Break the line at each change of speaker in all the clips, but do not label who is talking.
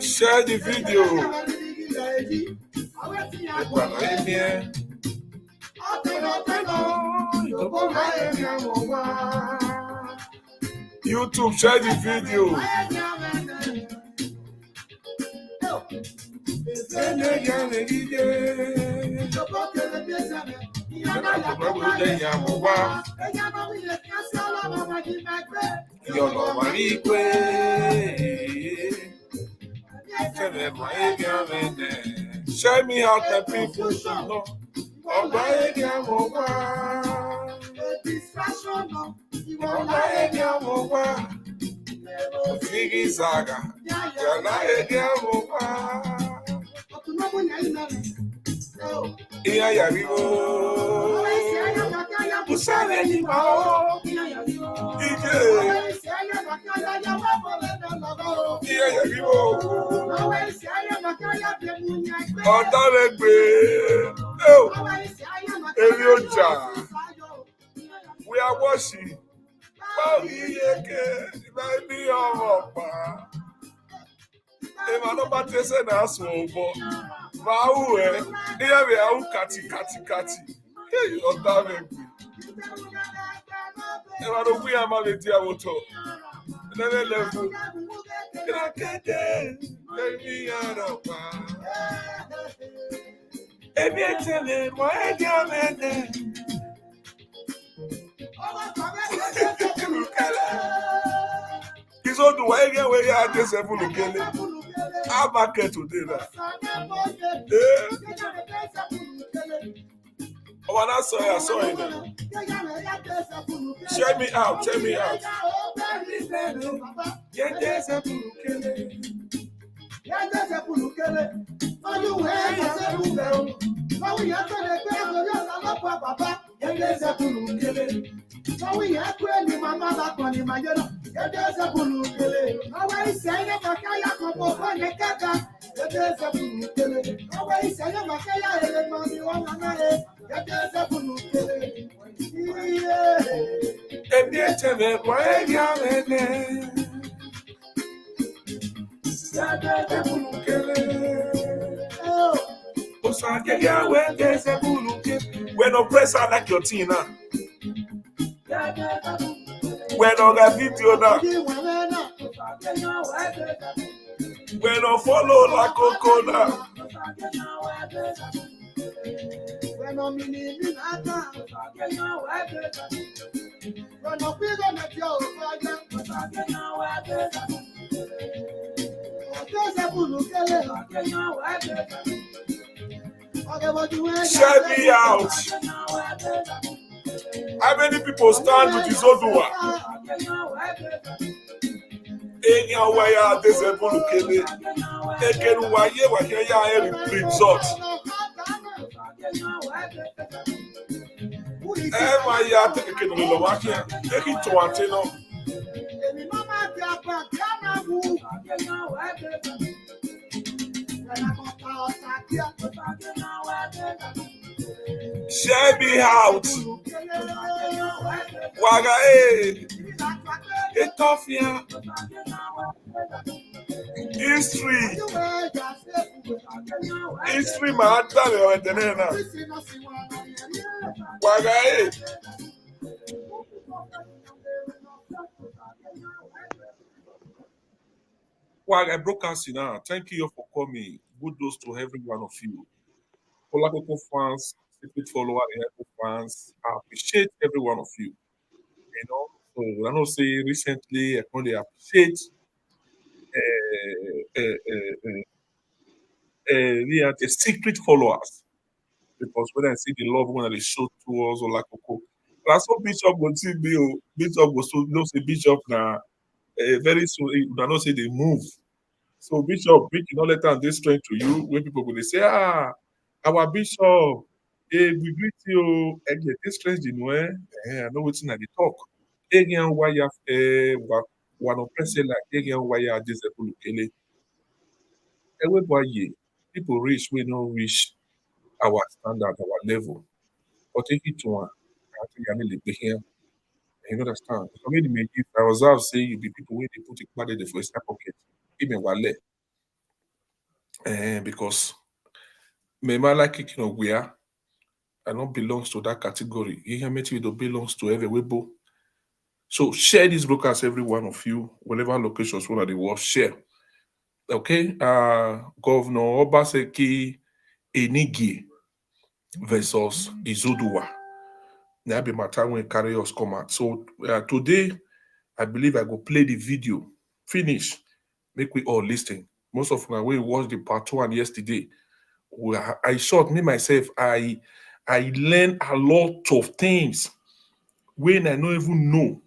Share the video. YouTube, share the video. Share me out the people should know. We are washing. Izoduwa Enigie where you this level again. Our market today now. Oh, I saw it. Share me out. When oppressor like your team now. When on the video now. When on follow like Coco now. Share me out. How many people stand with Izoduwa? Enya waya desebulu kele. Ekenu waye wakenya eri resort. Ema ya tekenu lo wakia. Eki to anteno. Share me out. Waga Etofia. History. History mahatare watenena. Waga Waga broadcasting now. Thank you for coming. Good news to every one of you. Olakoko fans, secret follower, Echo fans. I appreciate every one of you. So I know say recently I only appreciate the secret followers because when I see the love when they show towards Olakoko, that's what Bishop will see me. Bishop will so know say Bishop now very soon. I know say they move. So Bishop, make you not let am dey strange to you when people go dey say, our Bishop, we greet you. Ẹ̀jẹ̀ dey strange nù ẹ́. I know wetin I dey talk. Ege waya wanopresela ege waya adizebulukele. Everybody, people reach we no reach our standard, our level. But take it to one. I think I need to be here. You understand? For me, if I observe say you be people wey dey put it bad for inside pocket, even wale. Because Mema like kicking of where I don't belongs to that category. Ihemechi belongs to every webo. So share these broadcasts, every one of you, whatever locations one of the world, share. Okay. Governor Obaseki Enigie versus Izoduwa. Now be my time when carry us come out. So today, I believe I go play the video. Finish. Make we all listen. Most of my way watched the part one yesterday. I shot me myself. I learned a lot of things when I don't even know.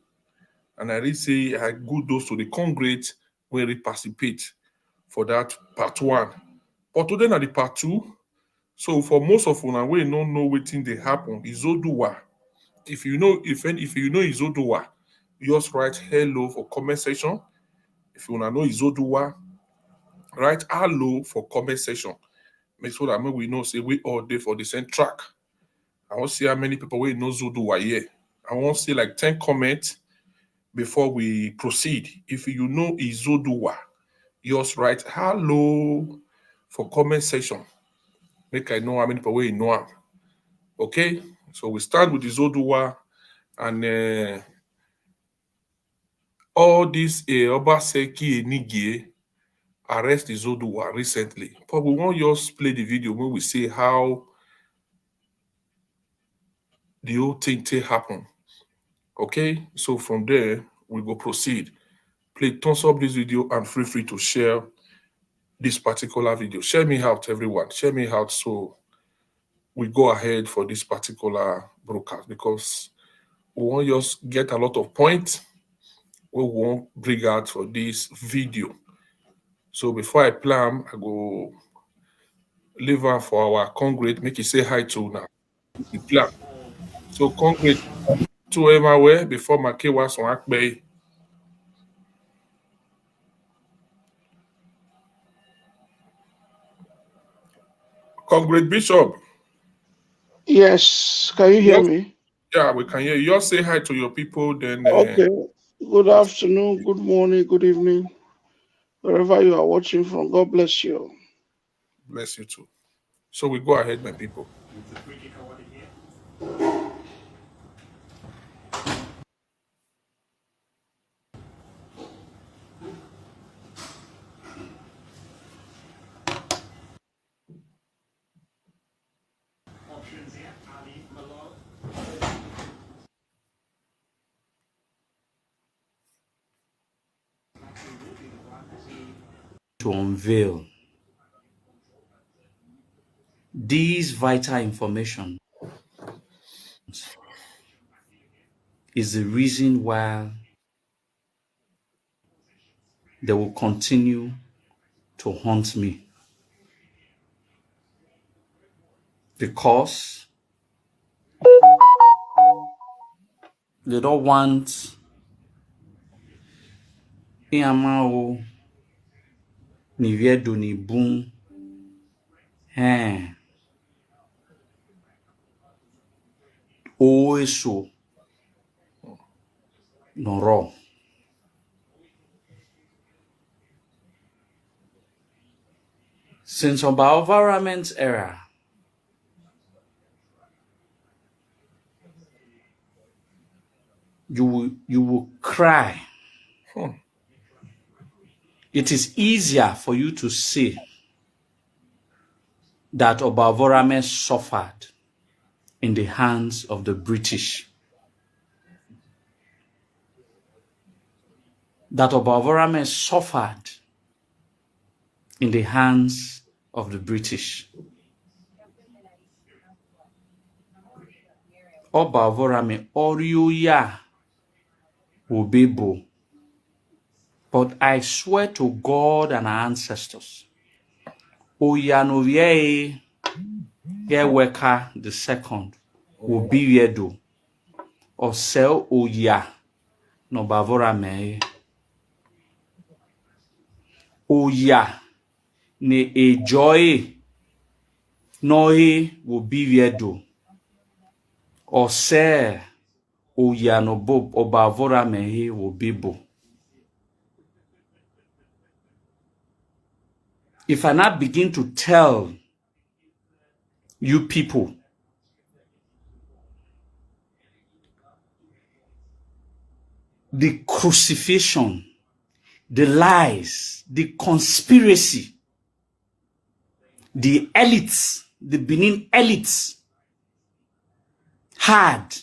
And I really say I good those to the congregate when they participate for that part one. But today na the part two. So for most of una we don't know wetin dey happen. Izoduwa. If you know Izoduwa, just write hello for comment section. If you wanna know Izoduwa, write hello for comment section. Make sure that we know say we all day for the same track. I want to see how many people we know Zoduwa here. I want to see like 10 comments before we proceed. If you know Izoduwa, just write hello for comment section. Make I know how many people we know am. Okay, so we start with Izoduwa and all this Obaseki Enigie arrest Izoduwa recently. But we won't just play the video when we see how the whole thing happen. Okay, so from there we go proceed. Please thumbs up this video and feel free to share this particular video. Share me out, everyone. Share me out so we go ahead for this particular broadcast because we won't just get a lot of points we won't bring out for this video. So before I plan, I go leave her for our congregate, make it say hi to now. The plan. So congregate to everywhere before my key was on Akbay. Congregate Bishop.
Yes, can you hear me?
Yeah, we can hear you. Just say hi to your people, then.
Okay. Good afternoon, good morning, good evening, wherever you are watching from. God bless you.
Bless you too. So we go ahead, my people.
To unveil these vital information is the reason why they will continue to haunt me. Because they don't want Iamao Niviedo ni boom. Oeso noro. Since our environment era, you will cry. It is easier for you to say that Obavorame suffered in the hands of the British. That Obavorame suffered in the hands of the British. Obavorame Orioya Obebo. But I swear to God and our ancestors, Oyanovie Yeweka the second Obiedo or Sel Oya no Bavorame Oya ne ejoy noe Obiedo or se Oya no Bob or Bavorame Obibo. If I now begin to tell you people the crucifixion, the lies, the conspiracy, the elites, the Benin elites had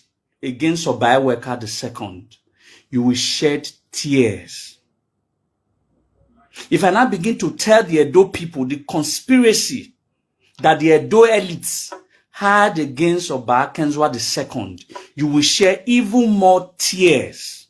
against Obaiweka II, you will shed tears. If I now begin to tell the Edo people the conspiracy that the Edo elites had against Obakenzwa II, you will shed even more tears.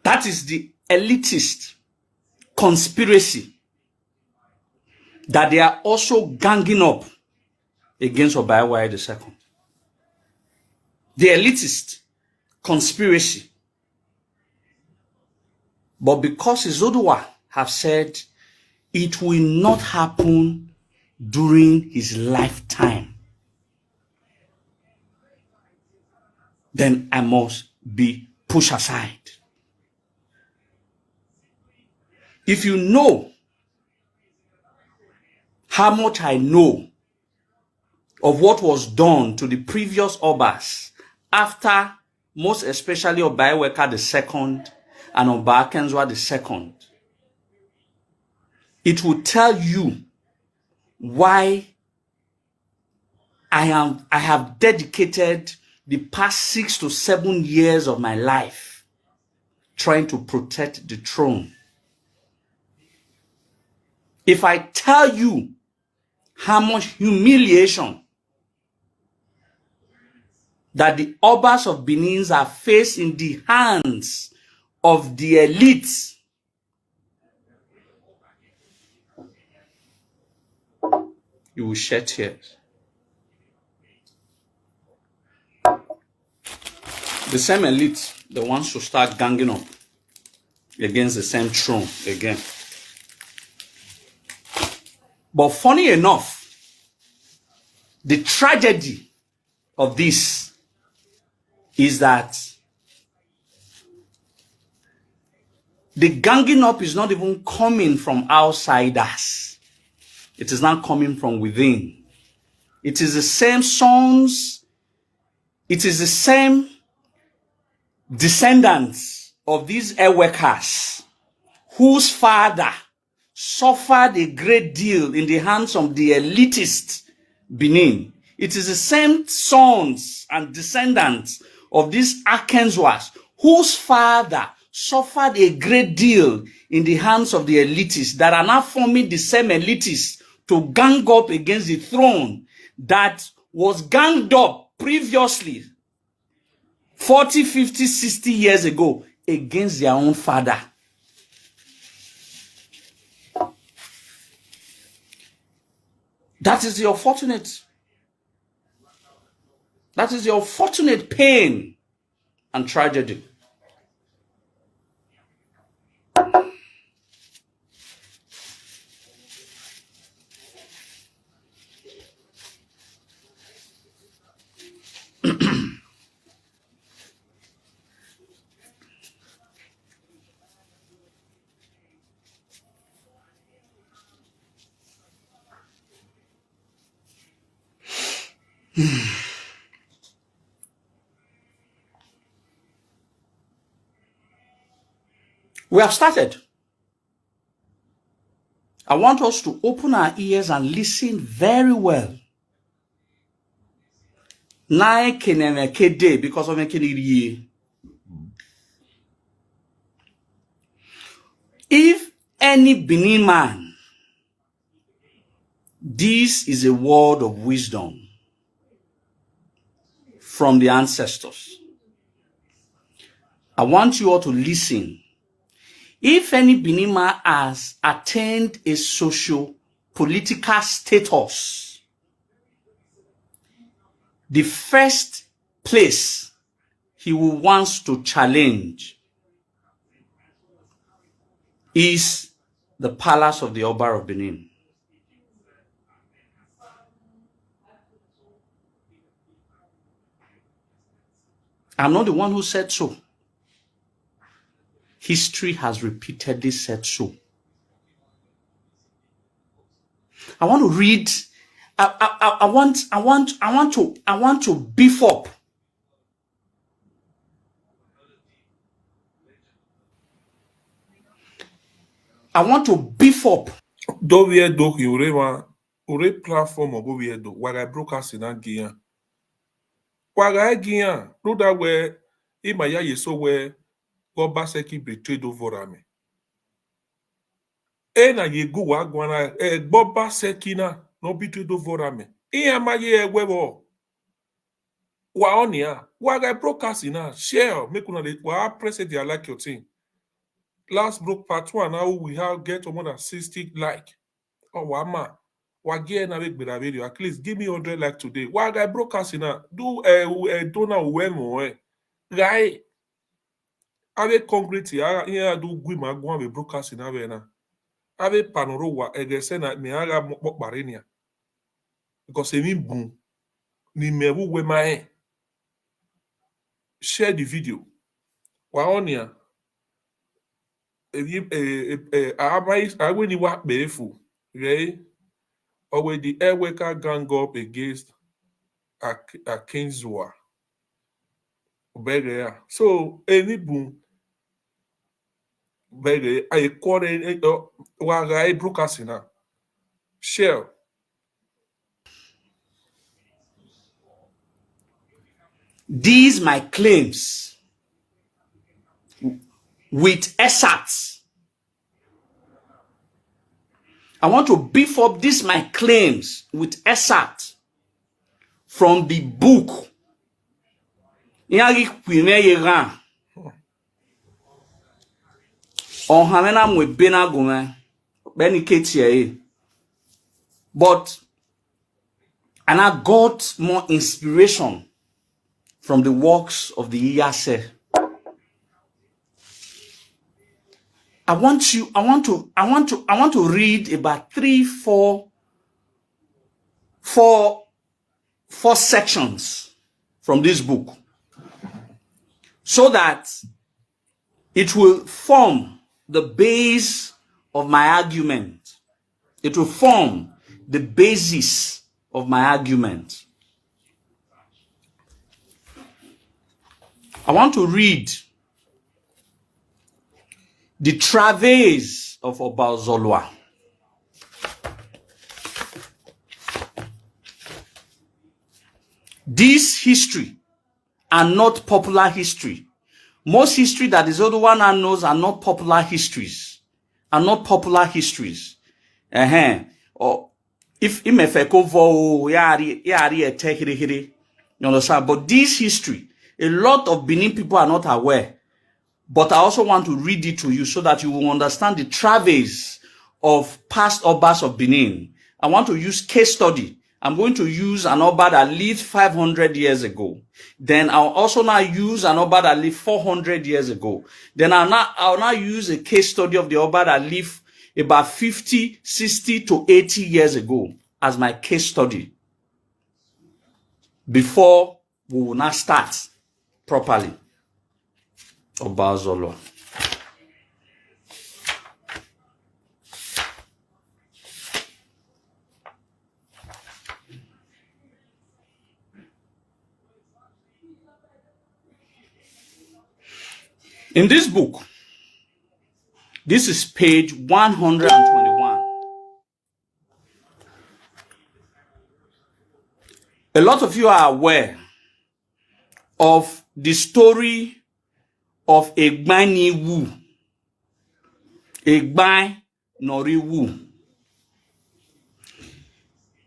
That is the elitist conspiracy that they are also ganging up against Obaiweka II. The elitist conspiracy. But because Izoduwa have said it will not happen during his lifetime, then I must be pushed aside. If you know how much I know of what was done to the previous Obas after, most especially Obaiweka II and Obakenzwa II, it will tell you why I have dedicated the past 6 to 7 years of my life trying to protect the throne. If I tell you how much humiliation that the Obas of Benin are faced in the hands of the elites, you will shed tears. The same elite, the ones who start ganging up against the same throne again. But funny enough, the tragedy of this is that The ganging up is not even coming from outsiders. It is not coming from within. It is the same sons. It is the same descendants of these air workers whose father suffered a great deal in the hands of the elitist Benin. It is the same sons and descendants of these Arkansas whose father suffered a great deal in the hands of the elitists that are now forming the same elitists to gang up against the throne that was ganged up previously 40, 50, 60 years ago against their own father. That is the unfortunate. That is the unfortunate pain and tragedy. We have started. I want us to open our ears and listen very well. Because of if any Benin man, this is a word of wisdom from the ancestors. I want you all to listen. If any Benin man has attained a socio-political status, the first place he will want to challenge is the palace of the Oba of Benin. I'm not the one who said so. History has repeatedly said so. I want to read. I want to beef up. I want to beef up.
Do we do ure platform or go we do? Waga broadcast in Angia. Waga Gia. Do that where Imaya yeso where Obaseki Pt2 vorame. Na ye go wagwana Boba Sekina no Pt2 vorame. Maye webo. Waonia. Waga broadcast in share. Make una wa press it like your thing. Last broke part 1 now we have get more than 60 like. Oh wama. Wage na make better video. At least give me 100 like today. Waga broadcast in do dona wemo guy. Ave concrete ya do gwi magwa be broadcast in na. Ave panoro wa egese na me aga mokparenia. Because emi boom ni mewu we mae. Share the video. Waonia I when you work befu, right? Or when the airworker gang up against a Kingswa. So any boom bege I quarter waga broadcasting share.
These my claims with excerpts. I want to beef up these my claims with excerpts from the book. But and I got more inspiration from the works of the Iyase. I want to read about 4 sections from this book so that it will form the base of my argument. It will form the basis of my argument. I want to read the travails of Obazolwa. This history are not popular history. Most history that Izoduwa now knows are not popular histories. Or if imefeko you understand? But this history, a lot of Benin people are not aware. But I also want to read it to you so that you will understand the travails of past Obas of Benin. I want to use case study. I'm going to use an Oba that lived 500 years ago. Then I'll also now use an Oba that lived 400 years ago. Then I'll now use a case study of the Oba that lived about 50, 60 to 80 years ago as my case study. Before we will now start properly. Obazolwa. In this book, this is page 121. A lot of you are aware of the story of Egbaniwu. Egban Noriwu.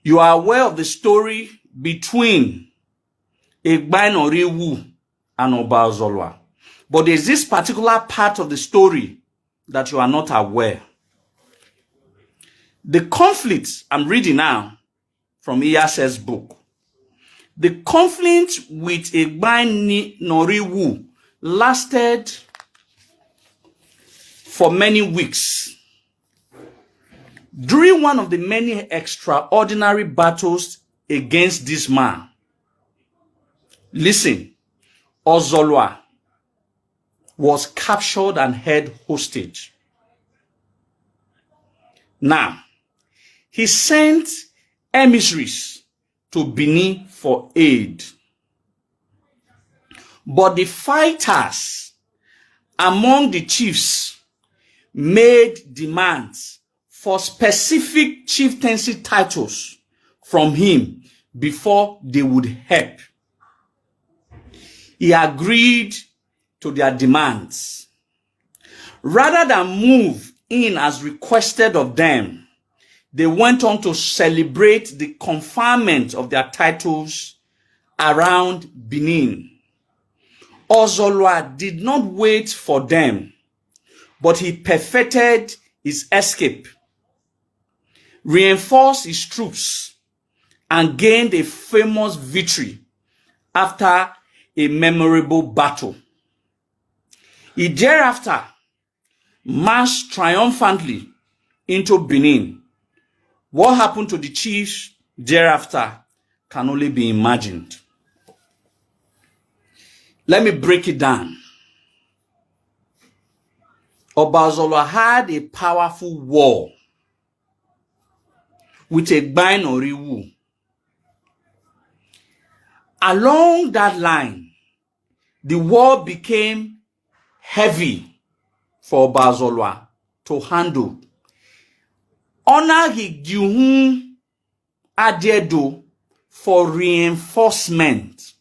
You are aware of the story between Egban Noriwu and Obazolwa. But there's this particular part of the story that you are not aware. The conflict I'm reading now from Iyase's book. The conflict with Egban Noriwu lasted for many weeks. During one of the many extraordinary battles against this man, listen, Ozolwa was captured and held hostage. Now, he sent emissaries to Benin for aid. But the fighters among the chiefs made demands for specific chieftaincy titles from him before they would help. He agreed to their demands. Rather than move in as requested of them, they went on to celebrate the conferment of their titles around Benin. Ozolwa did not wait for them, but he perfected his escape, reinforced his troops, and gained a famous victory after a memorable battle. He thereafter marched triumphantly into Benin. What happened to the chiefs thereafter can only be imagined. Let me break it down. Obazolwa had a powerful war with Egban Noriwu. Along that line, the war became heavy for Obazolwa to handle. Honor Higihun Adiedo for reinforcement.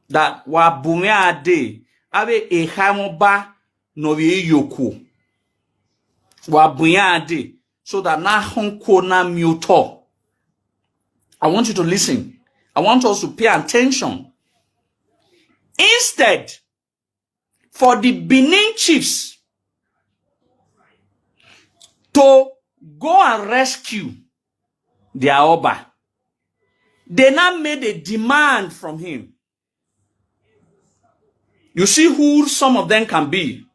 That wabume ade abe ehamoba novi yoku. Wabume ade so that na honko na muto. I want you to listen. I want us to pay attention. Instead, for the Benin chiefs to go and rescue their Oba, they now made a demand from him. You see who some of them can be.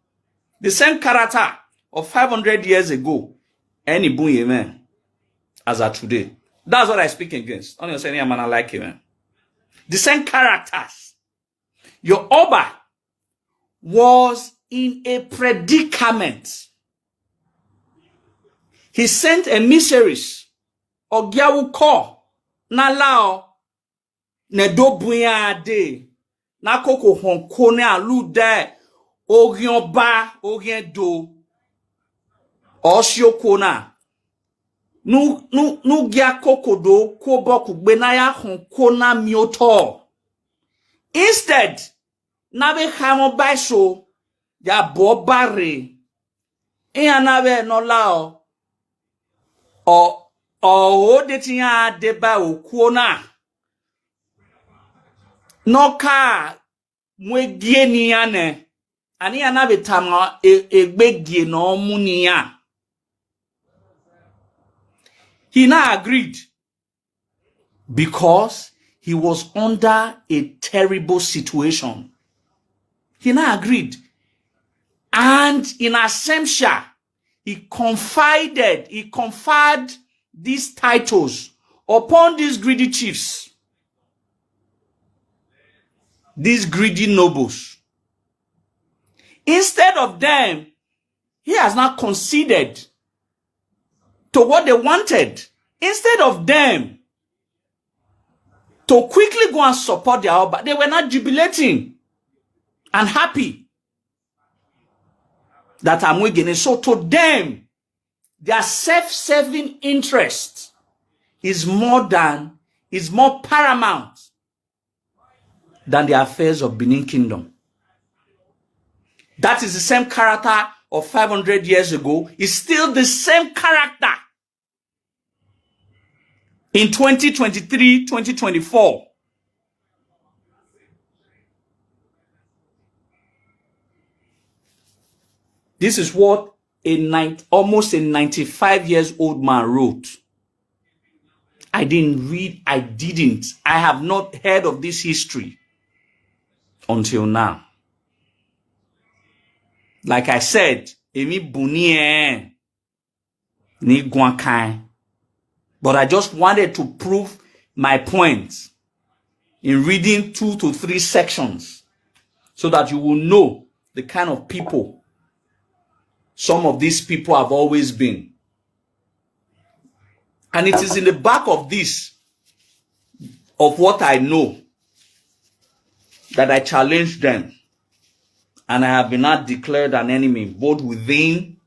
The same character of 500 years ago, any boy man, as of today. That's what I speak against. Only saying I'm not like him. The same characters. Your Oba was in a predicament. He sent emissaries. Ogiawu ko na lao ne do buya de na koko honko ne alude orion ba orien do osio kona nu gia koko do ko boku gbe na ya honko na mioto. Instead na be hamo ba so ya bo bare na be no lao o de tiya de ba okuona no ka mwegie ni ane ani ana betama egbegie no munia. He now agreed because he was under a terrible situation. He now agreed, and in absentia he conferred these titles upon these greedy chiefs, these greedy nobles. Instead of them, he has not conceded to what they wanted. Instead of them to quickly go and support their Oba, they were not jubilating and happy that I'm winning. So to them, their self-serving interest is more paramount than the affairs of Benin Kingdom. That is the same character of 500 years ago. It's still the same character in 2023, 2024. This is what almost a 95 years old man wrote. I have not heard of this history until now. Like I said, Emi Bunie ni Guankai. But I just wanted to prove my point in reading 2 to 3 sections so that you will know the kind of people some of these people have always been. And it is in the back of this, of what I know, that I challenge them. And I have been not declared an enemy, both within,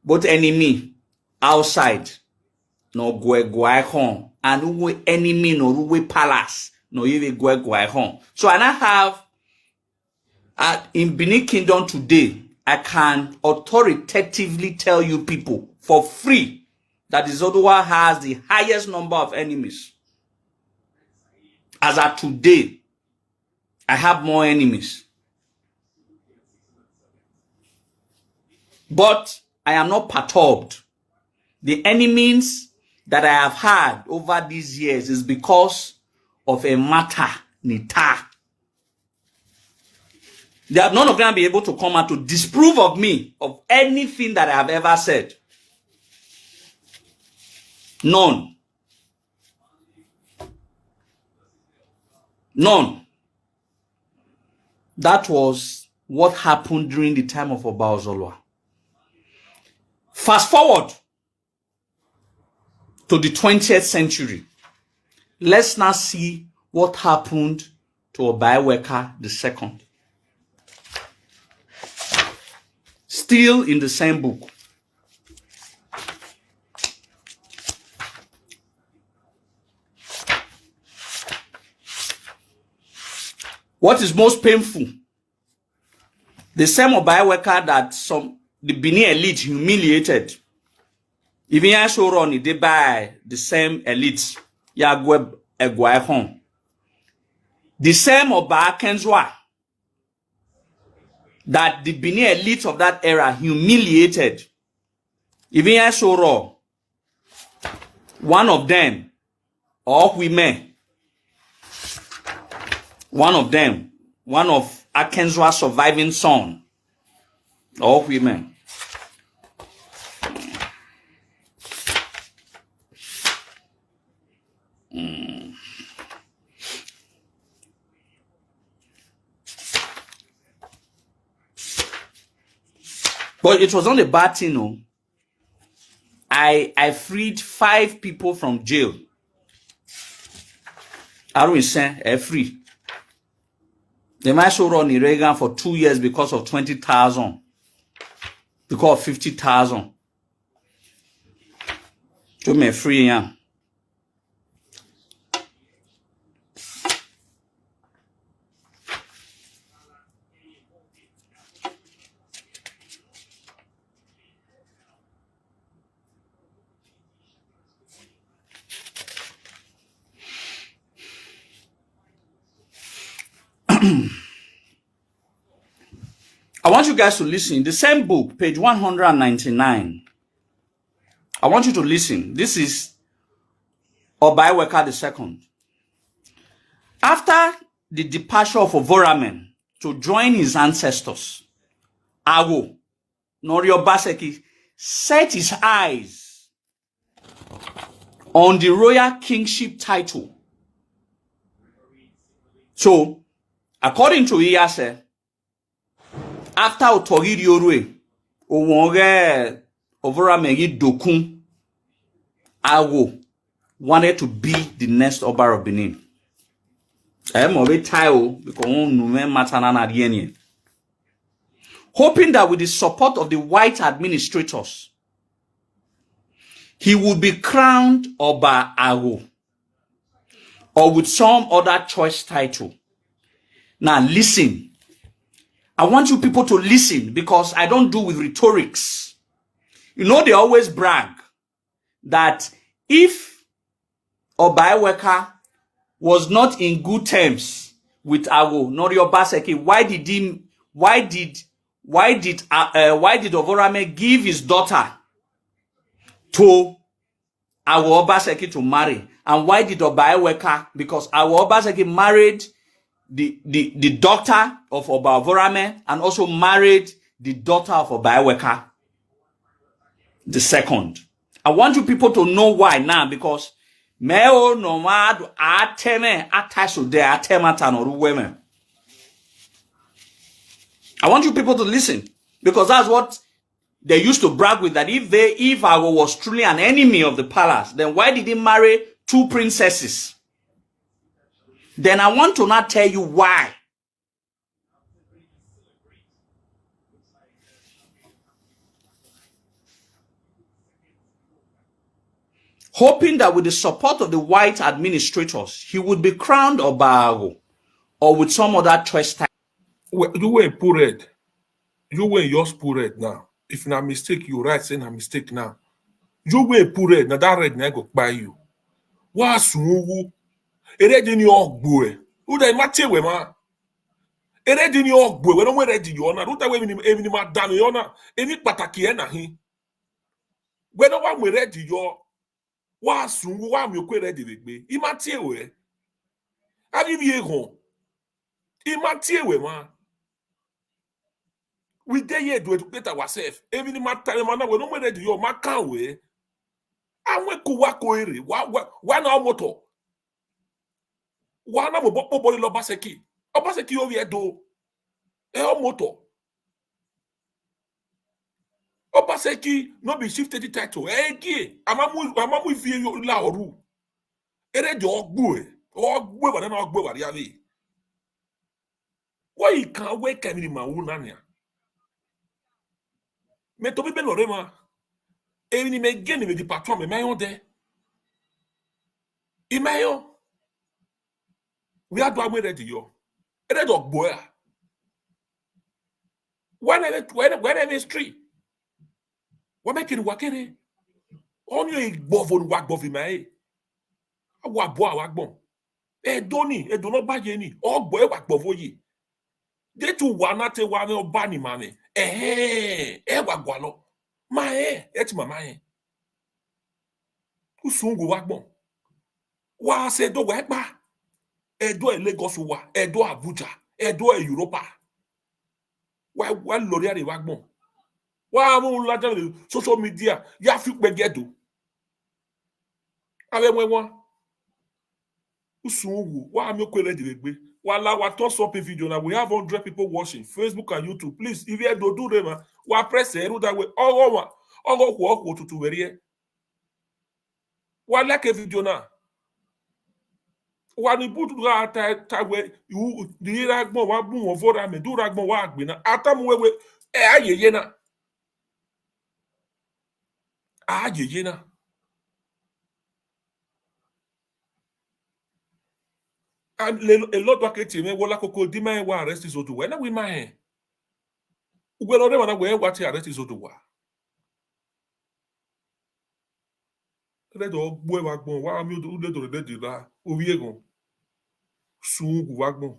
both enemy outside. No gwe home. And uwe enemy no uwe palace. No even gwe home. So I now have, in Benin Kingdom today, I can authoritatively tell you people for free that Izoduwa has the highest number of enemies. As of today, I have more enemies. But I am not perturbed. The enemies that I have had over these years is because of a matter, nita. None of them be able to come out to disprove of me, of anything that I have ever said. None. None. That was what happened during the time of Obaseki. Fast forward to the 20th century. Let's now see what happened to Obaseki II. Still in the same book. What is most painful? The same Obaseki that the Benin elite humiliated. Even I show run they by the same elite. The same Obaseki that the Benin elite of that era humiliated. Even I show run. One of them, or women, one of Akenzua's surviving son, or women. But it was not a bad thing, no. I freed 5 people from jail. I don't say free. They might so run in Reagan for 2 years because of 20,000. Because of 50,000. To me free, yeah. I want you guys to listen. The same book, page 199. I want you to listen. This is Obaiweka II. After the departure of Ovoramen to join his ancestors, Awo, Obaseki, set his eyes on the royal kingship title. So, according to Iyase, after Otoriri Orue, Owonge Ovoramen Dokun, Awo wanted to be the next Oba of Benin. Hoping that with the support of the white administrators, he would be crowned Oba Awo or with some other choice title. Now listen. I want you people to listen because I don't do with rhetorics. You know, they always brag that if Obaiweka was not in good terms with Awo, Obaseki, why did Ovorame give his daughter to Awo Obaseki to marry? And why did Obaiweka? Because Awo Obaseki married the daughter of Oba Ovorame and also married the daughter of Obaiweka the second. I want you people to know why now, because meo nomad ateme ataso de atemata no women. I want you people to listen, because that's what they used to brag with, that if Awo was truly an enemy of the palace, then why did he marry 2 princesses? Then I want to now tell you why. Hoping that with the support of the white administrators, he would be crowned Oba Awo or with some other choice type.
You were poor. You were yours poor now. If na mistake, you write saying a mistake now. You were poor. Now that red na go buy you. Wa sunwu. Eredi ni ogbo e. Who dey mate we ma? Eredi ni ogbo we no we ready you na. Who dey we ni ma danu you na. Eni pataki e na hin. We no wa we ready you. Wa sunwu wa mi okwe ready regbe. I mate we. Abi bi ehun. I mate we ma. We dey here to educate ourselves. Even in my time, we don't ready your ma can we. And we ku wa ko ere. Wa na moto. Wa na mo bo body Obaseki. Obaseki o we do. E o moto. Obaseki no be shifted the title. Gie. Amamu fi yo la oru. Ere de ogbo e. Ogbo wa na ogbo wa ria we. Why you can wake up in my own nanya? Mais to be ben orema. E ni me geni me di patron me mayon de. I mayon. We are doing ready yo. E de dog boy. When a street. What making wakere? On you gbovon wak bovi mai. Wa bo wak bon. E do not buy any. Oh boy wak bovo yi. De tu wanate wane obani mane. Wak gwalo. Ma et mama e. Usungu wak bon. Wa se do wak ba. Edo e Lagos wa, edo Abuja, edo e Europa. Wa lori are wak bon. Wa mo la jan social media ya fi pegedo. Awe mwen usungu wa mi okwe ready regbe. Wa la wa toss up a video now. We have 100 people watching Facebook and YouTube. Please, if you do them, wa press eru that way ogo wo tutu werie wa like video na wa ni butu ga ta we yu di ragbon wa bu won fora me du ragbon wa agbe na atamu wewe ayeye na ayeye na and a lot of keti me wola koko di man wa arrest Izoduwa na we man ugwe lo re wana we wa ti arrest Izoduwa le do gbo wa gbon wa mi o le do le di la owi egun sun gu wa gbon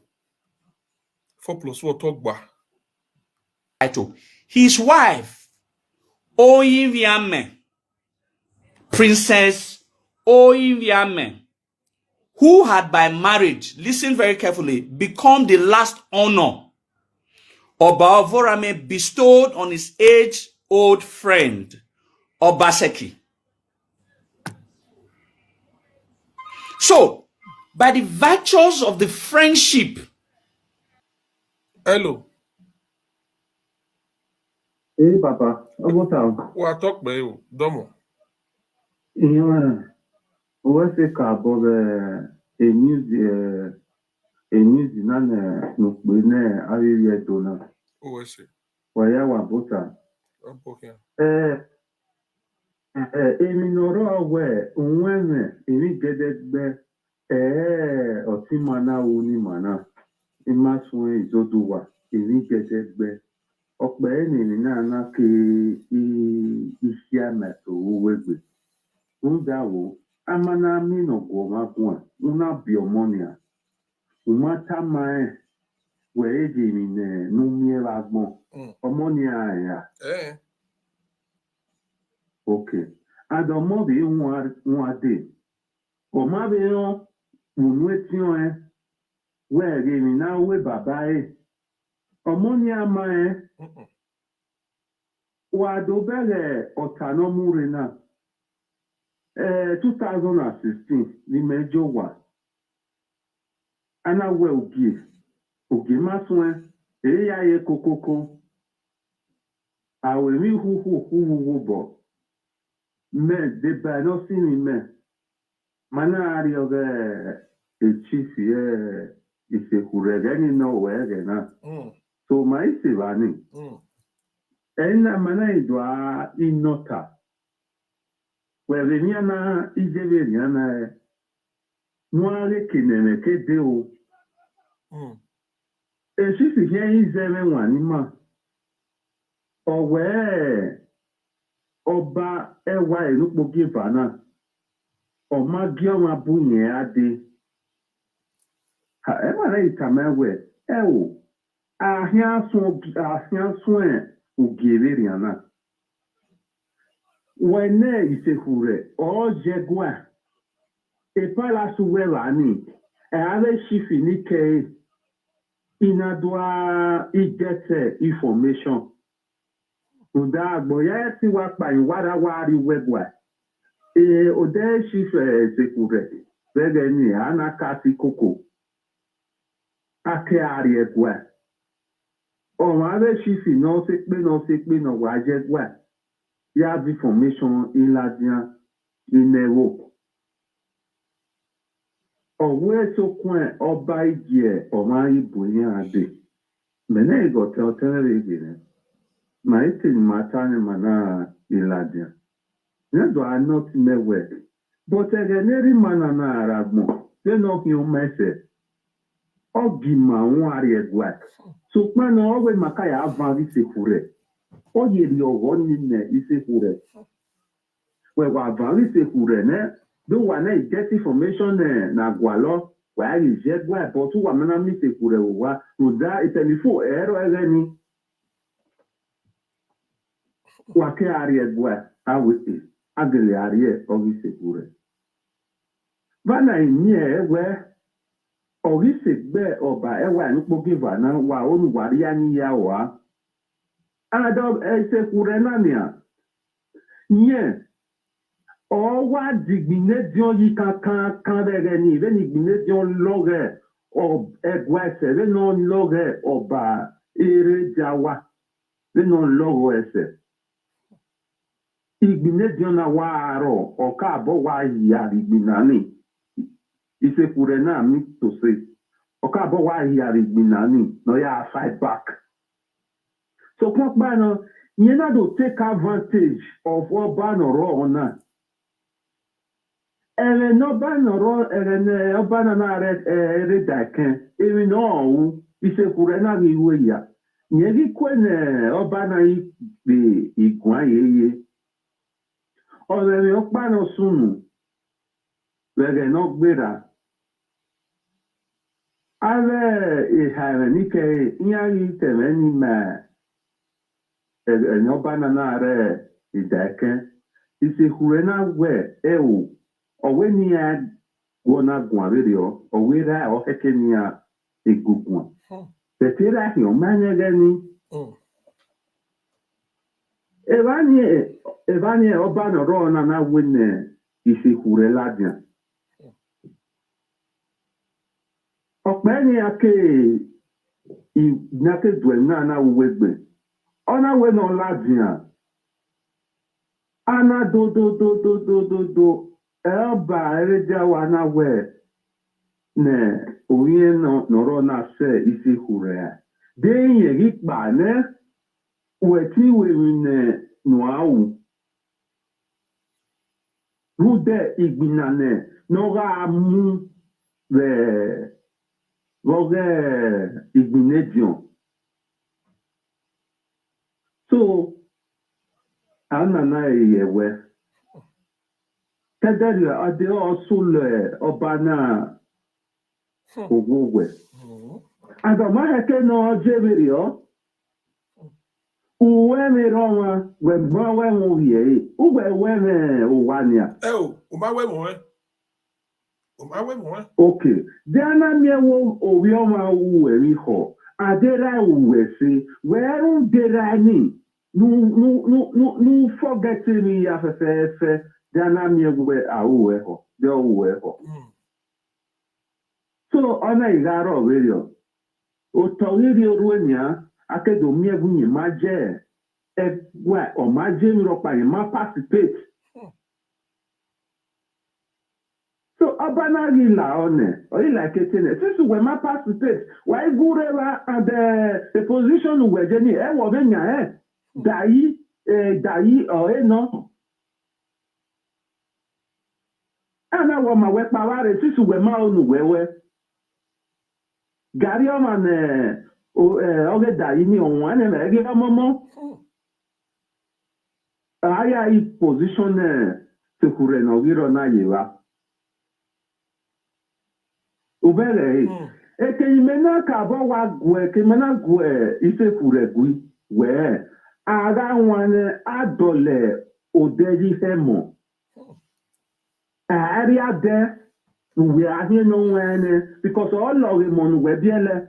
4+4 talk gba
his wife, Oyiviame, Princess Oyiviame, who had by marriage, listen very carefully, become the last honor Obavorame bestowed on his age-old friend, Obaseki. So, by the virtues of the friendship,
hello
Hey, Papa, what's up?
wa talk be o domo
Obaseki above a news nana nukbene ariye dona.
o se
Waya wabota.
okay
Emi noro we unweme emi gedegbe otimana uni mana. Imasun Izoduwa emi gedegbe. Ọ̀pẹ ènìyàn náà ná ke iṣẹ́ àmẹ́tò owó ẹgbẹ́. Ń dáwọ́, a máa ná mìíràn ọ̀gọ̀ máa gùn à, ń ná bí ọmọ ni à. Ń máa tá máa ẹ̀ wẹ̀ èdè ìrìnà ní mìíràn gbọ̀n. Ọmọ ni à ẹ̀yà. Ok. Àdọ̀mọ́ bí wọ́n á dé. Ọ̀ma bí wọ́n wùnú etí wọn ẹ̀ wẹ̀ èdè ìrìnà wé bàbá ẹ̀. Ọmọ ni à máa ẹ̀. Wadobere Otanomure na 2016 n'ime Jowa anawe oge maswe eya ye kokoko awemi huhu bo me deba no sini me mana ari oge echifi isekurege ni no wege na so maisi bani ena mana idwa inota weveniana ijeveniana nwale kineme kede o esisi hie izeme wanima owe ọba ẹwà ìrúpọ̀ gífà náà ọmọ gíọ́mà búnyẹ̀ adé ẹwà rẹ̀ ìtàmẹ́wẹ̀ ẹwò àhíásún ẹ̀ ògèrè rìà náà wẹ̀nẹ̀ ìsèkù rẹ̀ ọ̀ọ́jẹ̀gùà ìpàlásùwẹ̀wà ní ẹ̀hárẹ̀ ṣìfì ní kẹ́ ìnàdùà ìgẹ̀tẹ̀ information. Uda agboya ti wa pa iwara wari wegwa ode shife sekure vege ni anakati koko ake ari egwa o ma be shifi no se pe no wa je gwa ya information iladian inewo owe so kun oba ije o ma ibo yin ade mene igote otere igire Maite matane mana iladia. Nedo anoti mewe. But egeneri mana na aragmo. They no ki umese. Ogima nwari egwa. So mana owe makaya avangi sekure. Oyeri ogoni ne isekure. We wa avangi sekure ne. Do wane get information na gwalo. Wa yi jegwa but wa mana mi sekure wa. Uda itelifu ero egeni. Wake arie gwa awete agele arie ogise kure bana inye we ogise gbe oba ewa npo giva na wa onu wari ani ya wa ado ese kure na nia nye o wa digbine dion yi kan rere ni re ni gbine dion loge o egwa se re no loge oba ere jawa we no logo ese. Igbine diona waro, oka abo wa yari binani. Ise kurena mi to say. Oka abo wa yari binani, no ya fight back. So kwakbano, yena do take advantage of what bano ro ona. Ere no bano ro, ere ne obana na ere daken, ere no ise kurena giwe ya. Nyegi kwene obana ikbe igwa yeye. Ọ̀rẹ́rẹ́ ọ̀pánà súnmù rẹ̀rẹ̀ náà gbéra. Ààrẹ ìhàrẹ̀ níkẹrẹ ìyárí tẹ̀rẹ̀ ní ẹ̀yàn ọba náà rẹ̀ ìdàkẹ́. Ìsèkúrẹ́ náà wẹ̀ ẹ̀wò ọ̀wé ní a gbọ́nà gùn àrẹ́rẹ́ ọ ọ̀wé rà ọ̀kẹ́kẹ́ ní a egungun. Tẹ̀tẹ̀ rà hìọ́ mányẹ́gẹ́ ní. Evanie ọba nọrọ na wene isekure ladia. Ọ̀pẹ́ni ake ìnáke dùn na uwegbe. Ọ̀nà we nọ ladia. Ana do. Ẹ̀ọba ẹrẹ́jà wa na we ne onye nọrọ na se isekure ya. Dẹ́yìn rípa ne wẹ̀tí wẹ̀rì ne nùáwù. Rude igbinane n'ọga amụ l'oge igbinedion. So, anana eyewe. Kedere ade ọsụlọ ọba na ogwogwe. Agamaheke na ọjebere ọ. Uwe mere ọnwa wegbanwe nwuhie ugbe were ụwania. Okay. Diana miewo owi ọma uweri họ. Adera uwe si were dera ni nu forgetting ya fefe Diana miewe uwe họ. De uwe họ. So ona igaro werio. Otoriri oruenya akedo miewu ni maje egwa o maje mi ropa ni ma participate. So abanari la one o ila ketene since we ma participate why gurela and the position we jeni e wo be nya dai o no ana wo ma we paware since we ma onu wewe gari o ma ne oge dai ni onwa ne mege momo aya I position sekure no giro na yewa ubere eke imena ka bo wa gwe ke mena gwe isekure gui we ara nwane adole odeji hemo ari ade we ahie no nwene because all of them on we biele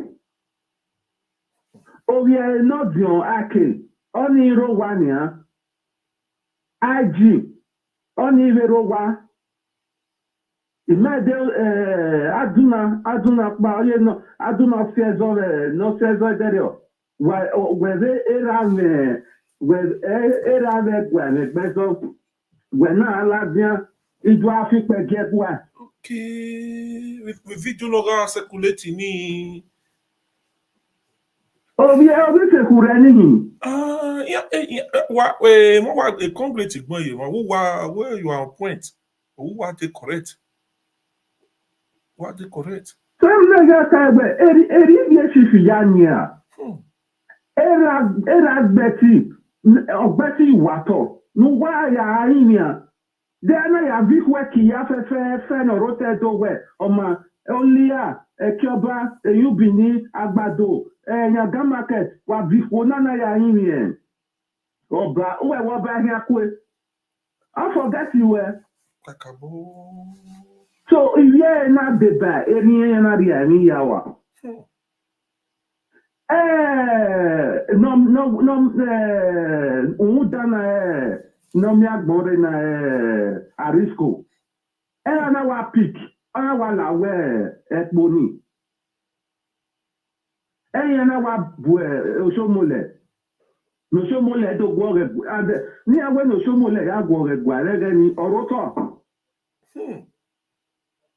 owie no dion ake oni ro wania IG oni ro wa imede aduna pa oye no aduna fiezo no fiezo derio we erave gwe bezo we na alabia ijo afipe gegwa.
Okay, with video loga circulating ni.
Obi se kurani.
What a concrete way, where you are on point. Who are they correct? What they correct?
Some nigga type eri shifi yanya. Era beti obeti wato. No wa ya inia. Dena ya vikwe ki ya fe no rote do we oma olia ekioba eyubini agbado nyaga market wa bifo nana ya inia. Oba uwe waba hia kwe. I forget you were. So if you na deba eri na ria ni yawa. No mi agbore na arisco. Na wa pick, na wa la we ekboni. Na wa bu osomole. no shomole do gore and ni awe no shomole ya gore gwarege ni oroto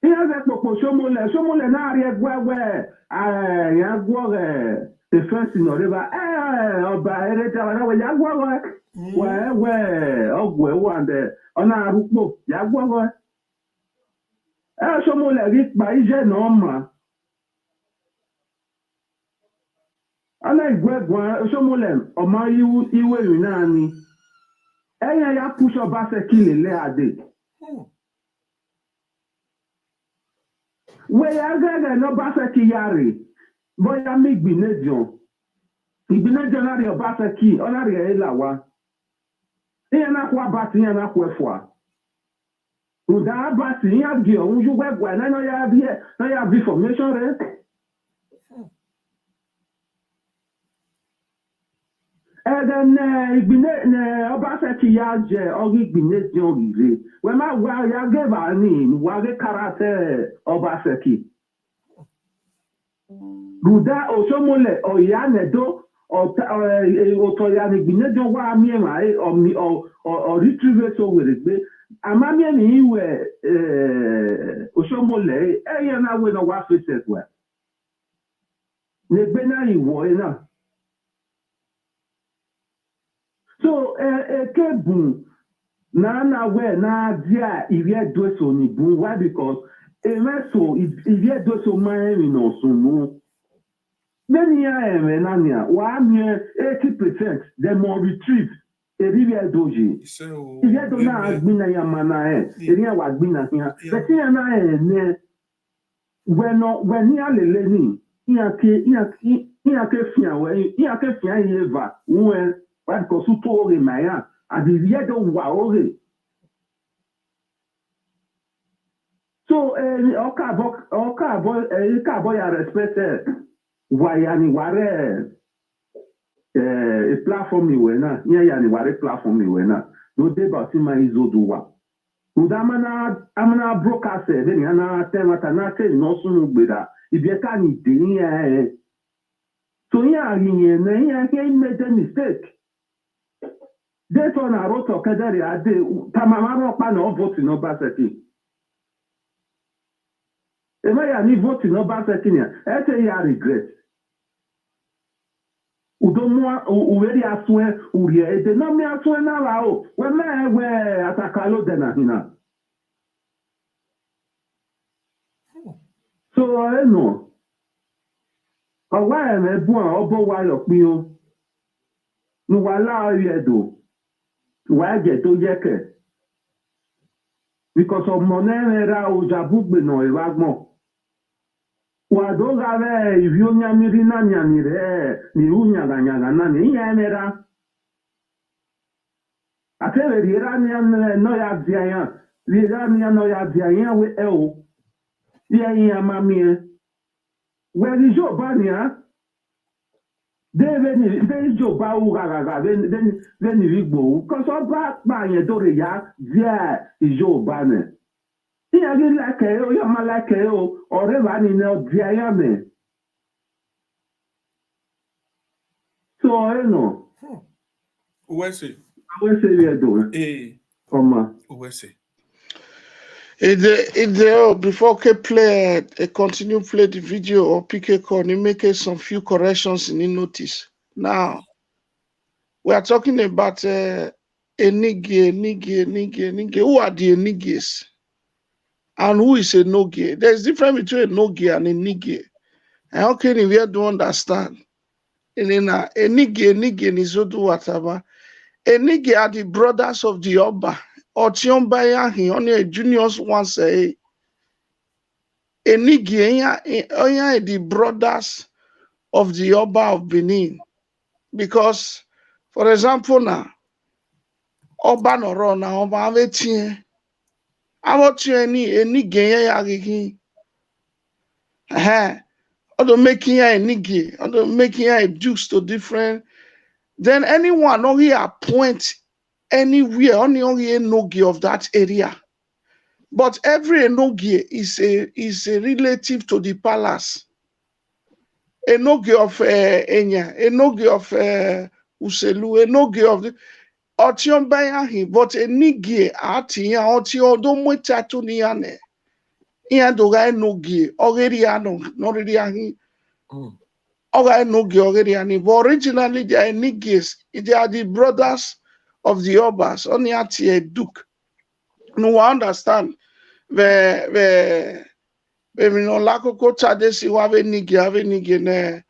iya ze popo shomole na ari egwewe ya gore the first in river oba ereta wa we ya gore we ogwe wande ona arukpo ya gore shomole ri pa ije no ma ana igwegwa shomole ọma iwe ri naani eyan ya push Obaseki lele ade we ya gaga no Obaseki yari boya mi igbinejo na ri Obaseki ona ri elawa eyan na kwa bati yan na kwa efwa uda bati yan gi ohun jugwegwa na no ya bi formation re then Obaseki ya je ogi igbinejo ire we ma wa ya geva ni wa ge karate Obaseki Ruda osomole oya nedo oto ya ni igbinejo wa mi ma o retrieve so were gbe amami ni iwe osomole eyan na we no wa faces we ne gbe na iwo na so ekebun na we na dia ire doso ni bun why because emeso ire doso mine no sunu many na nia wa mi 80% they more retrieve ire doji ire do na agbina ya mana ire wa agbina ya but ya na ne when ya lele ni ya ke fian yeva we why because su to ore maya and the ire do wa ore so ọkà ya respect waya ni ware platform iwe na nye ya ni ware platform iwe na no deba si ma Izoduwa uda amana broadcast then ya na temata na te no sunu gbeda ibie ka ni de ya so ya rinye na ya ke made a mistake that one I wrote okadari ade tamama ro pa no vote no Obaseki ema ya ni vote no Obaseki ni ete ya regret udomwa uweri aswe urie ede na mi aswe na lao we ma we atakalo de na hina so no owa me bu an obo wa yo pin o nu wa la yedo wa je to yeke because of money ra o jabugbe no iwagbon wa do gave ivio nyamiri na nyamire ni unyaga na ni yemera atebe rira no ya dianya rira no ya dianya we o ya mamie we ni jo bania de jo ba u gaga de ni rigbo ko so ba yen do re ya dia jo bane iya gi like o ya ma like o ore ba ni no dia ya me so no
Uwese
we do oma
Uwese
Before I play, continue play the video or pick a call, you make some few corrections in the notice. Now, we are talking about Enigie. Who are the Enigies? And who is a Enogie? There's difference between a Enogie and a Enigie. And how can you don't understand? And then Enigie and Izoduwa Pt2. Enigie are the brothers of the Oba. Otiomba yahi only a juniors one say Enigie are the brothers of the Oba of Benin. Because, for example, now Oba noro na Oba avetien. Avotien ni Enigie yahi. Although making ya Enigie, although making ya a dukes to different. Then anyone only appoint anywhere, only a Enogie of that area. But every Enogie is a relative to the palace. Enogie of Enya, Enogie of Uselu Enogie of the Otion Bayahi, but Enigie Atia Otio Domwetatu Niane. Ian Doga Enogie, Ogeriano, Noridiahi. Oga Enogie, Ogeriani. But originally they are Enigies. They are the brothers of the Obas. Only at a Duke. No one understand. The no lako ko tadesi wave nige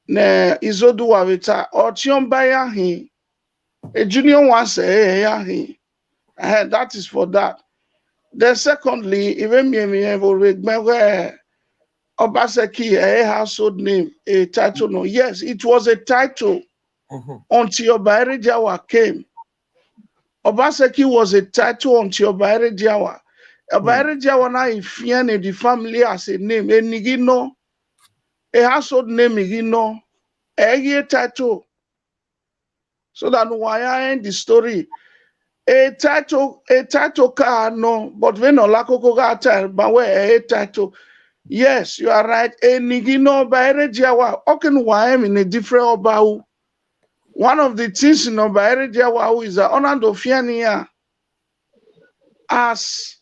ne Izoduwa Pt2 Otion Bayahi. A junior one say, that is for that. Then secondly, even me remember Obaseki, a household name, a title. No, yes, it was a title until Oba Erejawa came. Obaseki was a title until Oba Erejawa. Oba Erejawa na ifiane the family as a name, a nigino, a household name, nigino, a title. So that why I end the story. A title car no, but when Olakoko got but where a title. Yes, you are right. A nigino by Erejawa. Oken why in a different Obau. One of the things in Oba Erejawa is that Onando Fiania as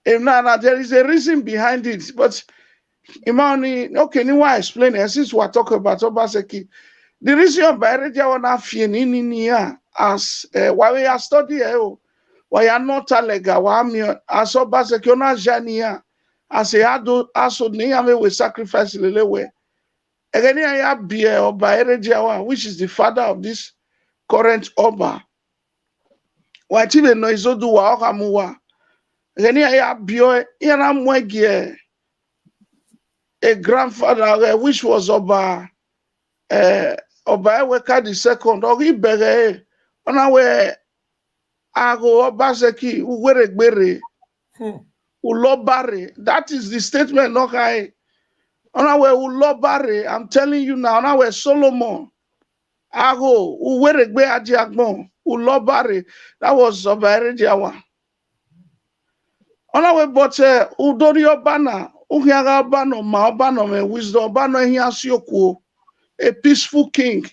there is a reason behind it, but Imani, okay, you want to explain it since we're talking about Obaseki. The reason Oba Erejawa na Fienia as why we are studying why are not alega why as Obaseki na Jania as a aso niyame we sacrifice lelewe. Again, I have beer Oba Erejawa, which is the father of this current Oba. Why even no Izoduwa Okamuwa. Again, I have beer Yana Mwegie, a grandfather which was Oba Eweka the second, or Ibere, on our Ago Obaseki, Uweregbere, Ulobare. That is the statement, okay. On our Ulobare, I'm telling you now, on our Solomon, Ago, Uweregbe Ajiagbon, Ulobare, that was Oba Erejawa. On our but Udori Obana, Uhiaga Obano, Ma Obano, me wisdom, Obano, Hiasioku, a peaceful king.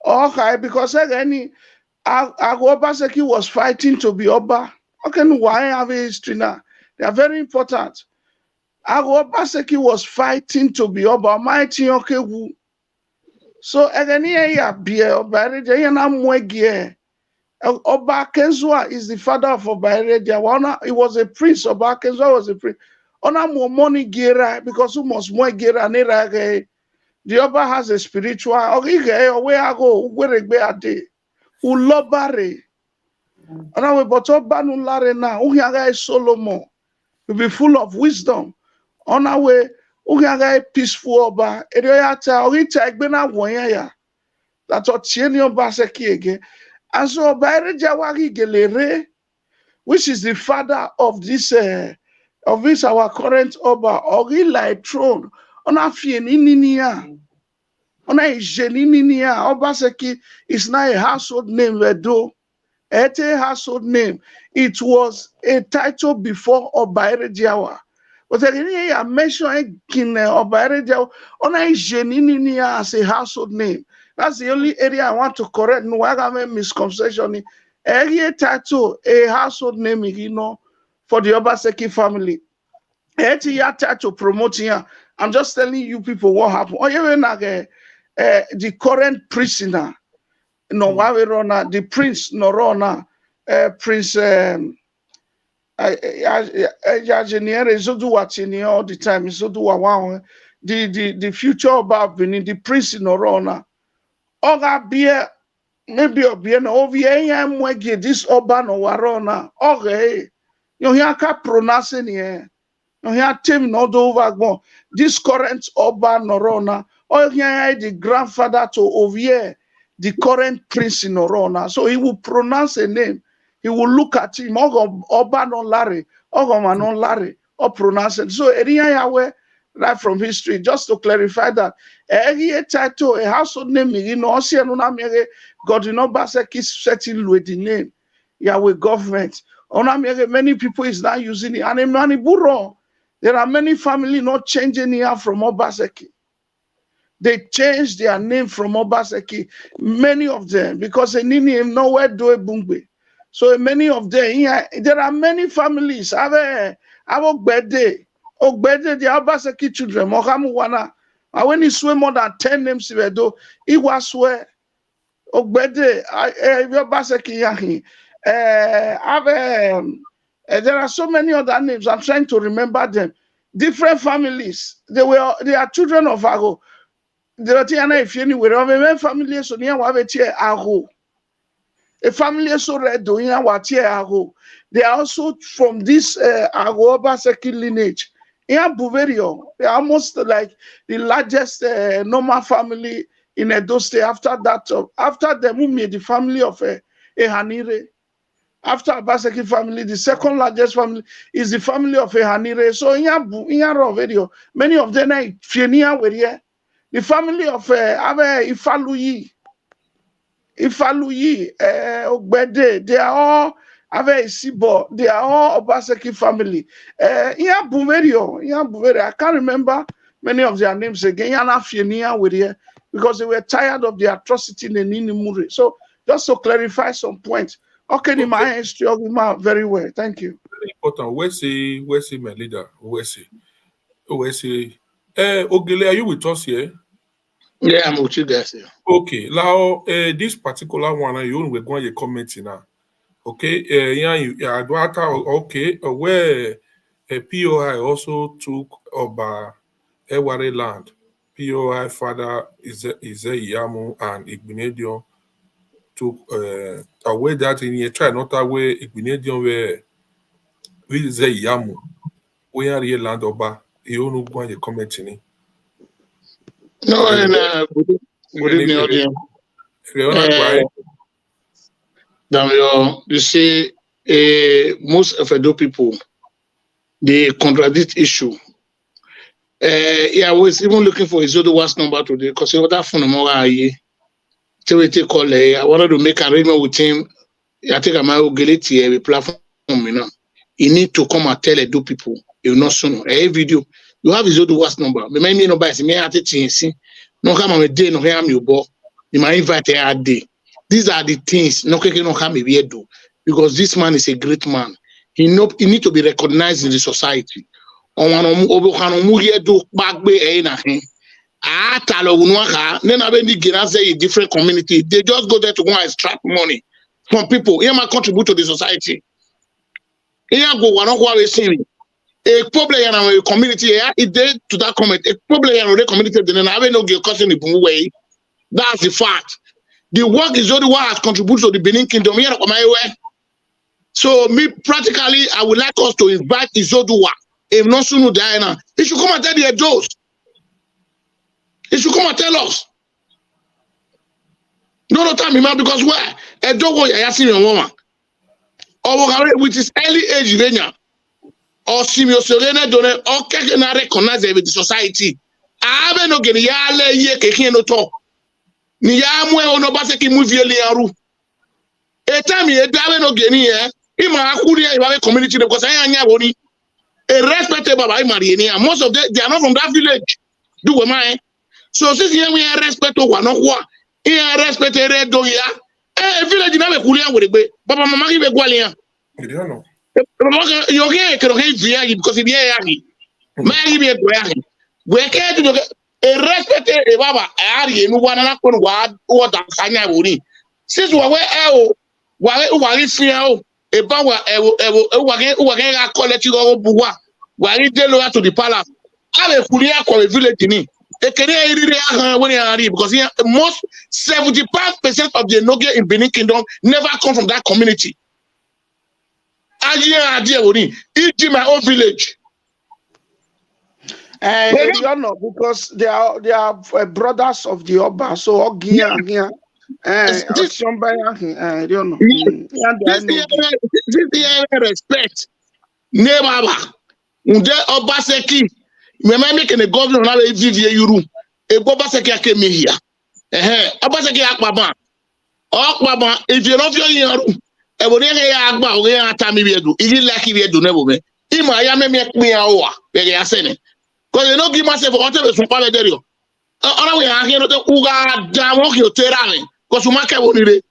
Okay, because again, Ago Obaseki was fighting to be Oba. Okay, why have a history now? They are very important. Ago Obaseki was fighting to be Oba, mighty Okewu. So again, here beer Oba Erejawa na Mwegie. Oba Kezua is the father of Oba Erejawa. He was a prince. Oba Kezua was a prince. Ona mo money gira because who must more gira nera. The Oba has a spiritual. Ogige where I go where be ade. Ulobare. Ona we but Oba nulare na. Uhiaga Solomon will be full of wisdom. Ona we uhiaga peaceful Oba. Ereyata ogita egbena wonyaya. That's what Tieni Obaseki again. And so Oba Erejawa Gelere, which is the father of this our current Oba, Ogila throne, ona fienininia, ona ijenininia. Obaseki is now a household name, Vedo. It's a household name. It was a title before Oba Erejawa. But again, I mentioned Oba Erejawa, ona ijenininia as a household name. That's the only area I want to correct. No, I have a misconception. A title, a household name, for the Obaseki family. A title promoting. I'm just telling you people what happened. Oh, even the current prisoner, no, the prince, Norona, Prince. Izoduwa Pt2 all the time. Izoduwa the future about Benin, the prince Norona. Oga beer maybe obiena ovie mwege this Oba no warona. Okay. You hear ka pronouncing here. You hear Tim no do over this current Oba Norona. Or here the grandfather to Ovie, the current prince in Norona. So he will pronounce a name. He will look at him. Oba non Larry, Ogoma non Larry, or pronounce it. So Eriya right from history, just to clarify that. A title, a household name, God, Obaseki setting with the name. Yahweh government. Many people is now using it. And many burro. There are many families not changing here from Obaseki. They changed their name from Obaseki, many of them, because Enini him nowhere do a bungwe. So many of them, yeah, there are many families. Have Ogbede, the Obaseki children, Mohamuwana. And when he swear more than 10 names, he was swear. Ogbede, Obaseki Yahi. There are so many other names. I'm trying to remember them. Different families. They are children of Ago. There are if you anywhere, family so near Ago. A family so red doing what Ago. They are also from this Ago Obaseki lineage. In Buverio, they are almost like the largest normal family in Edo State. After that, after the Mumie, the family of Ehanire. After Obaseki family, the second largest family is the family of Ehanire. So in Buverio, many of them are Fienia were here. The family of Ifaluyi, Ogbede, they are all Sibo, they are all Obaseki family. I can't remember many of their names again. Yana Fienia were here because they were tired of the atrocity in the Ninimuri. So just to clarify some points. Okay, in my history, very well. Thank you.
Very important. Where's my leader? Where's Ogele, are you with us here?
Yeah, I'm with you guys here.
Okay, now this particular one, you we're going to comment now. Okay, okay, where POI also took Oba Eware land. POI father is Yamu and Igbinedion took away that in a try not away Igbinedion where we say Yamu. We are here land Oba. You know going to comment in it.
No, and good evening, audience. You see, most of Edo people, they contradict issue. Yeah, I was even looking for Izoduwa's number today because he was that phone number. I wanted to make arrangement with him. I think I might get it here, a platform, you know. You need to come and tell Edo people, you know, soon. A video. You have Izoduwa's number. Me may no buy me at it. No come on a day, no ham you bo. You might invite a day. These are the things no can no come here do because this man is a great man. He need to be recognized in the society. On one here do back be na him. Talo unwaka. Then I be say a different community. They just go there to go and extract money from people. Here might contribute to the society. Here go one of what we see. A problem in our community here, it did to that comment. A problem in the community, then I no get caught in the way. That's the fact. The work is only what has contributed to the Benin Kingdom here on my way. So me practically, I would like us to invite Izoduwa. If not soon Diana, he should come and tell the Edos. He should come and tell us. No time, man, because where Edo go ya see your woman. Or with his early age, or Simio Serena Donne, or can recognize with the society. I have no get yale ye keke no talk. Niyamwe ono Obaseki movie liaru. A time ye dawe no geni eh. Ima akuria iwawe community because I anya boni. A respected baba imari most of them they are not from that village. Do we mind? So since here we are respect to one okwa. Here respect red do ya. Village na be kulia we baba mama ki be gwalian.
You don't know.
You get via because it here yaki. Ma be gwalian. We can't do a respected baba ari no one na kon wa da kanya boni. Since we were fear e ba wa e collect go buwa wari de lo to the palace ale kulia ko village ni e kere iri ahan when ari because most 75% of the Noge in Benin Kingdom never come from that community. Idea woni it's my own village.
You know, because they are brothers of the Oba, so Ogia here. This
respect. Never. Obaseki. Remember making a governor now a VVA Euro. A Obaseki came here. Obaseki Akbaba. Akbaba, if you love your Euro, I will never Akba or Atami do. If you like it, do never me. Ima Yame make me a oa. Very ascending. Because you know, give myself a hotel from Paladerio. Ona we are here no uga da mo ki oterane because umake wonire.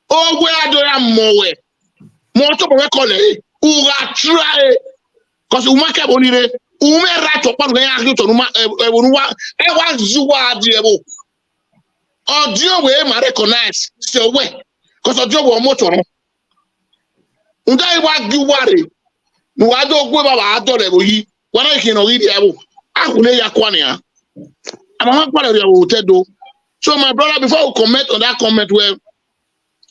Ogwe adoya mowe. Mo to bo kole uga try because umake wonire. Ume right up on ya to numa wonwa e wa zuwa adiebo. Audio we ma recognize so we because audio we moto no. Unda iwa giware. No wa do gwe baba adore bo yi. Wana ki no ri abo. Akune ya kwane ya. So my brother, before we comment on that comment where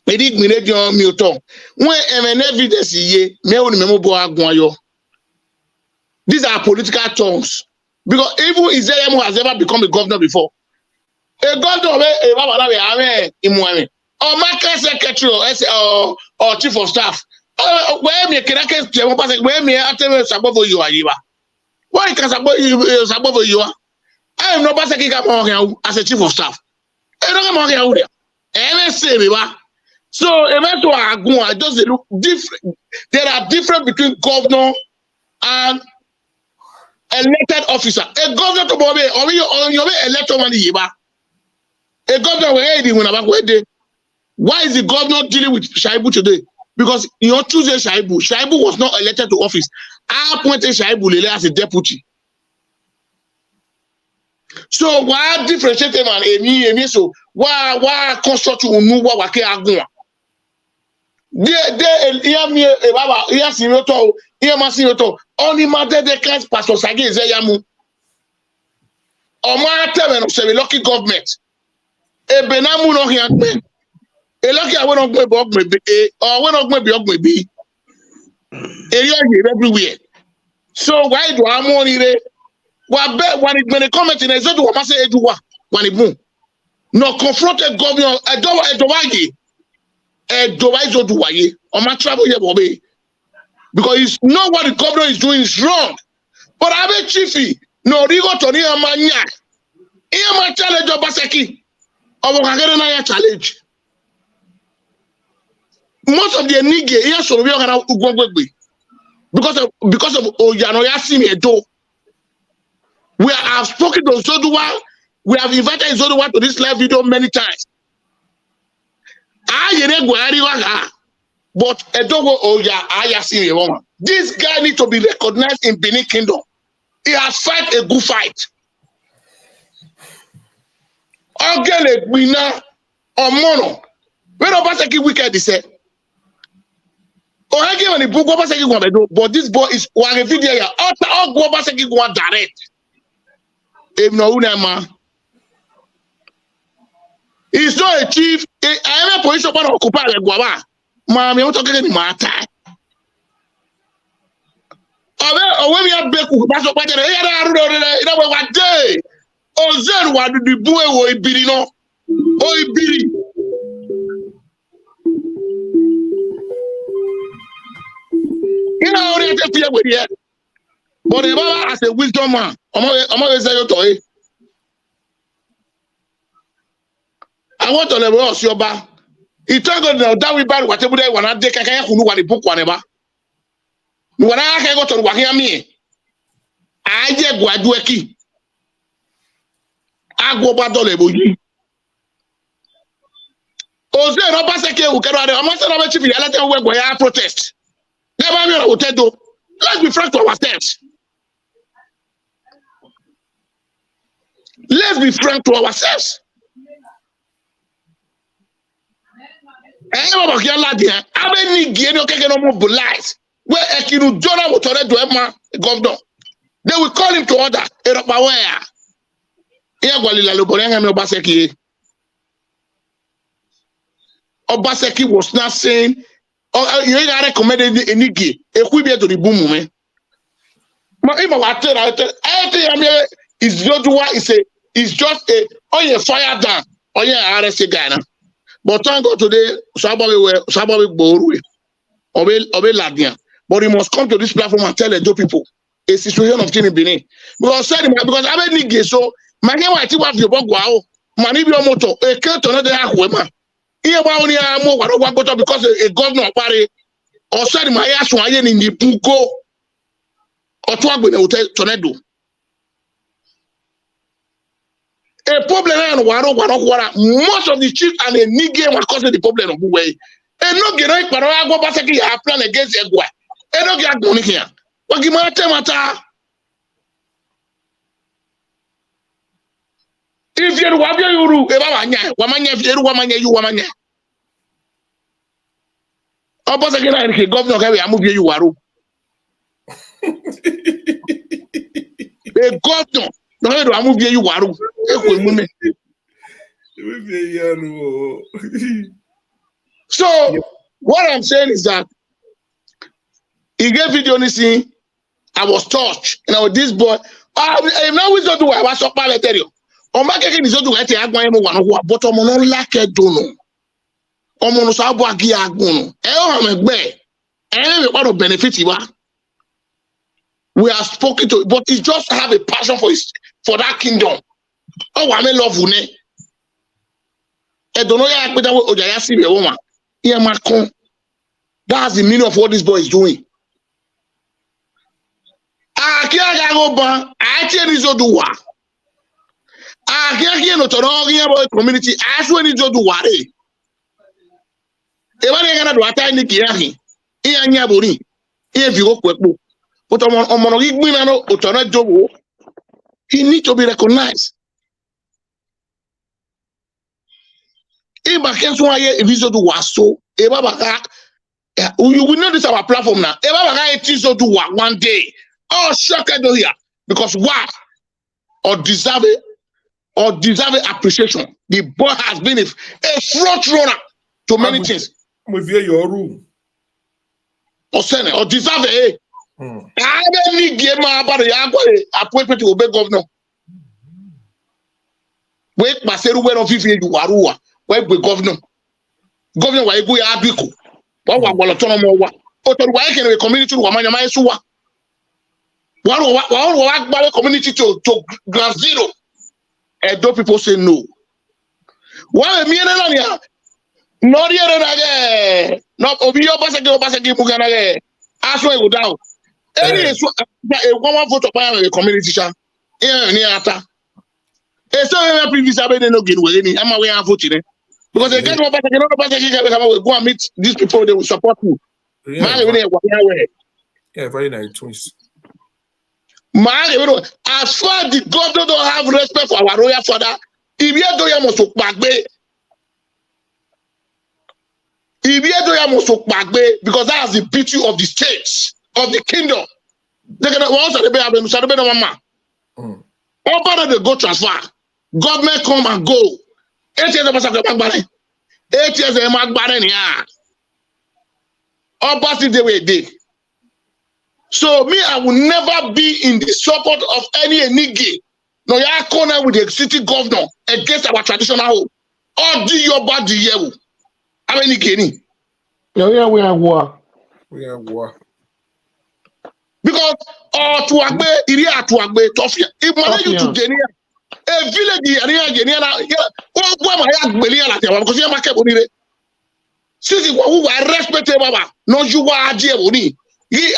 we did millennium muton, when evidence ye me only memo yo. These are political terms because even Israel has ever become a governor before. A governor or market secretary or chief of staff. Where me can where me above you are. Why can above you are? I am not Obaseki as a chief of staff. I don't know how so eventually just look different. There are different between governor and elected officer. A governor to Bobby or you elected one yiba. A governor when why is the governor dealing with Shaibu today? Because you're choosing Shaibu. Shaibu was not elected to office. I appointed Shaibu as a deputy. So why differentiate them and emi so why construct unu wa ke agun de iya mi e baba iya sinoto iya ma sinoto only matter the class pastor sage ezeyamu o ma tebe no se lucky government e benamu no hian pe e lucky awon ogbe bo ogbe e o won ogbe bi ogbe bi eri oye everywhere so why do amoni re when it comment in Izoduwa Pt2 when it boom. No confronted governor Edowaye Izoduwa on my travel here Bobby. Because it's not what the governor is doing is wrong. But I bet Chiefy no rigo to near mania. Here my challenge Obaseki. Our challenge. Most of the Enigie here so we are because of Oyanoya Simi Edo. We have spoken to Izoduwa. We have invited Izoduwa to this live video many times. But this guy needs to be recognized in Benin Kingdom. He has fight a good fight. Ogele winner or mono. When Obaseki wicked is said. But this boy is one video. All Obaseki go direct. He's not a chief. I am a position for occupy the Guava. Mammy, I'm talking in my time. When we have Beku, that's what one day. Oh, then what did the boy or Billy no? Oh, Billy. You know, they have to with yet. But the Baba as a wisdom man, I'm always saying to it. I want to level us your bar. He told us that we buy whatever they want to take a who know what the book whatever. When I go to Wahia me, I get Guadueki. I go back to Lebuji. Oh, then Obaseki who can I'm not saying about you. Let them work where I protest. Never be able to do. Let's be frank to ourselves. Let's be frank to ourselves. Where governor, they will call him to order. Obaseki was not saying, "Oh, you ain't recommended Enigie. If we be to the boom, man." Is just a fire down. Oh yeah, RSA guy now. But thank God today, Sabawi Boru, Obe Ladian. But he must come to this platform and tell the people a situation of change in Benin. Because I made Enigie, so my name I think was the Bogwao, Manibio Moto, a can't another woman. Here, because a governor of Paris or said my ass in the Buko or Twagwin Tornado. A problem and most of the chiefs and Enigie were causing the problem of way. And no get right, but I go Obaseki have plan against Egwa. And no get money here. What give matter? If you have your Uru, Wamanya, if you Wamanya, you Wamanya. Obaseki Enigie, governor, I move you Waru. A governor, no, I move you Waru. So what I'm saying is that he gave video anything. I was touched. You know, this boy. I'm now Izoduwa. I was up by tell you. On my case, Izoduwa ete agwa emo one who but omo no like dono. Omo no sabo agi agbono. E o megbe. E we want to benefit you. We are spoken to, but he just have a passion for that kingdom. Oh, I may love une. E don't know ya peda we ojaya si be woman. That's the meaning of what this boy is doing. Izoduwa. Community. As when Izoduwa. Gonna do attack Nikiahi. Nyaburi. If you go quick. But he needs to be recognized. If Izoduwa so, you will know this our platform now. Izoduwa one day. Oh, shocked here. Because why? Or deserving appreciation. The boy has been a front runner to many things.
With your room.
Or Senate, or deserve it. I don't need game about the appointment to obey governor. Wait, Maseru went on 50 you Warua. Wait, with governor. Governor, why go Abiku? What will autonomous? Why can a community to Wamanya Suwa? One community to ground zero. And those people say no. Why me and not here not Obaseki Mugana. As well go down. Any one vote of a community chan. Near so previous no get away. I'm away and voting. Because they can't go back go and meet these people, they will support you.
Yeah, very nice twins.
Man, as far as the governor don't have respect for our royal father, because that's the beauty of the states, of the kingdom. They're gonna also be able to they go transfer. Government come and go. 8 years of 8 years of Magbaren. Opposite the way they. So me, I will never be in the support of any Enigie. No, you are corner with the city governor against our traditional home. Or do your body you? I mean, Enigie.
Yeah, we are war.
We are war.
Because to Agbe, Iria to Agbe, Tofia. If you to Genia, a village, because you are my since who are respected, Baba, no, you are dear Boni. You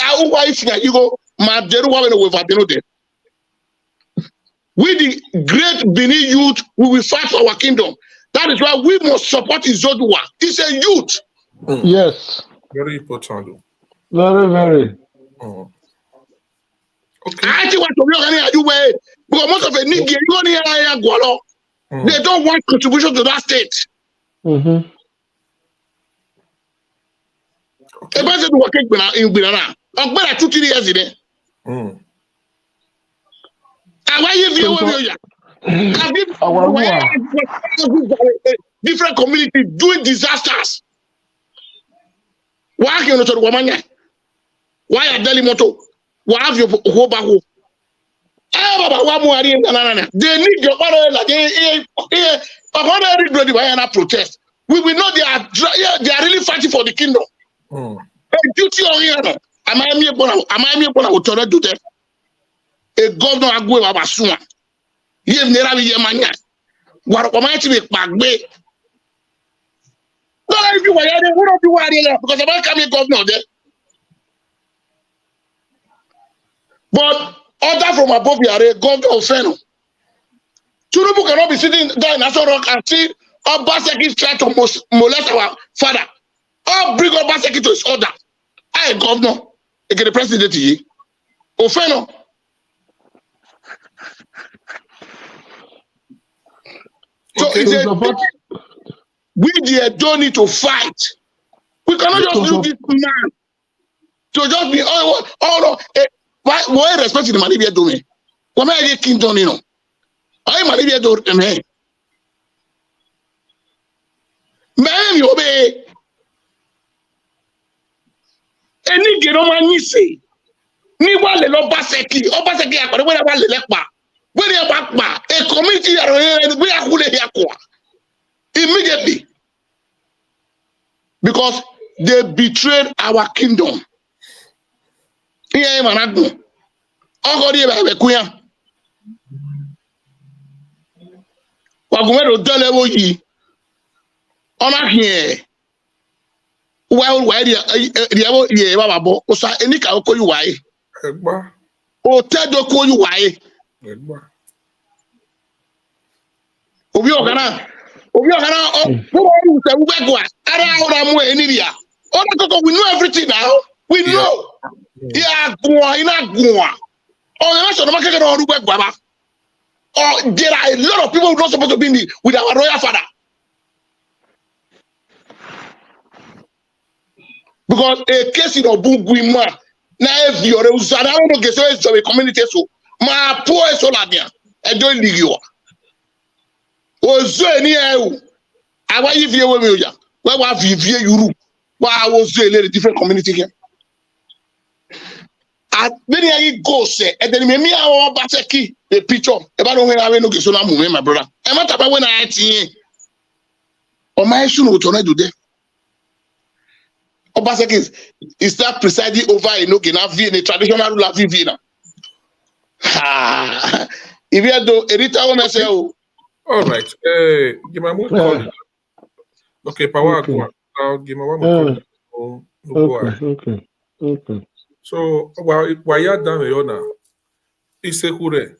go, we the great Benin youth, we will fight for our kingdom. That is why we must support Izoduwa. It's a youth.
Yes.
Very important.
Very, very.
Okay.
I think what to be because most of the Nigerian they don't want contribution to that state.
Mm-hmm.
A person to work in Binana. I'm better 2-3 years in there. And why you different communities doing disasters? Why can you not Wamanya? Why are Delhi Moto? Why have you Hobaho? They need your order. Protest. We will know they are really fighting for the kingdom. Duty on here. Am I me to do that? A governor Agwe Abasuma. You've never been Yamania. What am I to make back bay? No, if you were there, who don't do it because I'm not coming governor there. But order from above, you are a governor of Feno. Tinubu cannot be sitting there in Nassau Rock and see Obaseki try to molest our father. Or bring Obaseki to his order. I governor, the president here. Ofeno. So
Okay,
it's we don't need to fight. We cannot just leave this man to just be why respect the Malibia domain? Why am I kingdom, you know? I Malibia do me. Man, you obey. Any Geromani say, ni wa le Obaseki akore we wa le lepa. We dey back a community we akule yakwa. Immediately. Because they betrayed our kingdom. Here manadu. Ogori be kuya. Wagumero delewo yi. Ona here. Well, why the ye baba bo osa enika oko you why?
Egba.
O tedo ko you why?
Egba.
Obi ogana o you say we go ara ora mu eniria. We know everything now. We know. Yeah, go ina go. Oh, you so no market no ru gba. Oh, there are a lot of people who are not supposed to be with our royal father. Because a case in Obuguima, now if you're a get so a community so my poor Solania, I don't leave you. Was so any I want you view with me. Why was you? Why I was a different community here? At many I go say, and then me our Obaseki the picture about when I went to so my brother. I'm not about when I see or my son would turn to there. Obaseki is that presiding over in a traditional ruler of Vienna. If you do Erita want to say,
all right. Give my more call. Okay, power go. I'll give my one more call.
Okay.
So while you're down here now, it's a hure.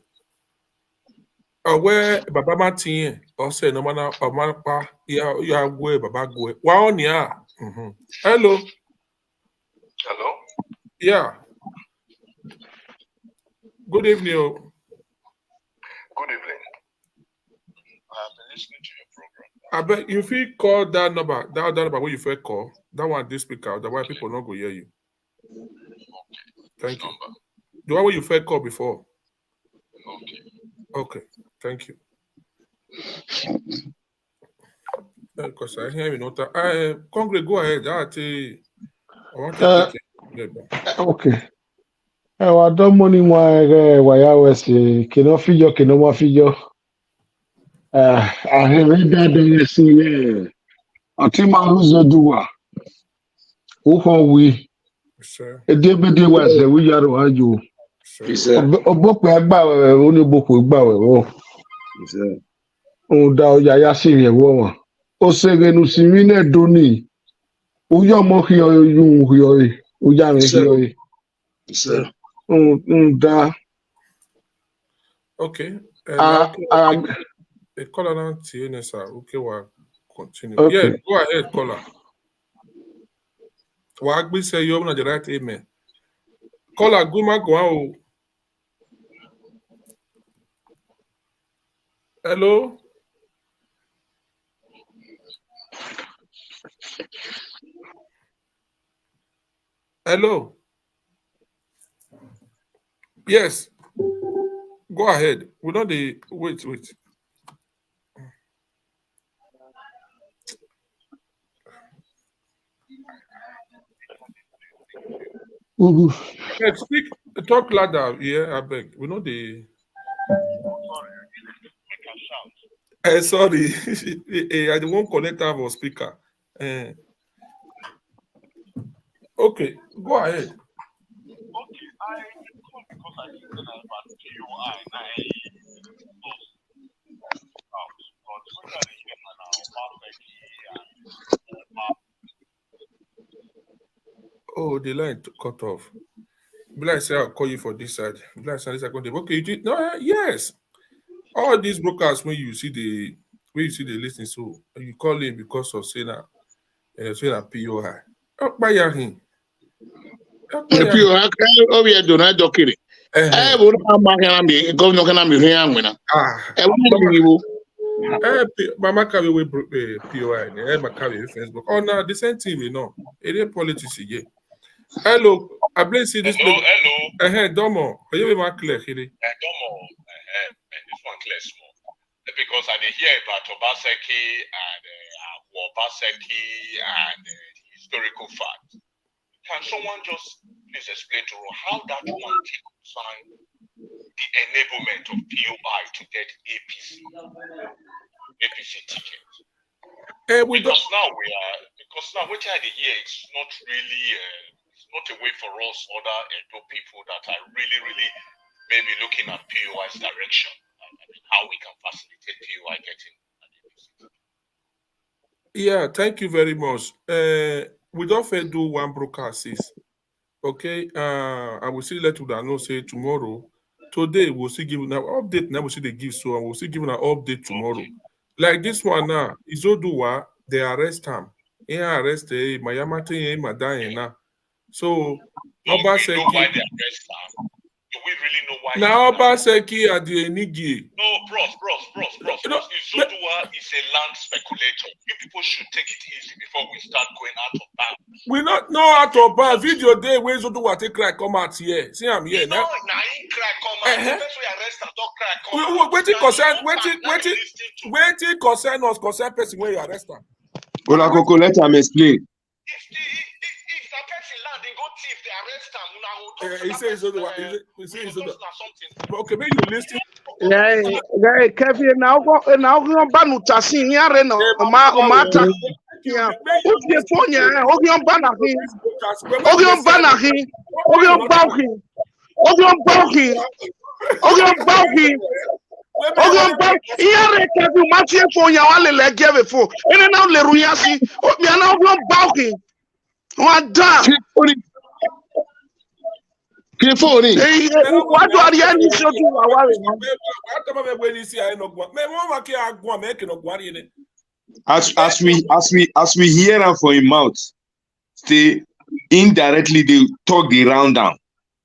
Where Baba Martin or say no man pa ya go Baba go. Wow, yeah. Hello.
Hello?
Yeah. Good evening.
Good evening. I've been listening to your program.
I bet if you call that number where you first call, that one this speaker, the why people not go hear you. Thank you.
Number.
The one where you first call before.
Okay.
Okay. Thank you. Because I hear you know that. Congress, go ahead. I want to take it.
Okay. I don't money why I was cannot figure, cannot figure. I have read that see Atima Izoduwa. Who we
Sir.
a deputy was the we are you. Oboku agba oni boku gba we o da yaya sire wo o serenu simine doni o yo mo hiyo yu hiyo o ya me hiyo da
Okay. A caller now TNSA. Okay, we'll continue.
Okay.
Yeah, go ahead, caller. Wagbi say you're not the right amen. Caller, go man, go on. Hello? Hello? Yes. Go ahead. We know the wait. Speak, talk louder. Yeah, I beg. We know the. Sorry, I won't connect our speaker. Okay, go ahead.
Okay, I called because I think that about POI and I out. But when I hear now, Obaseki and
Oh, the line cut off. Be like say I'll call you for this side. Be like say this side. Okay, you did no. Yes. all these brokers when you see the listing, so you call him because of saying that POI. By him.
POI oh yeah donate dokiri. Eh bo na ma kan be governor kan be hwan anwena.
Mama carry away POI, carry Facebook. Oh no, the same thing, you know. It is politics again. Hello, I blame see this.
Hello.
Domo. Are you my clear, Hidi?
Domo. This one clear small. Because I hear about Obaseki and historical facts. Can someone just please explain to us how that one can sign the enablement of POI to get APC ticket? Because now what I hear it's not really it's not a way for us other Edo people that are really maybe looking at POI's direction. How we can facilitate POI getting an APC.
Yeah, thank you very much. We don't do one broadcast. Okay, I will still let you know say tomorrow. Today we'll see giving an update. Now we'll see they give so and we'll see giving an update tomorrow. Okay. Like this one now, Izoduwa, they arrest him. He arrest Mayamate Madayana. So
Obaseki. We know why they arrest him. Do we really know why?
Now Obaseki at the Enigie.
No, bros. Izoduwa is a land speculator. You people should take it easy before we start going out of bounds.
We not know out of bounds. Video day where Izoduwa take cry come out here. See I'm here now.
No, he cry come out. The best way arrest him don't cry come out.
Waiting concern us, concern person where you arrest him.
Ola Koko, let him explain.
If that person land, they go thief, they arrest him.
He says something. Okay, maybe you listen.
Yeah, Kevin, now go banu tasin yare no mata. Yeah. Ogi phone ogi banahi. Ogi banahi. Ogi bauhi. Ogi bauhi. Ogi bauhi. Ogi bauhi. Yare Kevin mati phone ya wale le give phone. Ene na le ruyasi. Obi na ogi bauhi. Wada.
Phone.
What do Ariani show to our
as we hear them from him mouth, stay indirectly they talk the round down.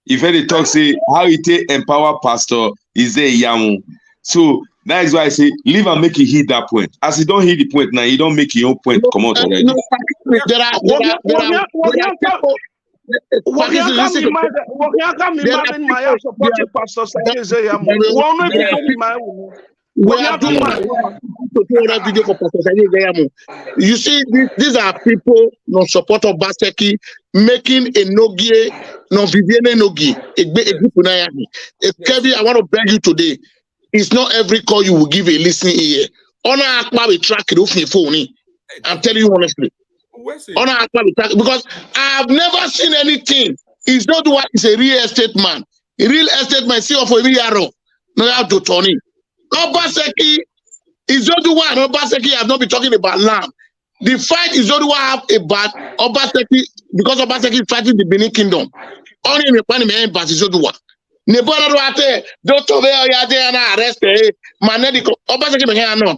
If they talk say how he take empower pastor is there yamu. So that is why I say leave and make it hit that point. As he don't hit the point now, he don't make your own point come out already.
There are you see, these are people non support of Obaseki making a Enogie, non Vivienne Enogie. Kevin, I want to beg you today. It's not every call you will give a listening ear. Honor Akma will track it off your phone. I'm telling you honestly. Because I have never seen anything. It's not what is a real estate man. A real estate man, see of every arrow. No have to turn it. Obaseki is not the one. Obaseki has not been talking about land. The fight is not the one about Obaseki because Obaseki is fighting the Benin Kingdom. Only in the parliament, but it's not the one. Nebora Ruate, Doctor Yade and arrest Manedico, Obaseki Mahana.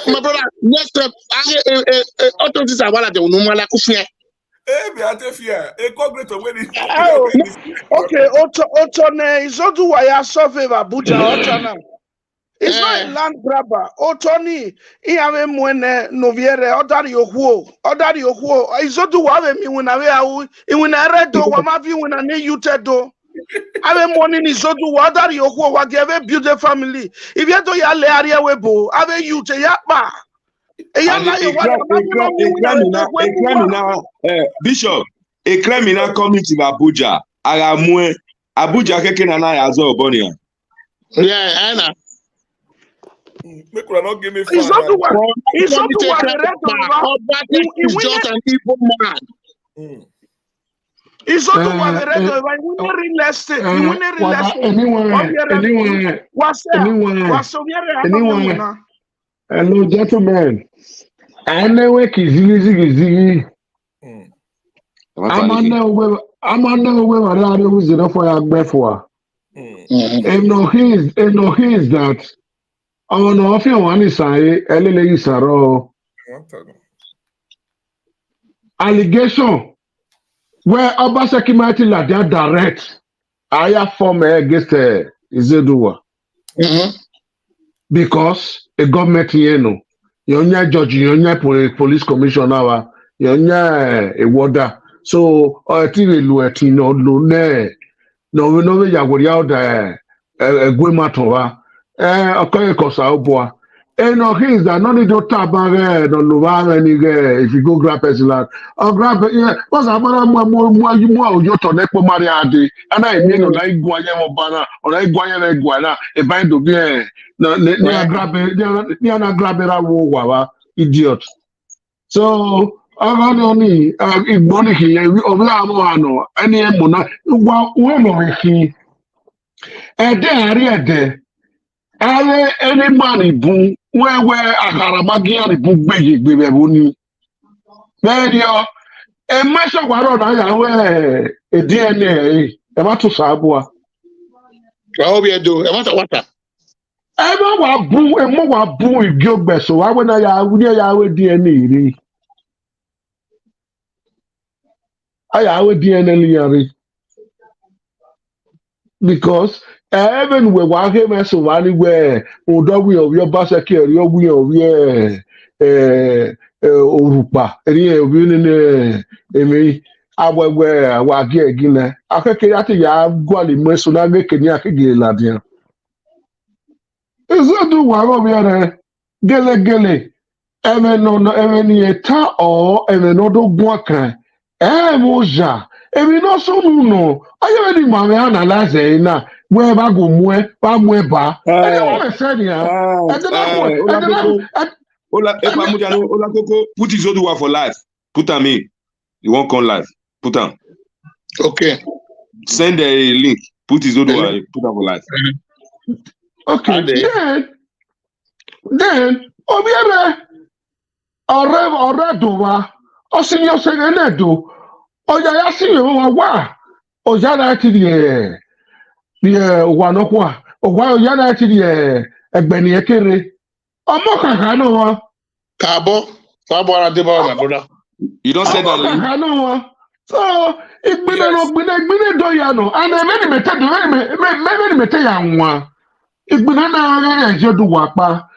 My brother, next step, authorities are one of the Numala Kufia.
Okay, Otone Izoduwa survey Abuja Otana. It's not a land grabber. Otoni, Iave Mwene Noviere, Odari Ohuo, Izoduwa me when I read do Wamavi when I need you to. Ave money Izoduwa, Odari Ohuo, what give a beautiful family. If you do your area webo, Ave you to Yapa.
Bishop, a criminal coming to Abuja. Abuja keke na ya zo Obonia.
Yeah, Anna.
Make una not give me
It's not the just
an evil man.
It's not the one that real estate.
Hello, gentlemen. I know easy. I'm on the way around who's enough for your before. And no, he is that Oh no, if you want to say, Elele Isaro allegation where Obaseki might like that direct. I have formed against Izoduwa because a government here no. You're judge, you're police commissioner, you're a warder. So I think we no we know we are out there. A good matter. Okay, cause our boy. And no things that no need to tap no if you go grab person land or grab what's about more you to nepo mariade and I mean no like guanya mo bana or like guanya e bind to be no grab wawa idiot. So only igboni here obi amo any mona wa mo hi ede any man boom where Aharamagi and book big baby. Very a measure what I a DNA about to Sabua.
How we do? I want water.
Ever boom and more boom with Gilbert, so I when I would DNA. I would DNA because even we want him as one where we of your Obaseki your of your Orupa, and here awa where wa ge again. Akeke ati ya gwali meso na ge kenya ke ge ladia. Izoduwa obiare gele eme ni eta o eme no do gwa kan. Moja. Emi no so no. Aye di mame analyze na where ba go mwe ba. I don't want to say
Ola Koko, put Izoduwa for life. Put him in. You won't come live. Put him.
Okay.
Send a link. Put Izoduwa. Put him for life.
Okay. Then obiare ore dowa. Osinyo segenedo. Oya ya sinyo wa. Oya na ti wa no kwa. Oya na ti egbeni ekere. Omo kaka no wa.
Kabo ara deba my brother.
You don't say that.
Kaka no wa. So igbine do ya no. And me mete ya nwa. Igbine na Izoduwa pa.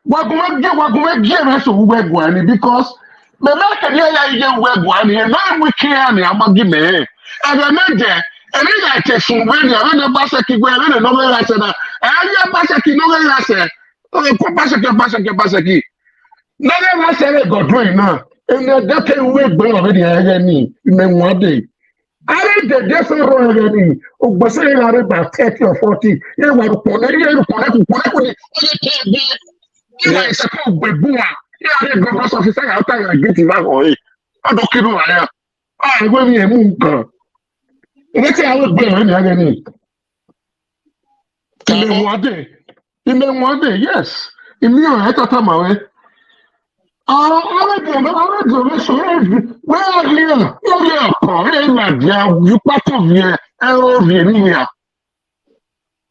Wagume me so wegwani because me make ya ije wegwani na we care ni amagi me. And meje and I take some when you na Obaseki gwe na no me rase na. Aya Obaseki no me rase. Obaseki. Na me rase Godwin na. And that can we gbe already aya ni me nwade. I read the different already. Obaseki are about 30 or 40. You were pone. It's a called Bebua. Yeah, the government officer after I get it back away. I don't care what I am. I will be a moon. Let's say I would be any other name. In one day, yes. In me, I thought I'm away. You part of here, I love you.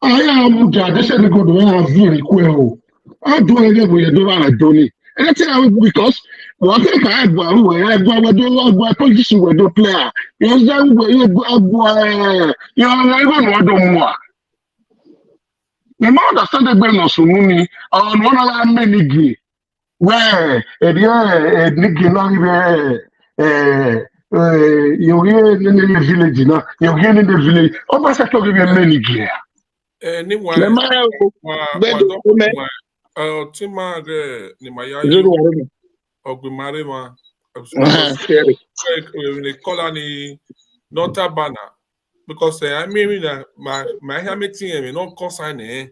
I am the good way of very well. I do it with a donny. And that's how because what I had one position with the player. You're not more. The more understand the business on one of our many where a nigga you're here in the village now, you're here in the village. Obaseki give you many gear.
Anyway, Tima ni mayayo ogumare ma we call ni nota bana because I mean that my meeting me no consign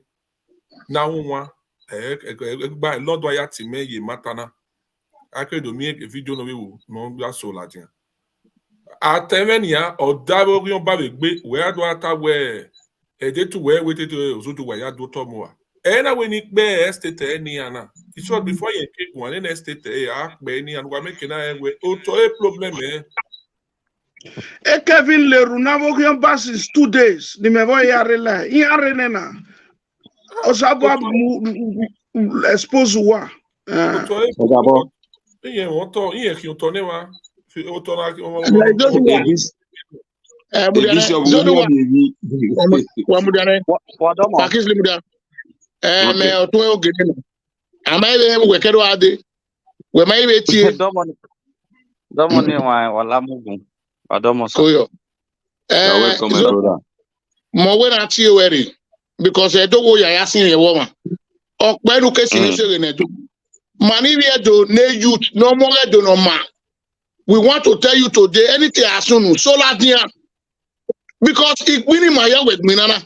na nwa gba lọ́dọ̀ aya ti me ye matana akedo mi video no we no ya so la dia atevenia odabo ri on ba be gbe we ado ata we ede tu we we te Izoduwa ya do to mo ena we ni pe estate ni ana it was before you take one in estate pe ni an wa make na we o to a problem
Kevin Leru na vokion basis 2 days. Ni me voy yare la. Yare nena. Osaba expose wa.
Otto iye wonto iye ki otto ne wa. Fi otto na
Bishop William Evi.
Pakis Limuda.
Okay.
Me otun ogede no. Am I be wekero ade? We may be tie.
Domoni wala mugu. Adomo so.
Koyo.
You're welcome, my brother.
Mo we na tie weri because e dogo ya yasin ye wo ma. Okpe nu kesi ni sere na do. Mani we do na youth no more do no ma. We want to tell you today anything asunu so la dia. Because igbini maya with minana.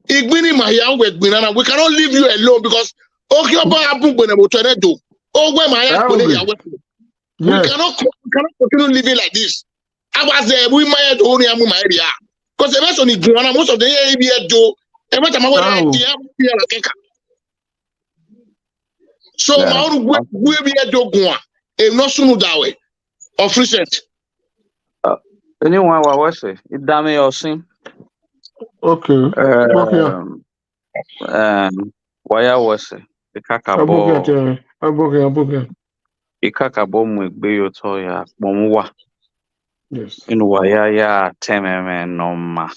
Igbini maya with minana. We cannot leave you alone because Okioba abu when we try to do. Ogwe maya we cannot continue living like this. I was there, we might only have my area. Because the rest of the Guana, most of the area do, and what I'm so, my own we be a dog, a no sooner that way, of recent.
Anyone wa wese? Idame yosin.
Okay.
Waya wese.
Aboke.
Ikakabo mwegbe yoto ya bomwa.
Yes.
Inu waya ya tememe noma.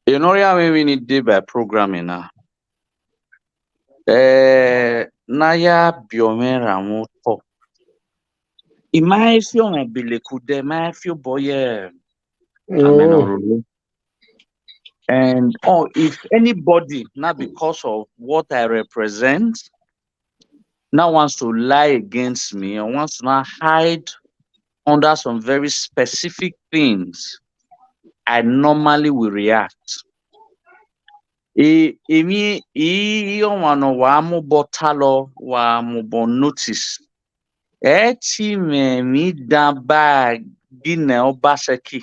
You know ya we need day by programming na. Na ya biomera moto. Ima fio na bilekude, ma fio boye. And if anybody, not because of what I represent, now wants to lie against me or wants to now hide under some very specific things, I normally will react. Emi wano wa mo botalo wa mo bon notice. Eti mi daba gine Obaseki.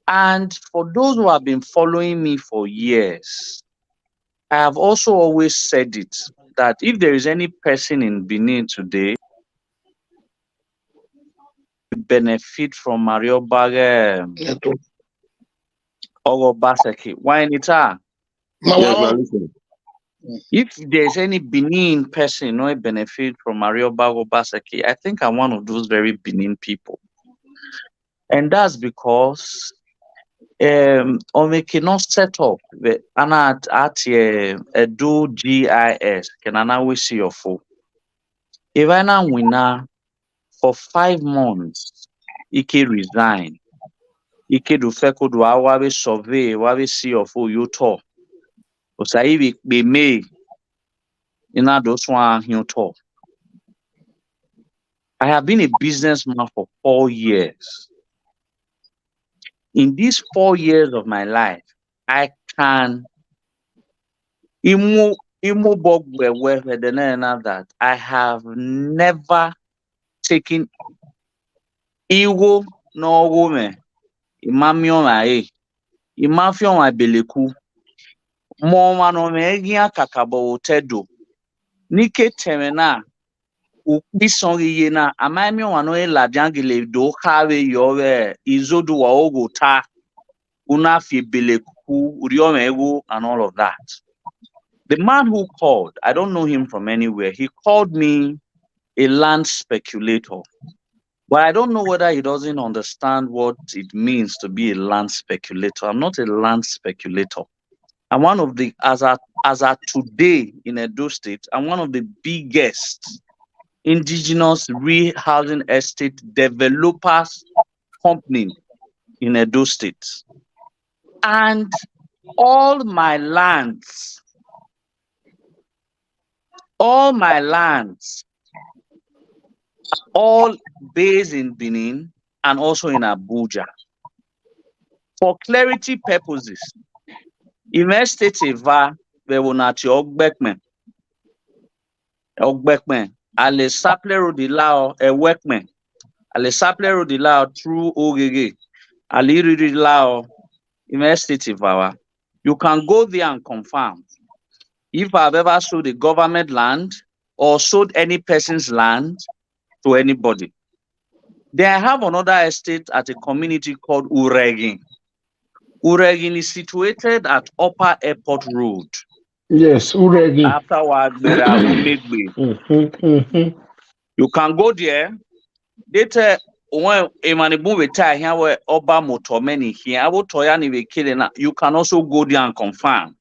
And for those who have been following me for years, I have also always said it, that if there is any person in Benin today benefit from Mario Baghe or Obaseki, why in it? If there's any Benin person no benefit from Mario Baghe Obaseki, I think I'm one of those very Benin people. And that's because we cannot set up the do GIS can we see your full. If I now winner for 5 months, Ike resign. Ike do feko do awabe survey, wabe see your full you talk. Osaibi be may in those one you talk. I have been a businessman for 4 years. In these 4 years of my life, I can that I have never taken iwo no woman. Imamion ae. Imafion my beleku. Moma no megia kakabo tedo. Nike temena. Ukbisongi yena. Amamion wano la jangile do kave yowe. Izoduwa ogo ta. Unafi beleku. Uriome ego and all of that. The man who called, I don't know him from anywhere. He called me a land speculator. But I don't know whether he doesn't understand what it means to be a land speculator. I'm not a land speculator. I'm one of the, as at today in Edo State, I'm one of the biggest indigenous rehousing estate developers company in Edo State. And all my lands, all based in Benin and also in Abuja. For clarity purposes, invested eva we will not Ogbekmen. Ale Sapler di lao a workman. Ale Sapler di lao through Ogege. Ale di lao invested eva. You can go there and confirm. If I've ever sold a government land or sold any person's land to anybody. Then I have another estate at a community called Uregin. Uregin is situated at Upper Airport Road.
Yes, Uregi.
After Wagbera Umegbe. You can go there. Later, when Emanibu retire here where Oba Motomeni here, I will tell you killing. You can also go there and confirm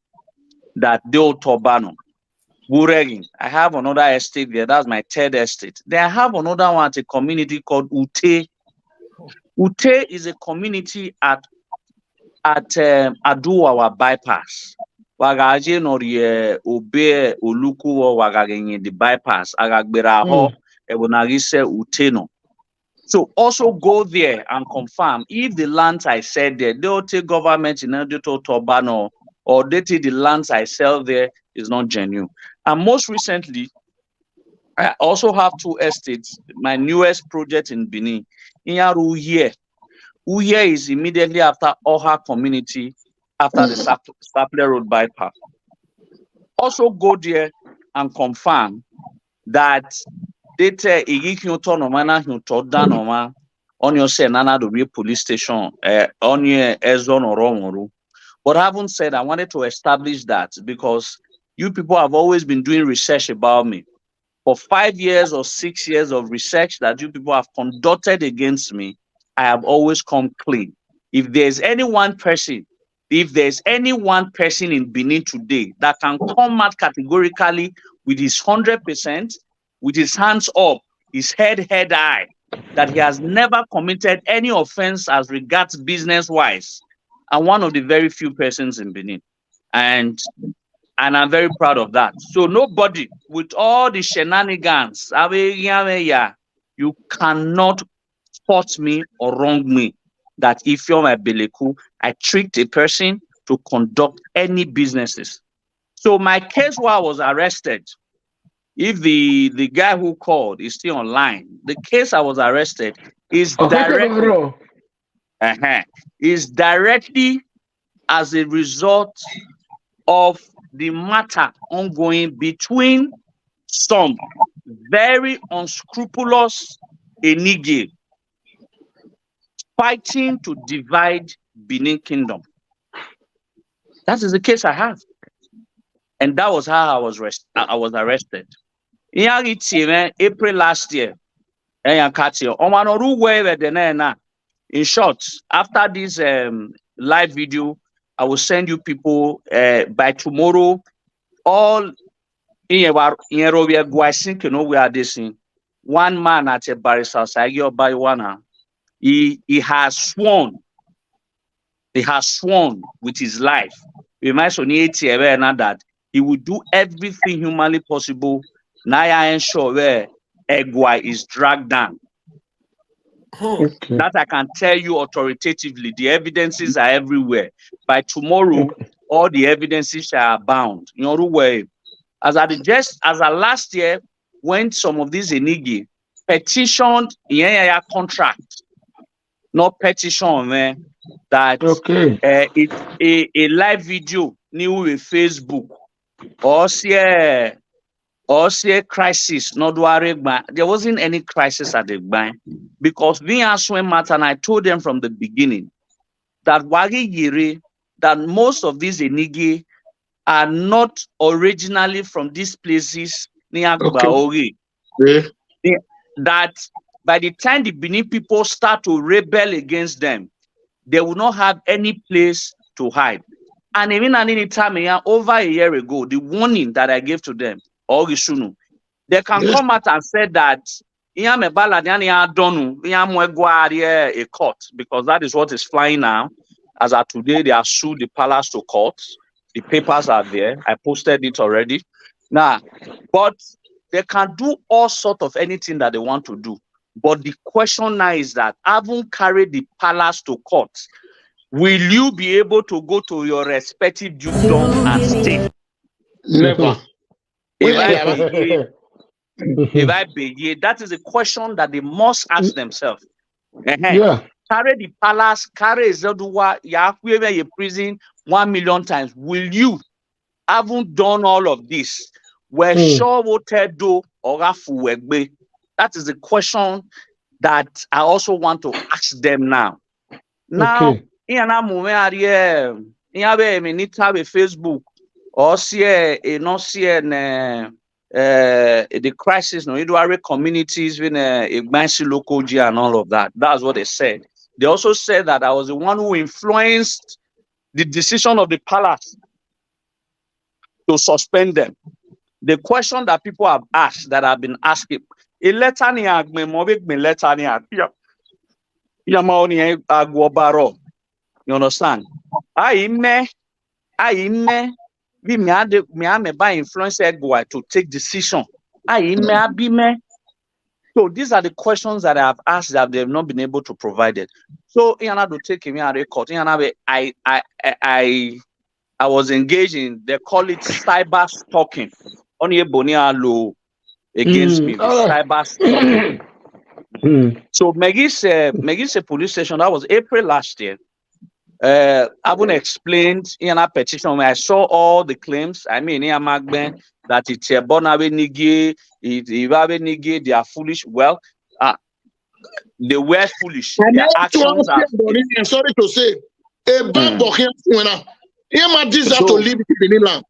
that Deo Tobano. Buregin. I have another estate there. That's my third estate. Then I have another one at a community called Ute. Ute is a community at Aduwawa bypass. Wagaje nori obe oluku wo wagagenye the bypass. Agagbera ho ebonagise Ute no. So also go there and confirm if the lands I said there, they'll take government in Edo Tobano, or they take the lands I sell there is not genuine. And most recently, I also have 2 estates. My newest project in Benin, in Uye. Uye is immediately after Oha community, after the Sapler Road bypass. Also go there and confirm that data igikyuto no mana hyuto danoma on your say nana the real police station on your ezon or wrong. But having said, I wanted to establish that because you people have always been doing research about me. For 5 years or 6 years of research that you people have conducted against me, I have always come clean. If there's any one person in Benin today that can come out categorically with his 100%, with his hands up, his head high, that he has never committed any offense as regards business-wise, I'm one of the very few persons in Benin. And I'm very proud of that. So nobody, with all the shenanigans, you cannot fault me or wrong me that if you're my Beleku, I tricked a person to conduct any businesses. So my case where I was arrested, if the guy who called is still online, the case I was arrested is directly as a result of the matter ongoing between some very unscrupulous Enigie fighting to divide Benin Kingdom. That is the case I have. And that was how I was arrested. In April last year, in short, after this live video, I will send you people by tomorrow. All one man at a barrister, he has sworn with his life that he will do everything humanly possible. Now I ensure where Egwai is dragged down.
Okay.
That I can tell you authoritatively. The evidences are everywhere. By tomorrow, all the evidences shall abound. You know the way. As at last year, when some of these Enigie petitioned contract, not petition, man, that it's a live video new with Facebook or see crisis, not there wasn't any crisis at the bank because we answer matter, and I told them from the beginning that that most of these Enigie are not originally from these places near Baori. That by the time the Benin people start to rebel against them, they will not have any place to hide. And even any time over a year ago, the warning that I gave to them, they can come out and say that a court, because that is what is flying now. As of today, they have sued the palace to court. The papers are there. I posted it already. Now, but they can do all sorts of anything that they want to do. But the question now is that having carried the palace to court, will you be able to go to your respective dukedom and stay?
Never.
If I be, that is a question that they must ask themselves.
Yeah.
Carry the palace, carry Izoduwa, you prison 1 million times. Will you, having done all of this, sure what do or that is the question that I also want to ask them now. Now, na mume ariye iya be me ni tabe Facebook or see no see the crisis no Idoare communities in Igbansi local G and all of that. That's what they said. They also said that I was the one who influenced the decision of the palace to suspend them. The question that people have asked, that I've been asking, a letter ni agme mobik me letter ni agme yamaoni agwobaro. You understand? I me we me by influence Egwa to take decision. Me. So these are the questions that I have asked that they've not been able to provide it. So Iana to take me out of court. I was engaged in, they call it cyber stalking. Only Bonia law against me, the cyber stalking. So Megis police station, that was April last year. I haven't explained in a petition when I saw all the claims. I mean, Magben, that it's a Bonawe Nigi, they are foolish. Well, they were foolish. Their actions are.
I'm sorry to say, a bad boy when I deserve to leave the land.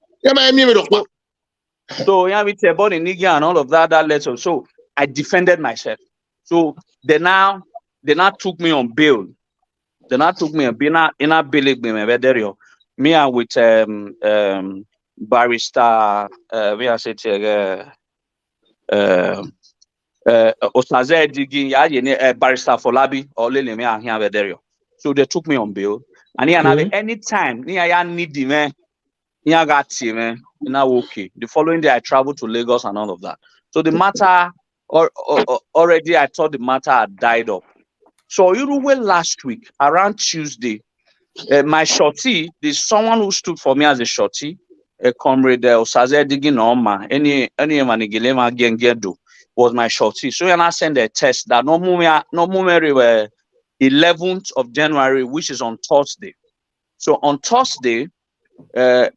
So yeah, with about Nigi and all of that letter. So I defended myself. So they now took me on bail. They now took me on bail in a bail. Me and with barrister we are saying Osaze Digi barrister Folabi or Lele me and here Vederio. So they took me on bail. And any time I need me, I got me. Now okay. The following day I traveled to Lagos and all of that. So the matter already I thought the matter had died up. So Uruwe last week around Tuesday, my shorty, there's someone who stood for me as a shorty, a comrade Osaze Digin Oma, any manigilema gengedo was my shorty. So I send a test that no more 11th of January, which is on Thursday. So on Thursday, on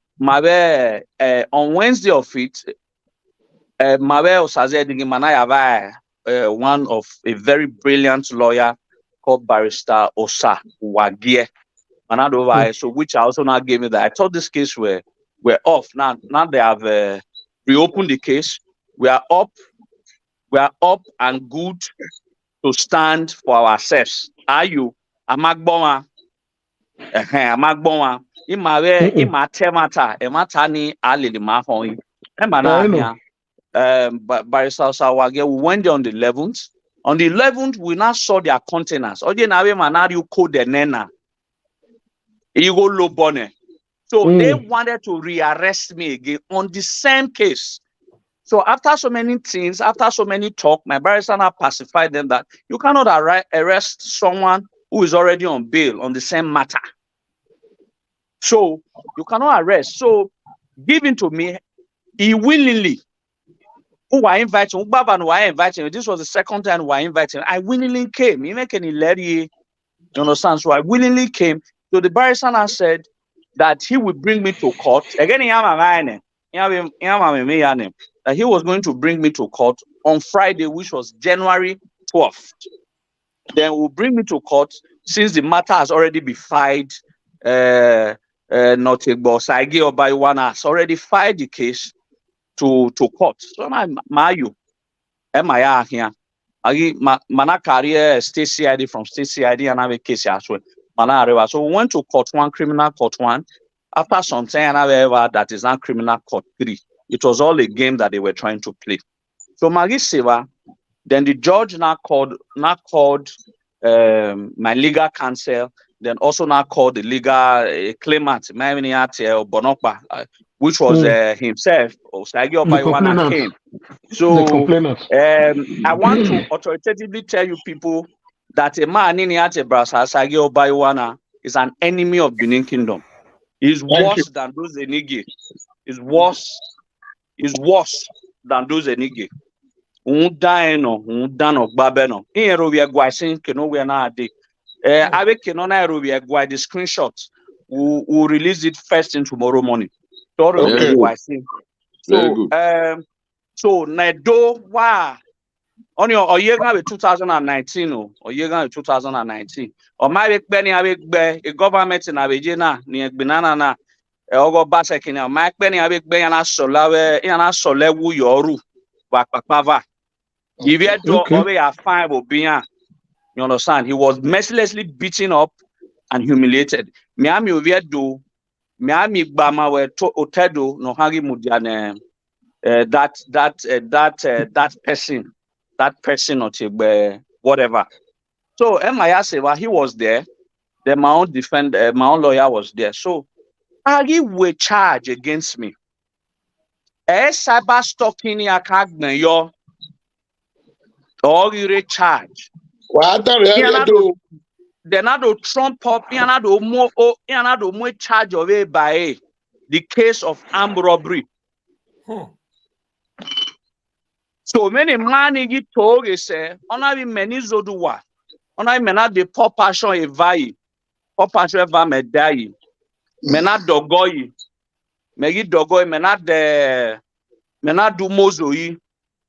Wednesday of it, Mabe Osaze Digin Manayava, one of a very brilliant lawyer called Barrister Osa Wagie. So which I also now gave me that I thought this case were off. Now they have reopened the case. We are up and good to stand for ourselves. Are you Amagboma? Amagboma. Imatemata ematani ali the mahoi. Barrister Sawage, we went there on the 11th. On the 11th, we now saw their containers. Oje nawe manari code the nena. Igo low bonnet. So they wanted to rearrest me again on the same case. So after so many things, after so many talk, my barrister now pacified them that you cannot arrest someone who is already on bail on the same matter. So you cannot arrest. So given to me, he willingly, who I invited, this was the second time who I invited. I willingly came. You understand? So I willingly came. So the barrister now said that he would bring me to court. Again, that he was going to bring me to court on Friday, which was January 12th. Then will bring me to court since the matter has already been filed. Saigi Obaiwana has already filed the case to court. So Mayu, MIA here. Mana career state CID from state CID and have a case as well. So we went to court 1, criminal court 1. After some time, that is now criminal court 3. It was all a game that they were trying to play. So Magi Seva, then the judge now called my legal counsel, then also now called the legal claimant, which was himself, Osagi Obaiwana came. So I want to authoritatively tell you people that a man in Brasa Osagi Obaiwana is an enemy of Benin Kingdom. He's worse than those Enigie. Is worse than those Enigie. The screenshots. We'll release it first in tomorrow morning. So Nedo wa
On your year with 2019 or year with 2019. Or my Benny a government in Avijana near Banana na Obaseki Enigie. My Benny a Bayana Solawe Yana Solewu Yoru Wakpava. If you do away a fine will be you understand, he was mercilessly beaten up and humiliated. Miami Oviedo, Miami Bama were to Otedo no Harry Mudiane that person or whatever. So Maya said, well, he was there. Then my own my own lawyer was there. So Harry will charge against me. Cyber stalking ya kagna yo or you charge. Then I do trump up, and I do more charge of it by the case of armed robbery. So many money you told say, on I many Izoduwa, on I mena the pop passion a vai, pop passion eva me die, mena dogoyi, megi dogoyi, mena do mozoyi,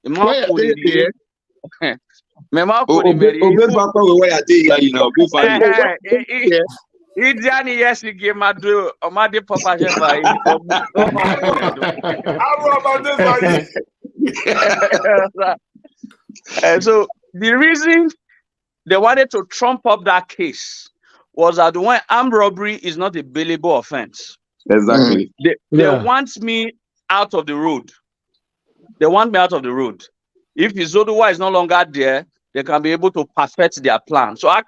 mena kuri. Mema kuri meri. Idiani yes you give my do omade papa vai. So the reason they wanted to trump up that case was that when armed robbery is not a bailable offense.
Exactly.
They want me out of the road. They want me out of the road. If Izoduwa is no longer there, they can be able to perfect their plan. So I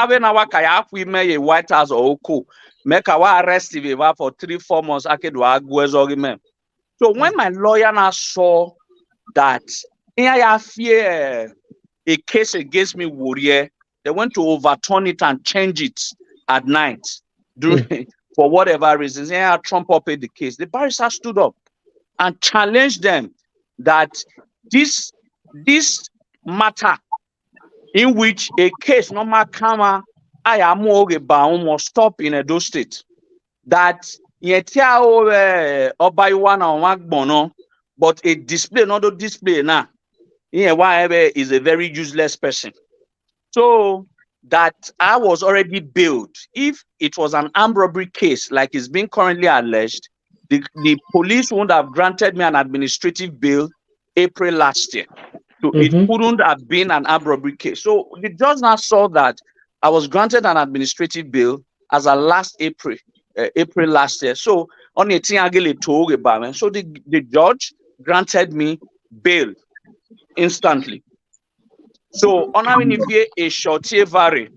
when I work a White House or Oko, make our arrest for 3-4 months. So when my lawyer now saw that I fear a case against me, warrior, they went to overturn it and change it at night for whatever reasons. Trump up the case. The barrister stood up and challenged them that this matter in which a case normal kama I am must stop in Edo State. That but a display, not a display now. Is a very useless person. So that I was already bailed. If it was an armed robbery case, like it's being currently alleged, the police would have granted me an administrative bail April last year. So it couldn't have been an armed robbery case. So the judge now saw that I was granted an administrative bail as a last April last year. So on a so the judge granted me bail instantly. So on if you a shortier vary,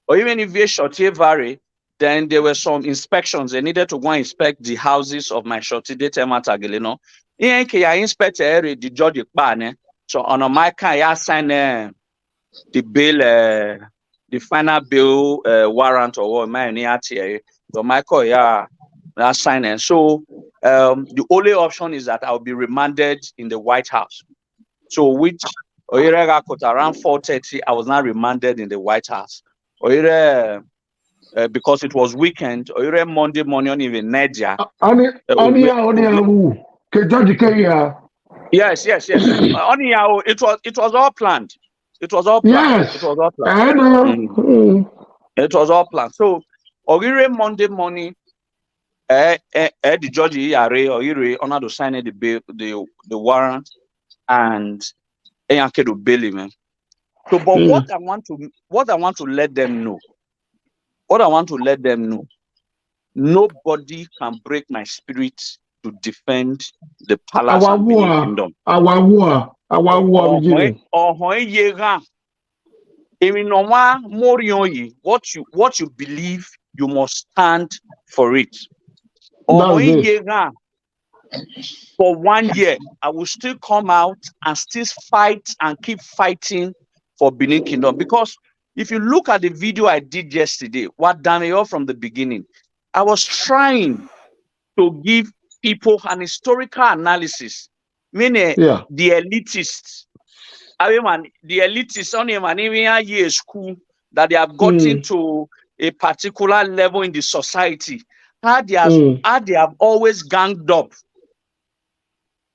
or even if you shortier vary, then there were some inspections. They needed to go and inspect the houses of my shorty data matagilino. I inspect the judge. So on my car, I sign the bill, the final bill warrant or what my so my car, I sign it. So the only option is that I'll be remanded in the White House. So which around 4:30, I was now remanded in the White House. Because it was weekend, or Monday morning, even Nadia. Yes. Only it was all planned. It was all planned.
Yes.
It was all planned.
I know.
It was all planned. So Monday morning, the judge honor to sign the warrant and to bail him. So, but what I want to let them know, nobody can break my spirit to defend the palace and Benin Kingdom. What you believe, you must stand for it. For 1 year, I will still come out and still fight and keep fighting for Benin Kingdom. Because if you look at the video I did yesterday, what Daniel from the beginning, I was trying to give people an historical analysis, meaning the elitists. The elitists on an year school that they have gotten to a particular level in the society, how they have always ganged up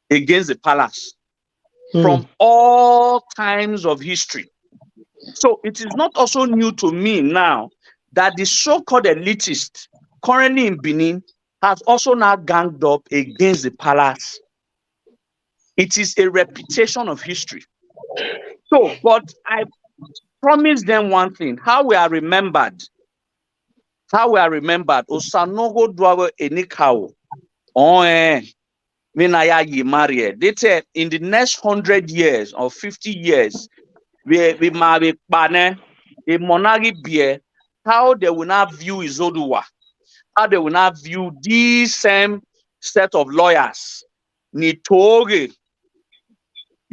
against the palace. from all times of history. So it is not also new to me now that the so-called elitists currently in Benin have also now ganged up against the palace. It is a repetition of history. So, but I promise them one thing, how we are remembered. Osanogo Dwago Enikao. Oh, Minaya Yimarie. They said in the next 100 years or 50 years, we might be bane a monarchy beer, how they will not view Izoduwa, how they will not view these same set of lawyers. Nitoge,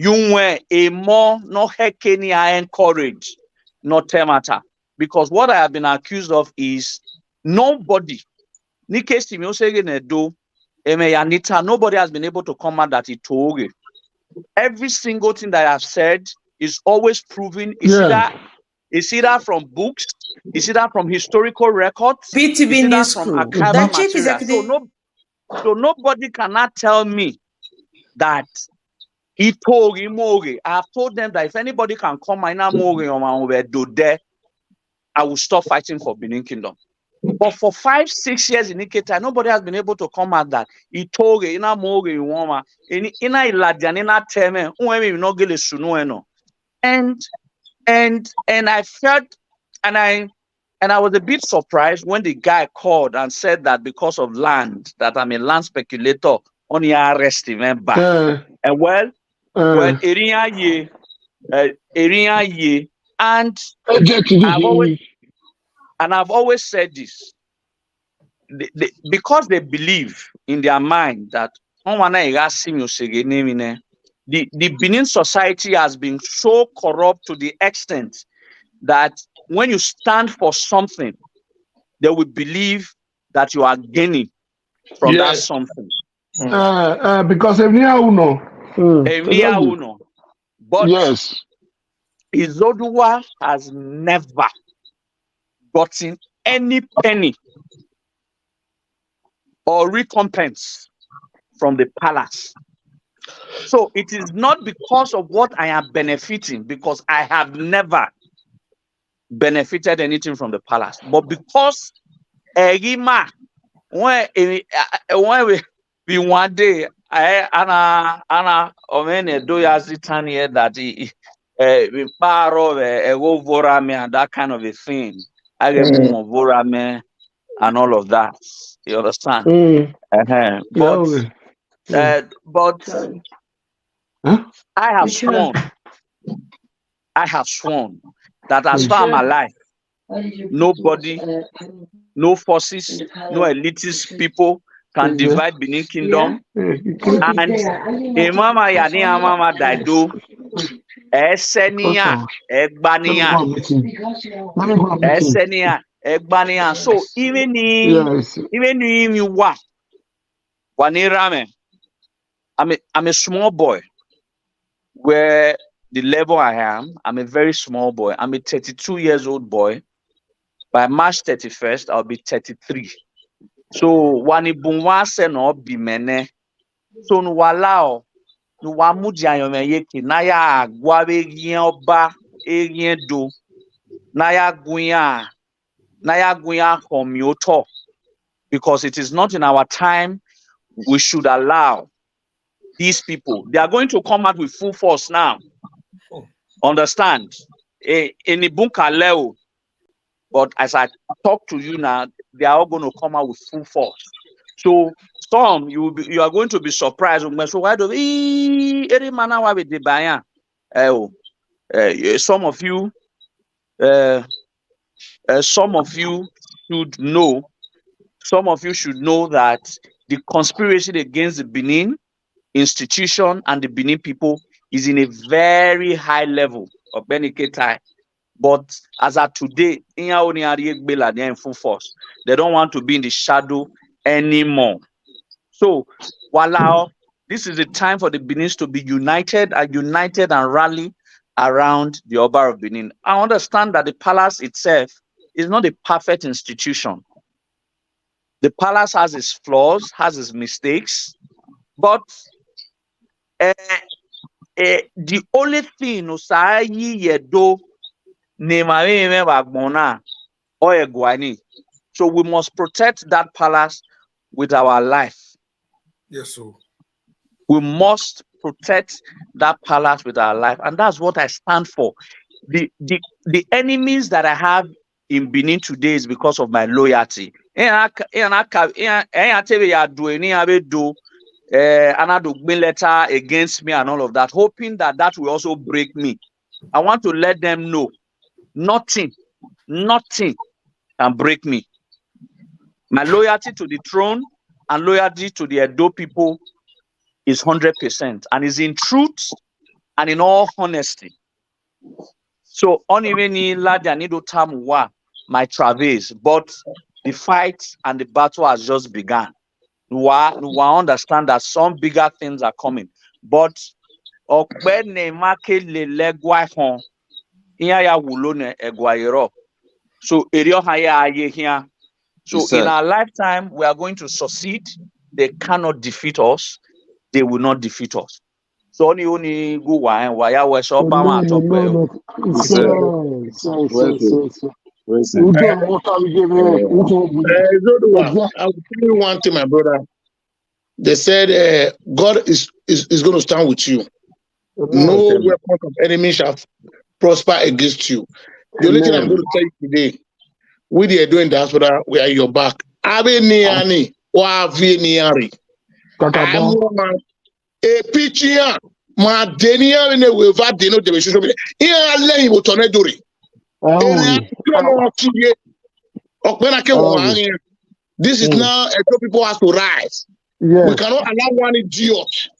Yunwe, a more no hekeni I encourage, not temata. Because what I have been accused of is nobody, Nike Simiosege Nedo, Emeyanita, nobody has been able to come out that Itoge. Every single thing that I've said is always proven. It's either from books, it's either from historical records, it's
BTB
either
News
from
Crew.
archival
The chief
material.
executive.
So nobody cannot tell me that Itogi. I have told them that if anybody can come in Mogi or my there, I will stop fighting for Benin Kingdom. But for 5-6 years in Iketa, nobody has been able to come out that Itoge ina Mogi Woma, ina Iladian, ina Teme, Uemi no gele sunueno. And I felt, and I was a bit surprised when the guy called and said that because of land, that I'm a land speculator, only arrest him back. And well, Eriya ye, and I've always said this, because they believe in their mind that the Benin society has been so corrupt to the extent that when you stand for something, they will believe that you are gaining from that something.
Because
But
yes,
Izoduwa has never gotten any penny or recompense from the palace. So it is not because of what I am benefiting, because I have never benefited anything from the palace, but because Egima, when we one day, Anna Omene Doyazitani that we borrow a vorame and that kind of a thing. I get more vorame and all of that. You understand? But I have sworn that as far as my life, nobody, no forces, no elitist people can divide Benin Kingdom. And Imama Yani Amama Daido, Esenia, Egbania, Egbania. So even if you want, Wanirame, I'm a small boy. Where the level I am, I'm a very small boy. I'm a 32 years old boy. By March 31st, I'll be 33. So wani bunwa se no bi mene. So no walao no wamuji ayome yeke na ya agwa be yin oba eyin do na ya gunya komioto, because it is not in our time. We should allow these people. They are going to come out with full force now. Understand? In Ibunka Leo. But as I talk to you now, they are all going to come out with full force. So some you are going to be surprised. So why do every man with the buyer? Some of you should know. Some of you should know that the conspiracy against the Benin institution and the Benin people is in a very high level of Beniketai. But as of today, they are in full force. They don't want to be in the shadow anymore. So, while this is the time for the Benins to be united and rally around the Oba of Benin. I understand that the palace itself is not a perfect institution. The palace has its flaws, has its mistakes, but
the only thing no sa yi yedo ne ma me bagbona or egwani. So we must protect that palace with our life.
Yes, so.
We must protect that palace with our life, and that's what I stand for. The enemies that I have in Benin today is because of my loyalty. Another letter against me and all of that, hoping that will also break me. I want to let them know nothing can break me. My loyalty to the throne and loyalty to the Edo people is 100% and is in truth and in all honesty. So on even my travails, but the fight and the battle has just begun. We understand that some bigger things are coming, but so
Yes,
in
sir.
our lifetime, we are going to succeed. They cannot defeat us. They will not defeat us. So only go why we so
No, no.
Yes, sir. Well said. Well said.
Izoduwa, I will tell you one thing, my brother. They said God is going to stand with you. No weapon of enemy shall prosper against you. The only thing I'm going to tell you today, we are doing diaspora, we are your back. Abe niani wa vi niari. I'm a pitcher. Ma denia ne we va deno de social media. Iya le ibo tone dori. This is now Edo people has to rise.
Yes.
We cannot allow one idiot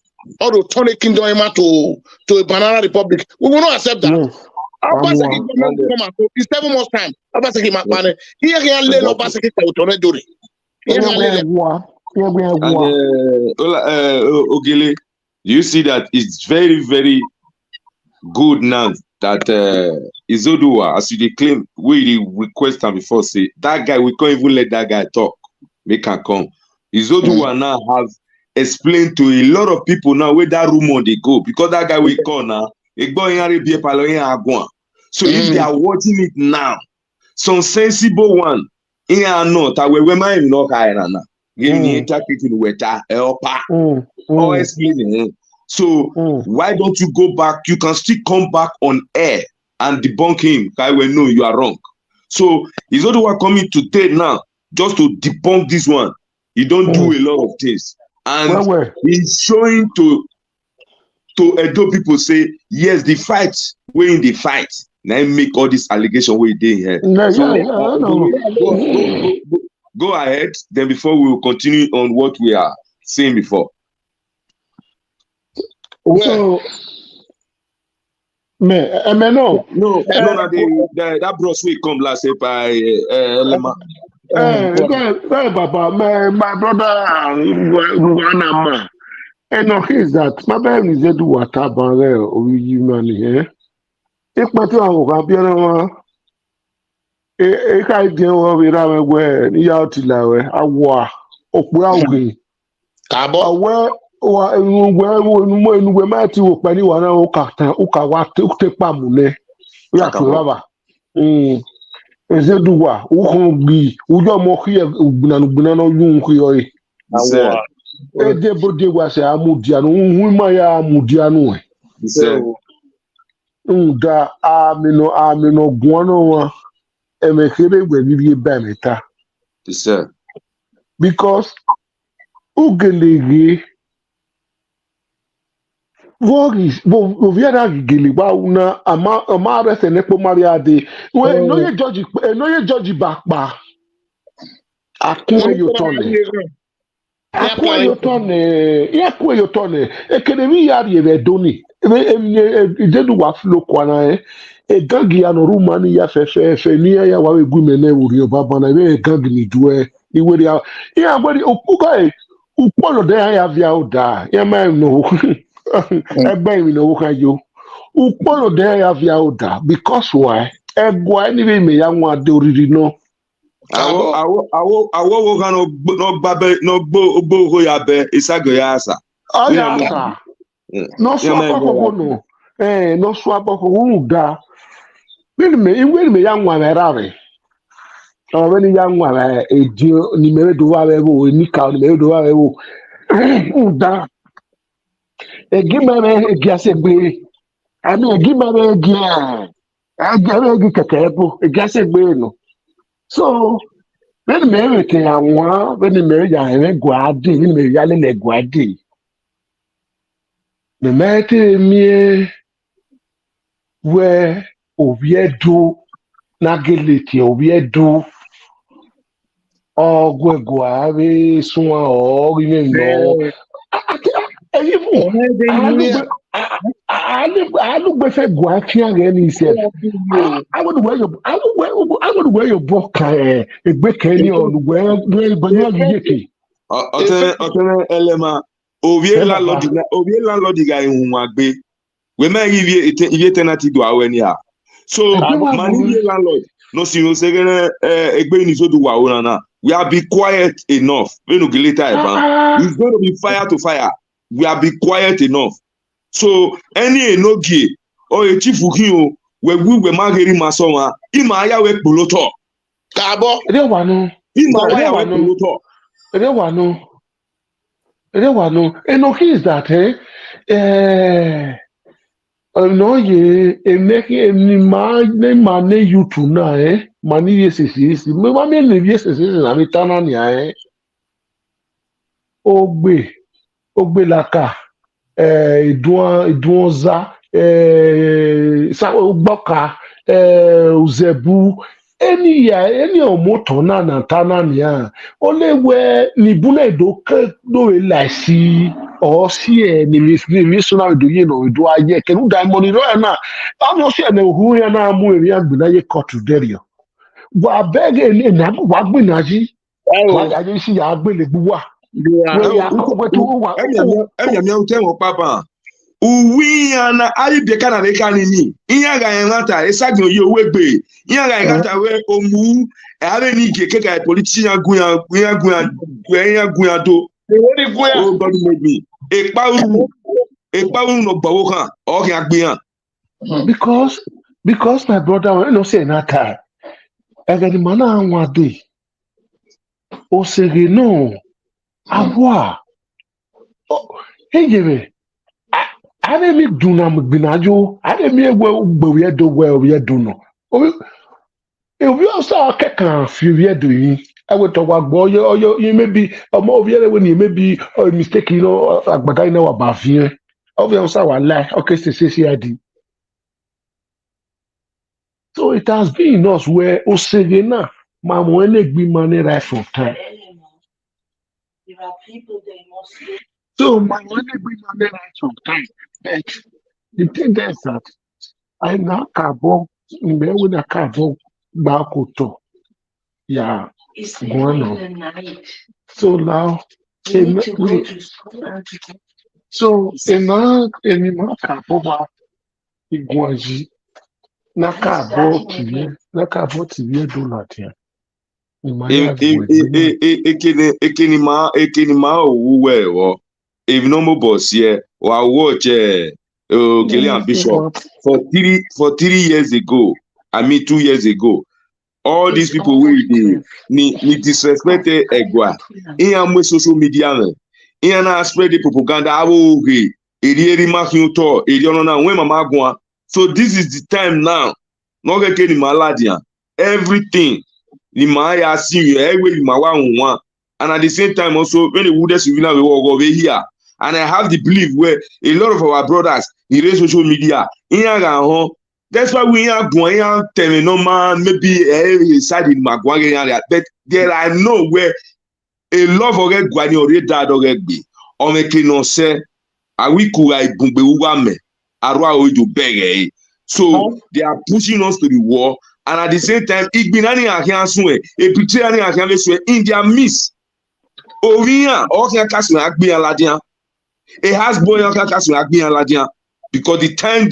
or to turn a kingdom to a banana republic. We will not accept that.
Yes.
Obaseki government come and it's 7 months time. Obaseki makbane. Here can lay Obaseki to turn dori. Here can lay.
And Ogele, you see that it's very, very good now that Izoduwa, as you claim, we request him before, say that guy, we can't even let that guy talk. They can come. Izoduwa now have explained to a lot of people now where that rumor they go, because that guy will call now. So if they are watching it now, some sensible one, in a note, I will remind you not giving the interpreting with helper or explaining. So why don't you go back? You can still come back on air and debunk him. I will know you are wrong. So he's not the one coming today now just to debunk this one. He don't do a lot of things, and he's showing to Edo people say yes, the fight we in the fight. Now make all this allegation we did here. Go ahead. Then before we will continue on what we are saying before.
So, no,
that bros will come last year by Lema.
Papa, my brother, Ruanama, and no, is that my baby is do what about you money here? If my two are Piano, a guy deal with our way, the outlaw, a war, Okwaugi. Cabo, when we might to anyone who take Pamune. We are to lava. Izoduwa, Ukongi, Uyomoki, Bunano, Yunki. Everybody was a Mudiano, Wimaya Mudiano. Da Amino, Guano, and make it when you get Baneta. Because Ugeligi. Vogis, Voviana Giliba, una Amara Senepo Mariade. Well, no, you judge back. Akwe yo tone. Ekademi yari evedoni. Izoduwa flow kwana gangi ya no rumani ya fefe ni ya wawe gumene uri baba na gangi ni duwe. Iwe ya gbori okuga upolo de ya via oda. Ya ma no. Egbe mi no kan yo. Upolo de ya via oda because why? Egwa ni me ya nwa de oriri no.
Awo no gbo ho ya be isago ya asa.
No swap ko no. No swap ko da. When me young one rare. Or when young one e dio ni me do wa we ni ka ni me do wa we da. E gi me e gi ase gbe. Ami e gi me e gi a gi keke po e gi ase gbe no. So when me ke àwọn when me ya guadi when me ya le guadi. Me mete mi where oviedo na geleti oviedo o gweguare sunwa o ime no alugbe fe gwa kian re ni se I would wear your book egbe kan ni olugbe banya yeke
Otene elema ovie landlord ga ihun agbe we ma ivie tenant do aweni a so mani landlord no si no segene egbe ni so do wa na we are be quiet enough when you later it's going to be fire to fire we are be quiet enough so any enogie o e chief kin o we mageri masonwa ima aya we poloto
Kabo.
Ede wa no
ima aya we poloto
Ede wa no enoki is that no ye emeki ni ma ne YouTube na mani yes me ma me ne yes na mi tana ni ogbe laka idunza sa ogboka uzebu any omoto na tana ni o le we ni bule do la si or si ni mi so na do ye no do aye kenu diamond ro na am so na hu ya na mu eri agbina ye court derio wa beg ni na wa gbina ji wa ya je si ya gbele buwa
uwi ya na ayi beka na beka nini iya ga enata esagi oyi owegbe iya ga enata we omu ave ni geke ka politician guya do o god maybe epawu no gbawo kan o ki agbe yan
because my brother when no say na time egedi mana anwa dey o sege no abua ejebe ade mi duna gbinajo ade mi egbe we do no obi osa kekan fi we do yin ewe to wa gbo yo maybe omo obi ere we ni maybe mistake agbada ina wa ba fi obi osa wa lie okay say adi. So it has been us where osege na ma mo enegbi money right from time.
There are people they must.
So my enegbi money right from time. But the thing is that I now cabo me we na cabo ba koto. Yeah.
It's the night.
So now
You need to go to school and
so ena ma cabo ba igwaji na cabo TV do not here.
Ekeni ma owuwe wo if no more boss here wa watch Kilian Bishop for 3 years ago, I mean 2 years ago, all these people wey dey ni disrespected egwa in social media in na spread the propaganda awo he eri makin to eri ono na when mama gwa. So this is the time now no get any maladia everything ni maya see every mawa nwa and at the same time also when the wounded civilian we work over here and I have the belief where a lot of our brothers in social media that's why we are going to normal maybe side in Magwari area, but there are nowhere a lot of red guani or red dad or red be or making no say a week I bumbe uwame arwa oju beg. So they are pushing us to the war, and at the same time igbinani ahiansunwe e betrayani ahiansunwe in their midst oria o kan kasu agbe aladian it has boy on kasu agbe aladian because the time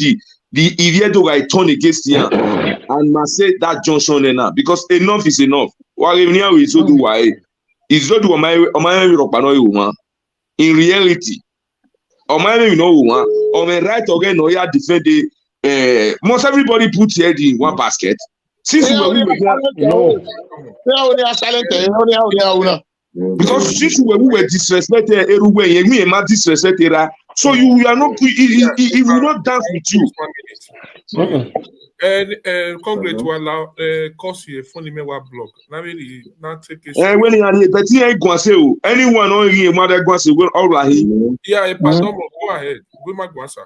the Iviedo guy turn against him and must say that junction now because enough is enough. In reality, Or my name, you know, or my right again, or yeah, defend the. Most everybody put head in one basket. Since we were because since we were disrespected, everywhere, we are not disrespected. So you are not. He will not dance with you.
1 minute. Congrats, wala course here funny me wa blog. Na really not take it.
When you are here, but you ain't going to say anyone on here, mother going to say well, all right.
Yeah, pardon, go ahead. Go Magwasa.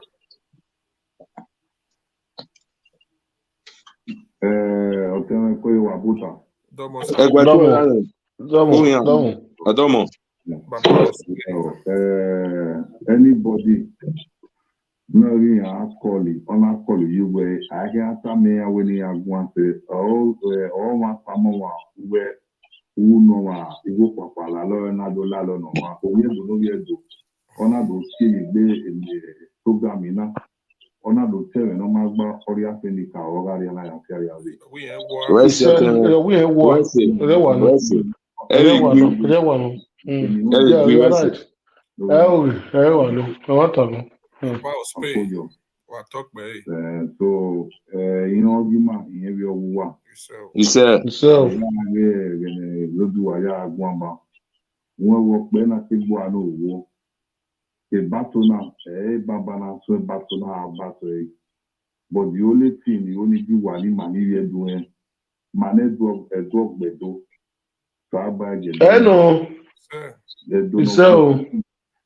Anybody no really call you where I get a me when you are going to all my family where who know you go papa la lo na do la lo no ma o ye do ona do see in the program ina ona do tell no ma gba ori afenika o ga ri na ya carry away
we
so you know gima in we owa
yourself
Izoduwa ya agwamba won wo pe na ti bo anu wo e bato na baba na so bato na bato but the only thing the only do wa ni mani we do mane do gbedo so ba je
no so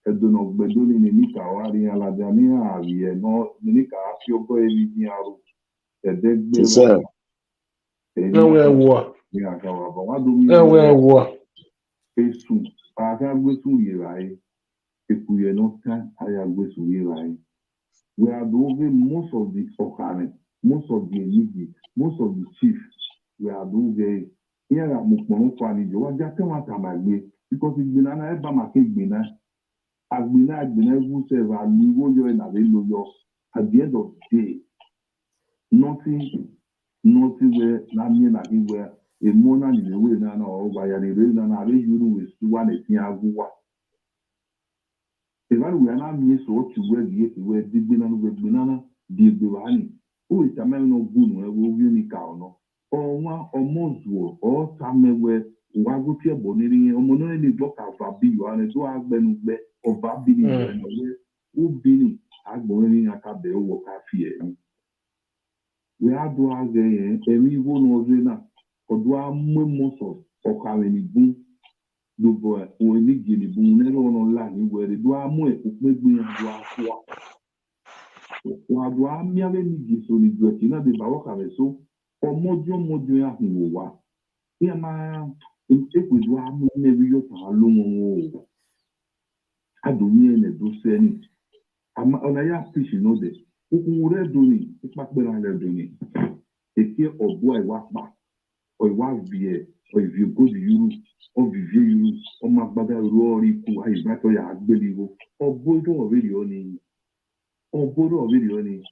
edono gbedo ni ni ka wa ri alaja ni ari no ni ka fi ogo evi ni aru edegbe
so we wo
ni aka wa ba wa do mi Esu, aka gbesu yirai, ekuye no kan aya gbesu yirai. We are doing most of the Okane, most of the Enigie, most of the chief. We are doing here at Mukmono Fani, you are just a matter because it's been an Eba Maki Bina. I've been able to say, we will join a little at the end of the day. Nothing where Namien anywhere. A mona in the way now, or by a reason, and I you with one at Yaguwa. If I were not miss what you were did banana, did the honey. Who is a man of good, where will you no? Or one or most or somewhere, Wagutia Bonnie, or Mononi block of Babi, and a dog Ben or Babi, who Billy, I go in a cab, they walk a fear. We are doing a we won't know. Odwa mwemoso okare ni bun dobo o ni gini bun ne ro la ni were do amu e pegbe adwa mi ave ni giso ni do ti na de ba wo kare so omojo ya hu wa ni ma e ku do amu ne bi yo ta lo mo adomi ne do se ni ama ona ya fish no de ku re do ni ipa pe ra le do ni eke obo e wa pa or one beer, or if you go to Europe, or review you, or my brother Rory, who is not a believable, or Bodo already on or Bodo already on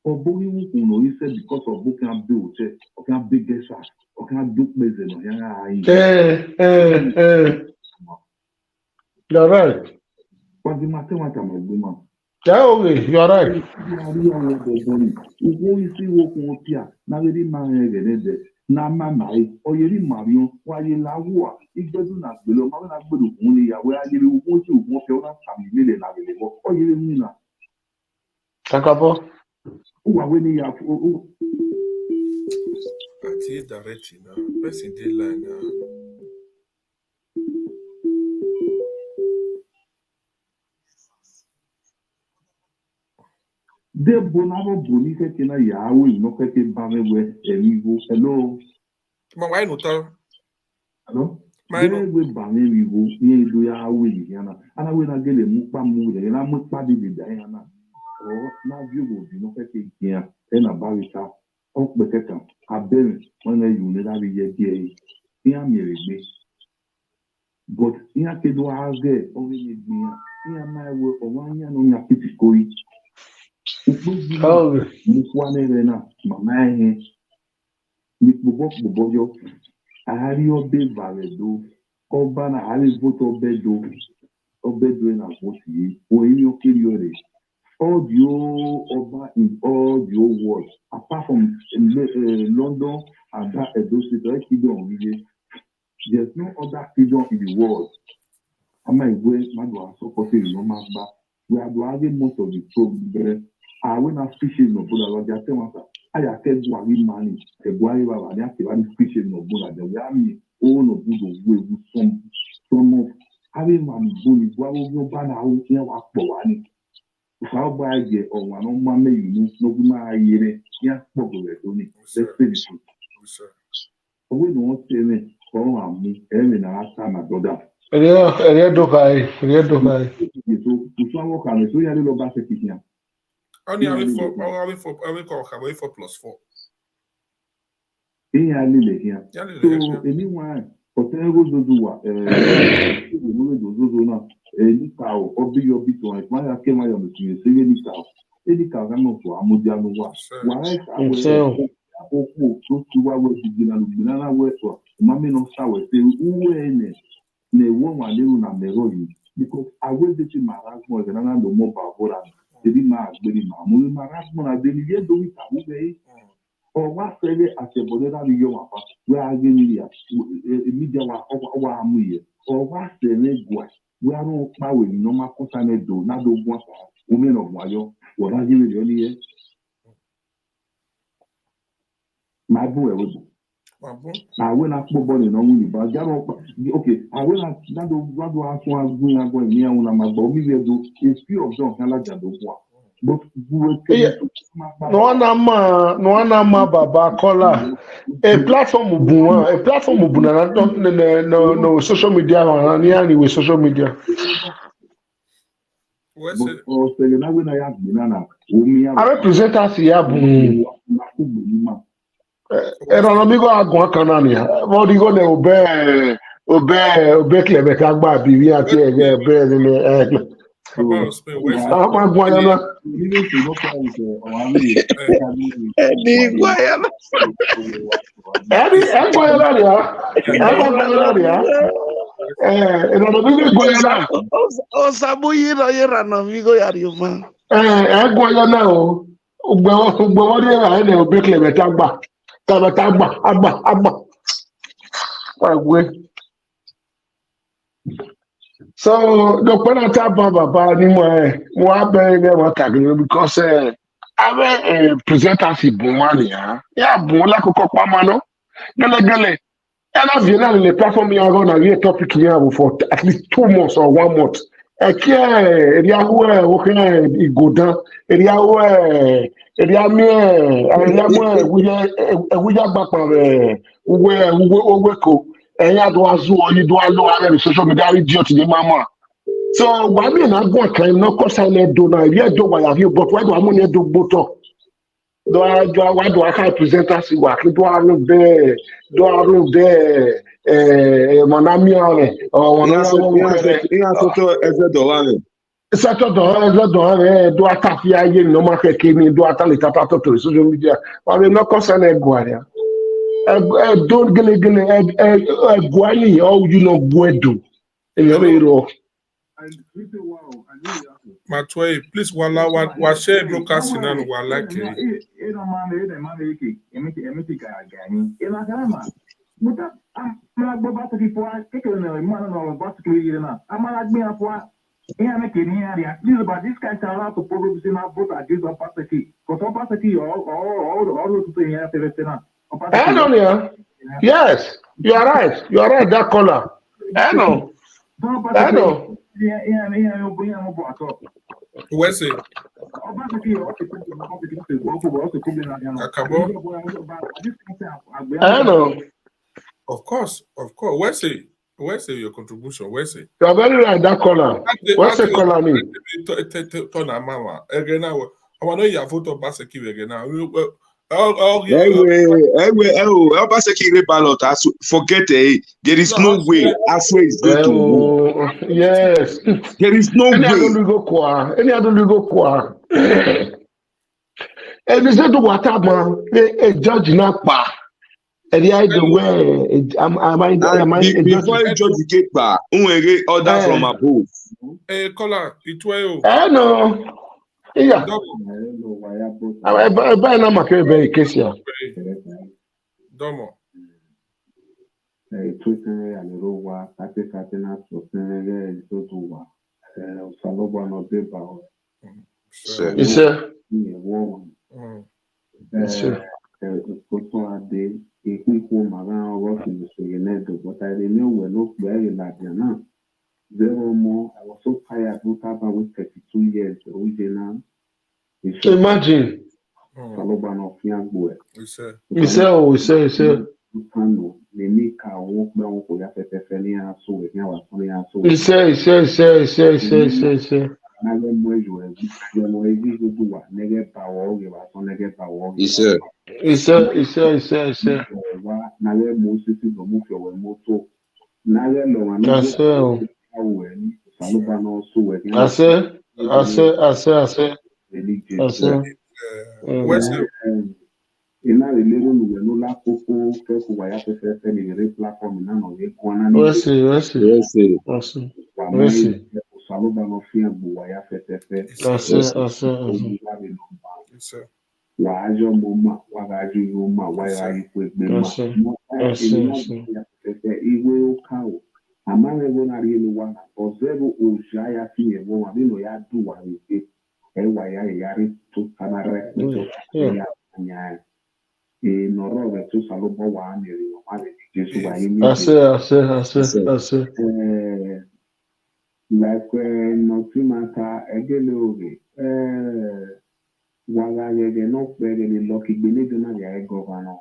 or Bodo who know he said because of book and build, or can big guess, or can do pleasant.
You're right.
But the matter what I'm a woman.
You're right.
If you see what on Pia, now really man, na mamai oyeri marion waye lawo igbedu na gbelo ma na gbedu kun ni yawe ayere ogun ti ogun fe ona family le na le bo oyeri mi na
Akabo
o wa we ni ya o
ati direct na person dey line na
de bonavo boni ke na yawe no ke bamewe emigo hello
ma why no tell
hello we bamewo ni do yawe ni yana ana we na gele mu pa mu le na mu pa de da yana o na bi o bi no ke kia e na barika o peketa abere wona yu ne da bi ye die ni amere gbe but ni akedo age o ni gbe ni amawo o wa nya no nya pitikoi Mukwane na mama ehe mikbobo yo ahari obe varedo oba na ahari voto bedo Obedwen and Moti, or in your period. Audio over in all the whole world, apart from London and that those cities, there's no other kingdom in the world. I might wait, Madua supporting no matter. We are having most of the problem. I will not fishing no Buddha, just I have said, Wari money, a boy, and I have fishing no Buddha. The way all of Buddha will some of having one bully, what will you ban out here? How by the or one on my main, no my year, yes, probably. Let's finish it. We don't say it for me, every last time I go down.
Ere do kai.
So, if I walk on it, so you have a little basket here.
Only having 4+4.
In a little here. So, anyone, potential Izoduwa, any cow, or be your bit one, if I came out of the any cow, I'm not for Amudiano. Why I will so to what was the banana work for Mammy no sour, say, who ne woman little na meroi, because I will get in my husband and I know more about what I did my husband, my husband, I didn't get do it or what say as a bodega young where I give me a media or what say leg we are no power no more concerned do not do one women of Wayo, what I give you my boy. I will not put body on but okay, I will not do what do I want to go near one of my body do is few of them can like that but
no nama baba kola a platform no social media with social media. I represent us here. Eronomigo agun kanani. What do you go to obey clever kagba bibi ati ebe ni So the penalty baba ni mo abere mo tagiri because ave presenters ibunwani ya bun la koko pama no gele and I've been on the platform here on a topic here for at least 2 months or 1 month. Area where it go down, area we are back where and you do as well, you do a social media idiot to the mama. So why me not go kind no cause I do now? You do what you but why do I money do both? Why do I can't present us work? Do I look there? Monami or do I tap ya no market came in do I tell it to social media? I will not concern a guardia. Don't get guani or you know buedo.
Matway, please while share broadcasting and while like
this guy tell us to probably see not vote against Obaseki. Because Obaseki all to say
yes, you are right. You are right, that color. I know.
Where's it?
I know.
Of course. Where's your contribution? Where's it?
You are very right, that color. What's the color mean?
Again now, I want to know your vote of Obaseki again now.
Obaseki ballot. Forget it. There is no way Aswe is going to win.
Yes.
There is no way.
Any other legal qua. And is that what a judge not pa? the idea where am I
Before you judge the cake bar, order from above.
Kola, itwayo.
No. Yeah. I buy na make be case here.
Domo.
Twitter and Rowa, Katina, Sotenere, Izoduwa, Saloba no Deba,
It's a
woman.
sure.
Photo a day, a quick woman around working with Soyenedo, but I didn't know when no very like now. Zero more, I was so tired, not about with 32 years, original.
Imagine.
Saloba no Fiangboy.
It's a
Nemika walk down for your Fefenia, so we can have Sonia. So
it's
Naga Mojo, Izoduwa, Nega Power, give us on Nega Power.
It's
Naga Moses, the move your moto. Naga Loman, Salubano, so we can ina relero nu wenu la koko feku wa ya fefe ni re platform na no ye kwana ni
Let's see.
wa mai saloba no fi agbo wa ya fefe wa ajo moma wa ajo yoma wa ya ipo egbe ma iwe o ka o amare go na ri elu wa ozebo o ja ya fi ewo wa bi no ya du wa ni e wa ya ri to kanare to ya nya nọrọ rẹ tó sàlóbọ wà á nìrì wọn má lè díje ṣùgbọ́n ayé méjì. Láìpẹ́ nọtí máa ta ẹgbẹ́lẹ́ òrè wàrà rẹ̀ náà pẹ̀rẹ̀ ní lọ́kì gbẹ́lẹ́dọ̀ náà yà ẹ́ gọ́vànà.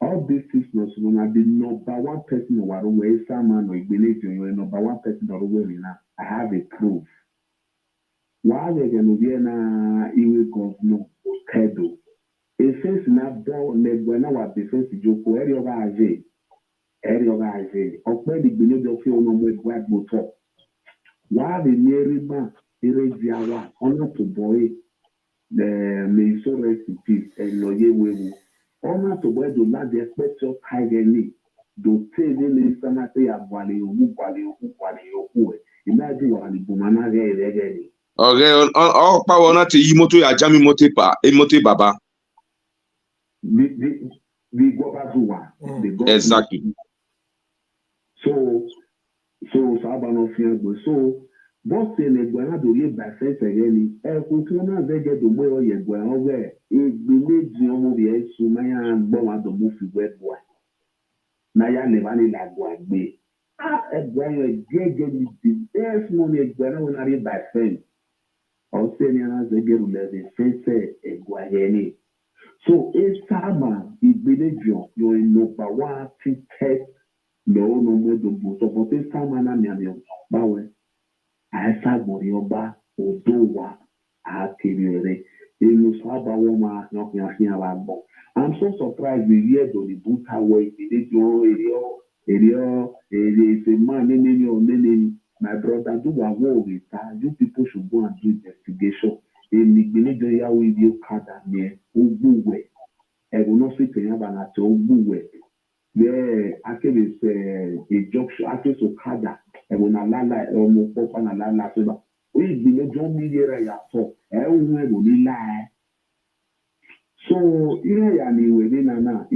All these things was na the number one person wà lówó ẹ̀ sáàmà nà ìgbẹ́lẹ́dọ̀ yẹn number one person nà lówó ẹ̀ náà I have a proof. Wàá rẹ̀ nù bí ẹ̀ náà ìwé gọ́vnà kẹ́dọ̀. Efensi na bọ n'egbe na wa defense joko eri oga aje ọpẹ digbele jọ fi ọmọ ọmọ ẹgbẹ agbótọ wàá lè ní erébà eréjì àwa ọ̀nà tó bọ̀ ẹ́ mèso rẹsìpì ẹ̀lọ́yé wéwu ọ̀nà tó bọ̀ ẹ́ dò láti ẹ̀pẹ́ tí ó ká ẹ̀ ní dò tẹ́ ẹ̀ ní sánà tẹ́ yà gbàlẹ̀ òkú ẹ̀ ìmáàdì wà ní bùmánà rẹ̀ ni.
ọ̀rẹ́ ọ̀pá wọn láti yí mọ́tò àjámi mọ́tò bàbá.
The Gobazuwa.
Exactly.
So Sabano Fiango. So, both in the Guanado by sense again, Kuna Vega the way or your Guanove, it believes you know the Sumaya and Boma the movie web boy. Naya Nevani like Guagbe. A Guan, the best money at Guana when I read by sense. Australians, they get the sense a Guayani. So, if Sama is religion, you're in number one test, no more than both of us. Sama na miami bawe. I said, Morioba, Odowa, Akiri, Ilusaba Woma, not Yahiabo. I'm so surprised we hear the Buta way, area, is a man, my brother, do a war with that. You people should go and do investigation. Imigbeledo ya widio kada ne ogbuwe eguno si kenya bana to ogbuwe ye akebe se injunction akebe kada eguna lala omo popa na lala so ba o igbeledo mi yera ya so ehun ego ni la so ihe ya ni we ni nana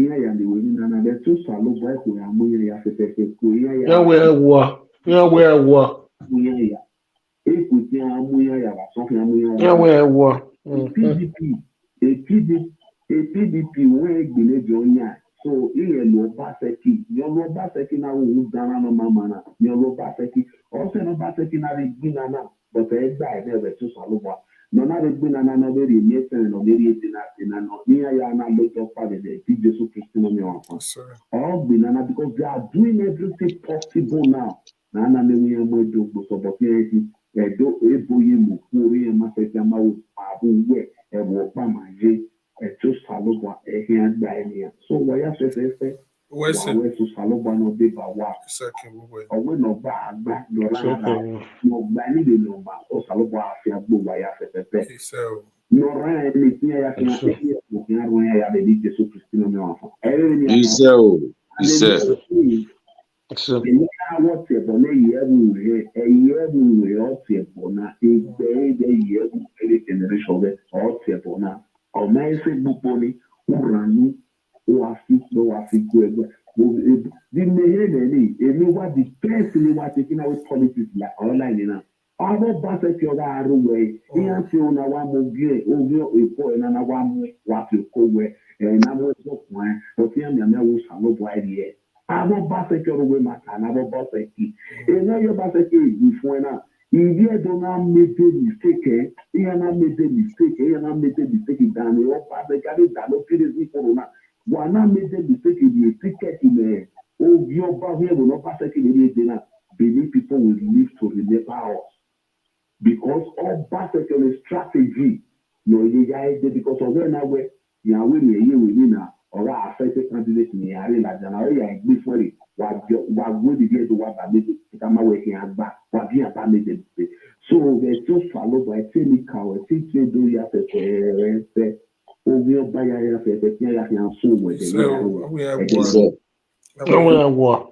the two salo boy ko ya mu ya fefe ko ya we Equity amuya ya something amuya. PDP where gbele jonya. So iye lo baseki. Your lo baseki na who dana no mama na. Your lo baseki. Also no baseki na re gbina na. But e gba e be to saluwa. No na re gbina na no be re mesen no be re tina no. Niya ya na lo to pa de Jesus Christ no me wan. All gbina na because they are doing everything possible now. Na na me we am do so but edo eboye mo kuri ma se jama o abu we e wo pa ma je e to saloba e hin agba enia so wa ya se we to saloba no de ba wa o we no ba agba do la no gba ni de no ba o saloba afi agbo wa ya se Nora and the Tia Yakin, baby, the super Christina.
You say, oh, you say.
So,
What's a bonnet, a year will see bona, a day, the year, a generation or Sepona, or my Facebook pony, who ran who are fit, no Africa. The Mahoney, what the best in what taking out politics like online enough. Other basket your way, and so now one more gay, over a boy and another one what you call where, and I was not one, but here I was no idea. Abo basket your way, my can, abo basket. And now your basket before now. If you don't make a mistake, you not made a mistake, you not made a mistake, down your basket, that no period before. Wana made the mistake in the ticket in the your body will not pass it in the dinner. Many people will live to the house because all basically strategy. No, you guys because of when I went, you are winning a year within or I affected candidate in the area like an area before it. What would you get to what I made to come away here and back? What you have made it. So they just follow by telling cow, teach you do you have to over by your face, yeah, and so with
So we have
what?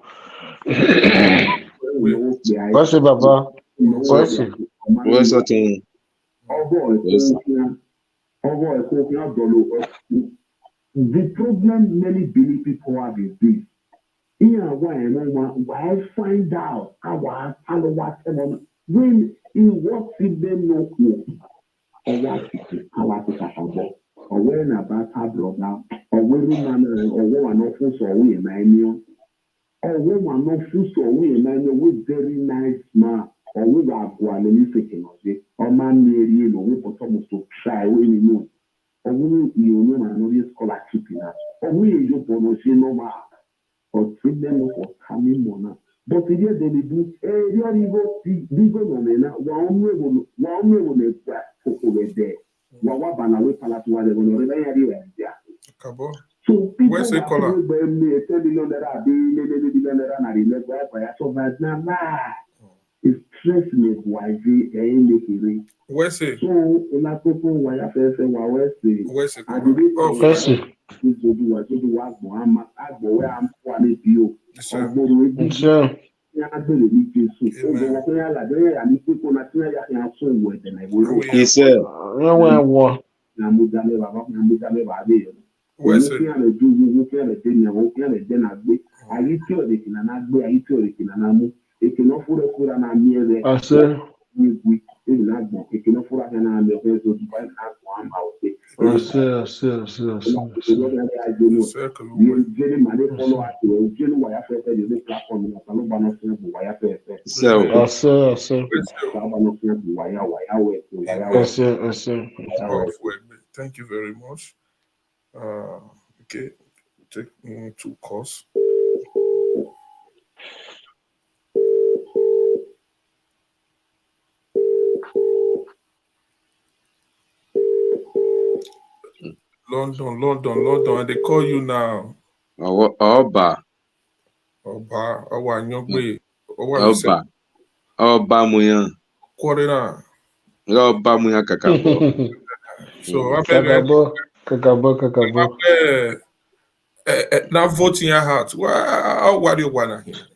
What's it, Baba? What's it?
What's that thing?
The problem many Billy people have is this. Why find out our when in what if they know or what or when about her brother or when man or woman of us or we man or woman of us or we man with very nice man or we are going to say or man near you know we put almost to try when you know or we you know man scholarship in us or we you bonus no man or treat them for coming money. But if they do, they are even on it. One way will make that over there. What Banawe Palace was going to so people are telling you that are being it's stress me why they
where's it?
So la coco why I say where's it? I
Where's
Izoduwa Muhammad Agbo where I'm quality you.
Sure.
He said,
Where's it?
I said,
Thank you very much. Okay, take 2 calls. London, and they call you now.
Oba,
Awanyogbe,
Oba Muyan,
Quarter.
Oba Muyan Kakabo.
So
Kakabo.
Now vote in your heart. What do you want to hear?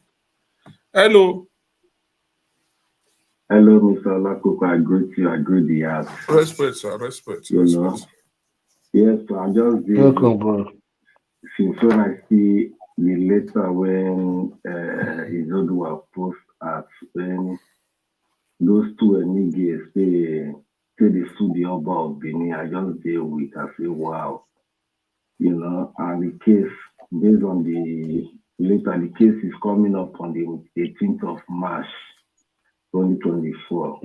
Hello.
Hello, Mr. Lakoko. I greet you. I greet the heart.
Respect, sir. Respect.
Yes, so I just did.
Welcome, bro.
Since when I see the letter when Izoduwa post at when those two Enigie say they sue the Oba of Benin, I just deal with. I say, wow, and the case based on the later, the case is coming up on the 18th of March, 2024.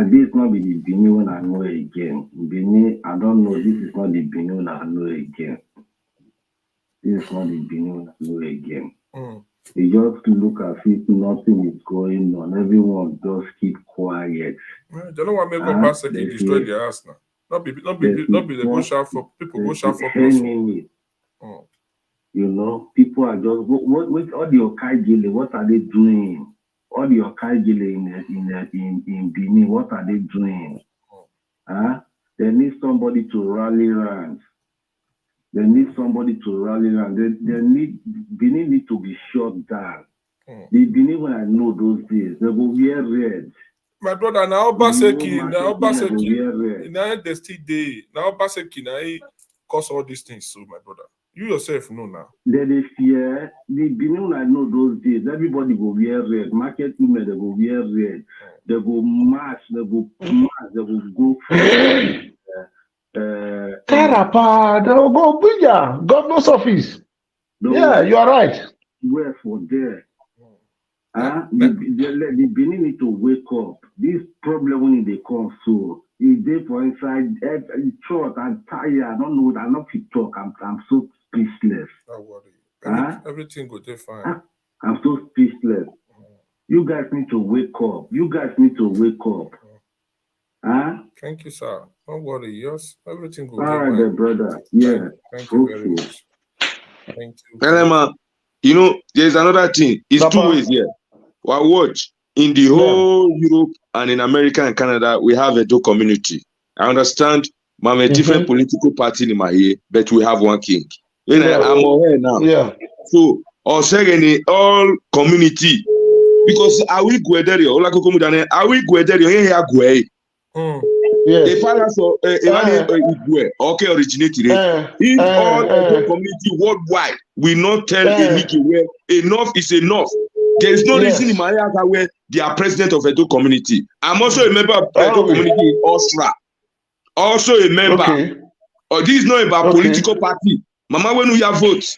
This not be the Benin when I know again. Benin, I don't know. This is not the Benin when I know again. This is not the Benin when I know again. You just look as if nothing is going on. Everyone just keep quiet.
They don't want to make Obaseki destroy their house now. Not be the go shout for people go shout for
people. People are just what all the Okai Gile, what are they doing? All the Okai Gile in Benin, what are they doing? They need somebody to rally around. They need somebody to rally around. They need Benin need to be shut down. The Benin, when I know those days, they will wear red.
My brother, now Obaseki, now they still day. Now Obaseki, now he cause all these things. So, my brother, you yourself know now.
They fear the Benin, when I know those days, everybody will wear red. Market women, they will wear red. They go march, they go go
Karapa, they will go bigger. Governor's office. Yeah, you are right.
Where for there? The Benin need to wake up. This problem when they come, so if they for inside short and tired, I don't know, I'm not fit talk. I'm so speechless.
Don't worry. Everything go there fine.
I'm so speechless. You guys need to wake up. You guys need to wake up.
Thank you, sir. Don't worry. Yes, everything go
all
there
right,
fine.
Brother. Yeah.
Thank you very much. Thank you.
Elema, you know, there's another thing. It's two ways here. Well, watch. In the whole Europe and in America and Canada, we have a dual community. I understand I'm a different political party in my ear, but we have one king. You know, I'm aware now.
Yeah.
So, all community, because are we Guederio? Are we Guederio? Here, Gue. If I saw okay, originated. If all the community worldwide will not tell Enigie where enough is enough. There is no reason in my area where they are president of Edo community. I'm also a member of Edo community in Austria. Also a member. This is not about political party. Mama, when we have votes,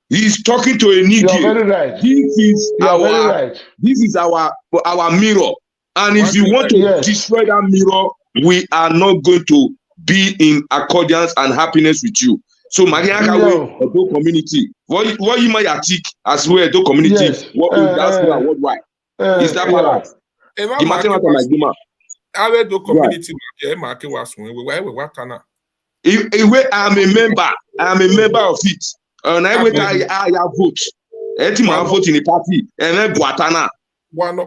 he is talking to Enigie.
You are very right.
This is our mirror. And if you want to destroy that mirror, we are not going to be in accordance and happiness with you. So, Mariaka, Edo community. What you might attack as well, Edo community, what in diaspora worldwide? Is that balance?
I Edo community,
I'm a member. I'm a member of it. And I vote. I vote in the party. And then Guatana.
One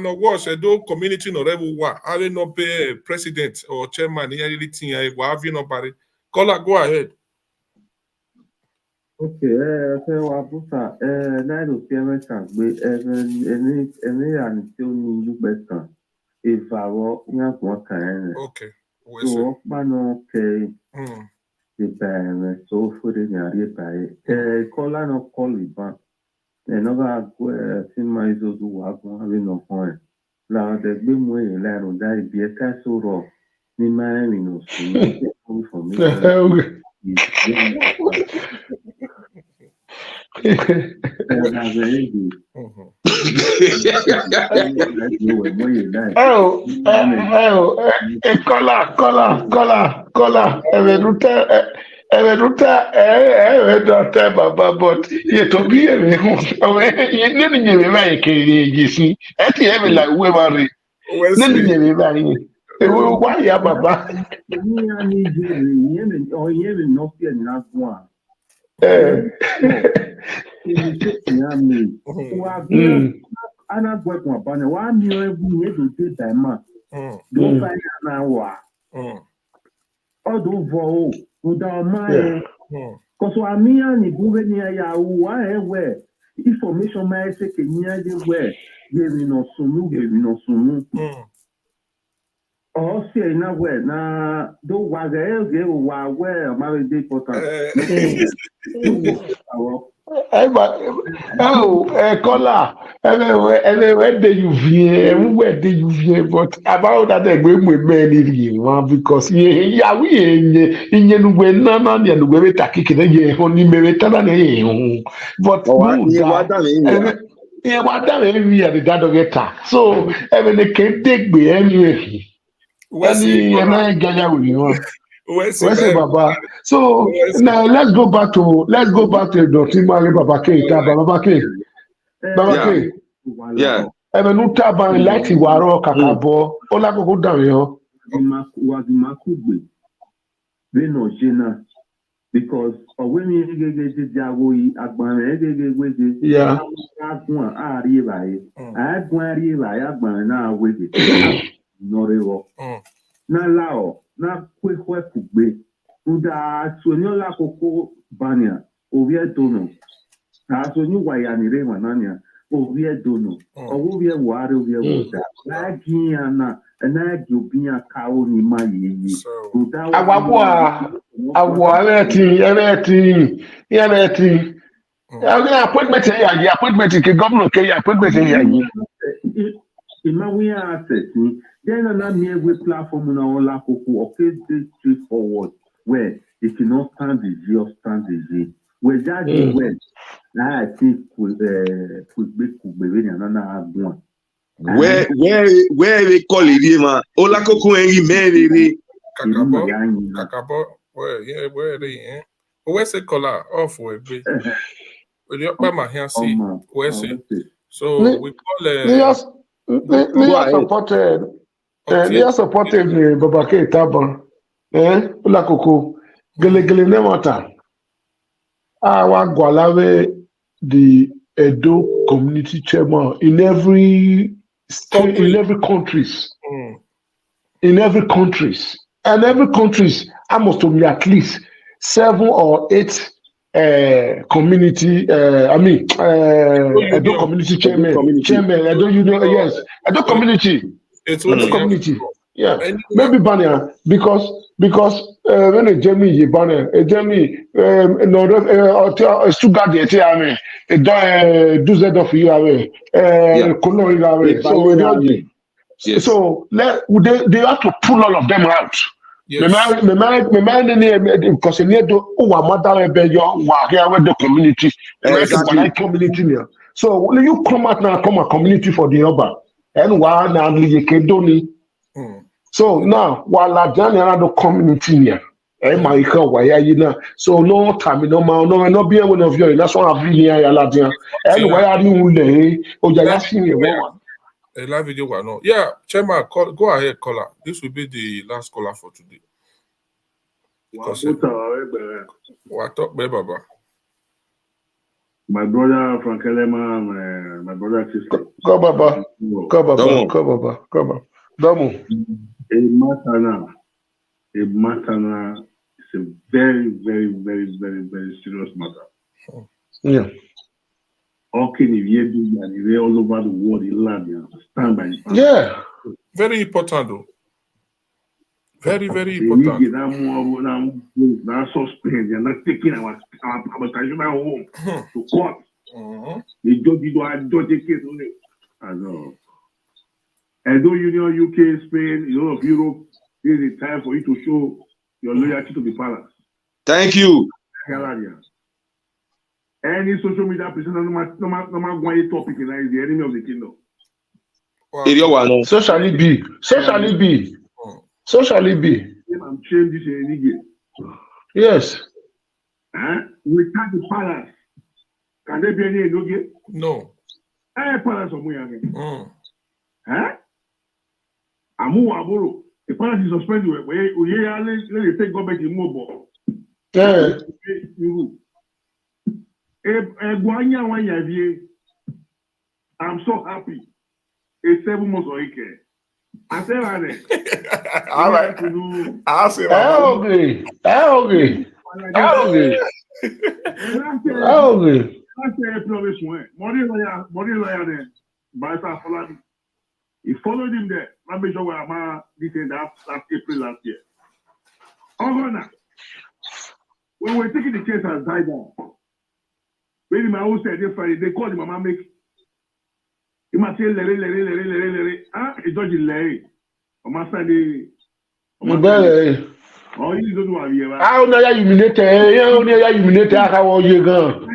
of us, Edo community no revel wa. I will not pay president or chairman. Anything I will have nobody. Caller, go ahead.
Okay, Wabusa, Naido Pierre we any and still need better. If I were not one kind.
Okay.
So, man, okay. The band, so for the area, caller no call it back. Another see my Izoduwa Pt2 having no point. Now, the big way you learn on that be a castle rock. The man in us for me.
Kola. Doctor Baba, but you to be a you didn't give me you see. At the end, like we worry. Why, Baba?
Because Amia ni Buvenia ya where information may say Kenya where gave no sunu. Oh, see, now where na do was where married day important.
Kola, where do you veer? But about that, we many one because we in Nana and we take it only merit. But what we are the dad of it. So, they can take me anyway. Baba. So now let's go back to Dr. Mali Baba K.
Yeah.
Even Utaban like Waro Kakabo, Ola go down here.
Because when you get Jago, yeah, I na lao na kwekwe kugbe uda sonyola koko bania ovie dono ta sonyu wayanire manania ovie dono ovie ware ovie woda na giya na giobia kawo ni mayeyi uda
Agwa everything. Appointment ke governor ke appointment yayi.
We are assessing. Then another mere platform na all koko okay straightforward where if you not stand the G or stand the G. Where that is well. Now I think could be another one.
Where they call it man? Ola koko enyi merere.
Kakabo. Where they? Where's the color off we be? We don't buy my hand see. Where's it? So we call
They supported Babake Taban. Ola koko. Gele nemata. Our Gwalawe, the Edo community chairman in every state, in every countries. In every countries. And every countries, I must be at least 7 or 8 community, Edo community chairman, Edo Union, yes, Edo community. Edo community. Yeah, maybe Banya, because when a Jamie Banner, a Jamie, no, Stuttgart, do that of you away, Color, so they have to pull all of them out. Yes. Because in the community, community. So when you come out now, come a community for the Oba, and one and you can donate. So now, while I done another community here, so no time, no be one of you. That's why I've been here. And why are you there? Oh, just
a live video or no? Yeah, Chairman, go ahead, caller. This will be the last caller for today. Because what talk, Baba?
My brother Frank Elema, my brother Sister.
Go Baba. Domo.
A matana is a very, very, very, very, very serious matter.
Yeah.
Okay, if you all over the world, stand by.
Yeah.
Very important, though. Very, very important.
Now suspend. They're not taking our traditional home to court. They don't take it only. Edo Union, UK, Spain, Europe, this is the time for you to show your loyalty to the palace.
Thank you.
Any social media person, no matter what topic is the enemy of the kingdom.
So shall it be.
I'm changing this Enigie.
Yes.
Without the palace, can there be any Enigie?
No.
Palace of Muyage. Amu Aburo. The palace is suspended. Let the state government in mobile.
Yeah.
I'm so happy. It's 7 months or okay. I say
all right. I'll say
he followed him there. Let me show where this is last April last year. When we're taking the case as died down, when my own said Friday, they called him Mama make. He must say it's not delay. Mama said oh, you don't know here.
How na ya humiliate how you gan.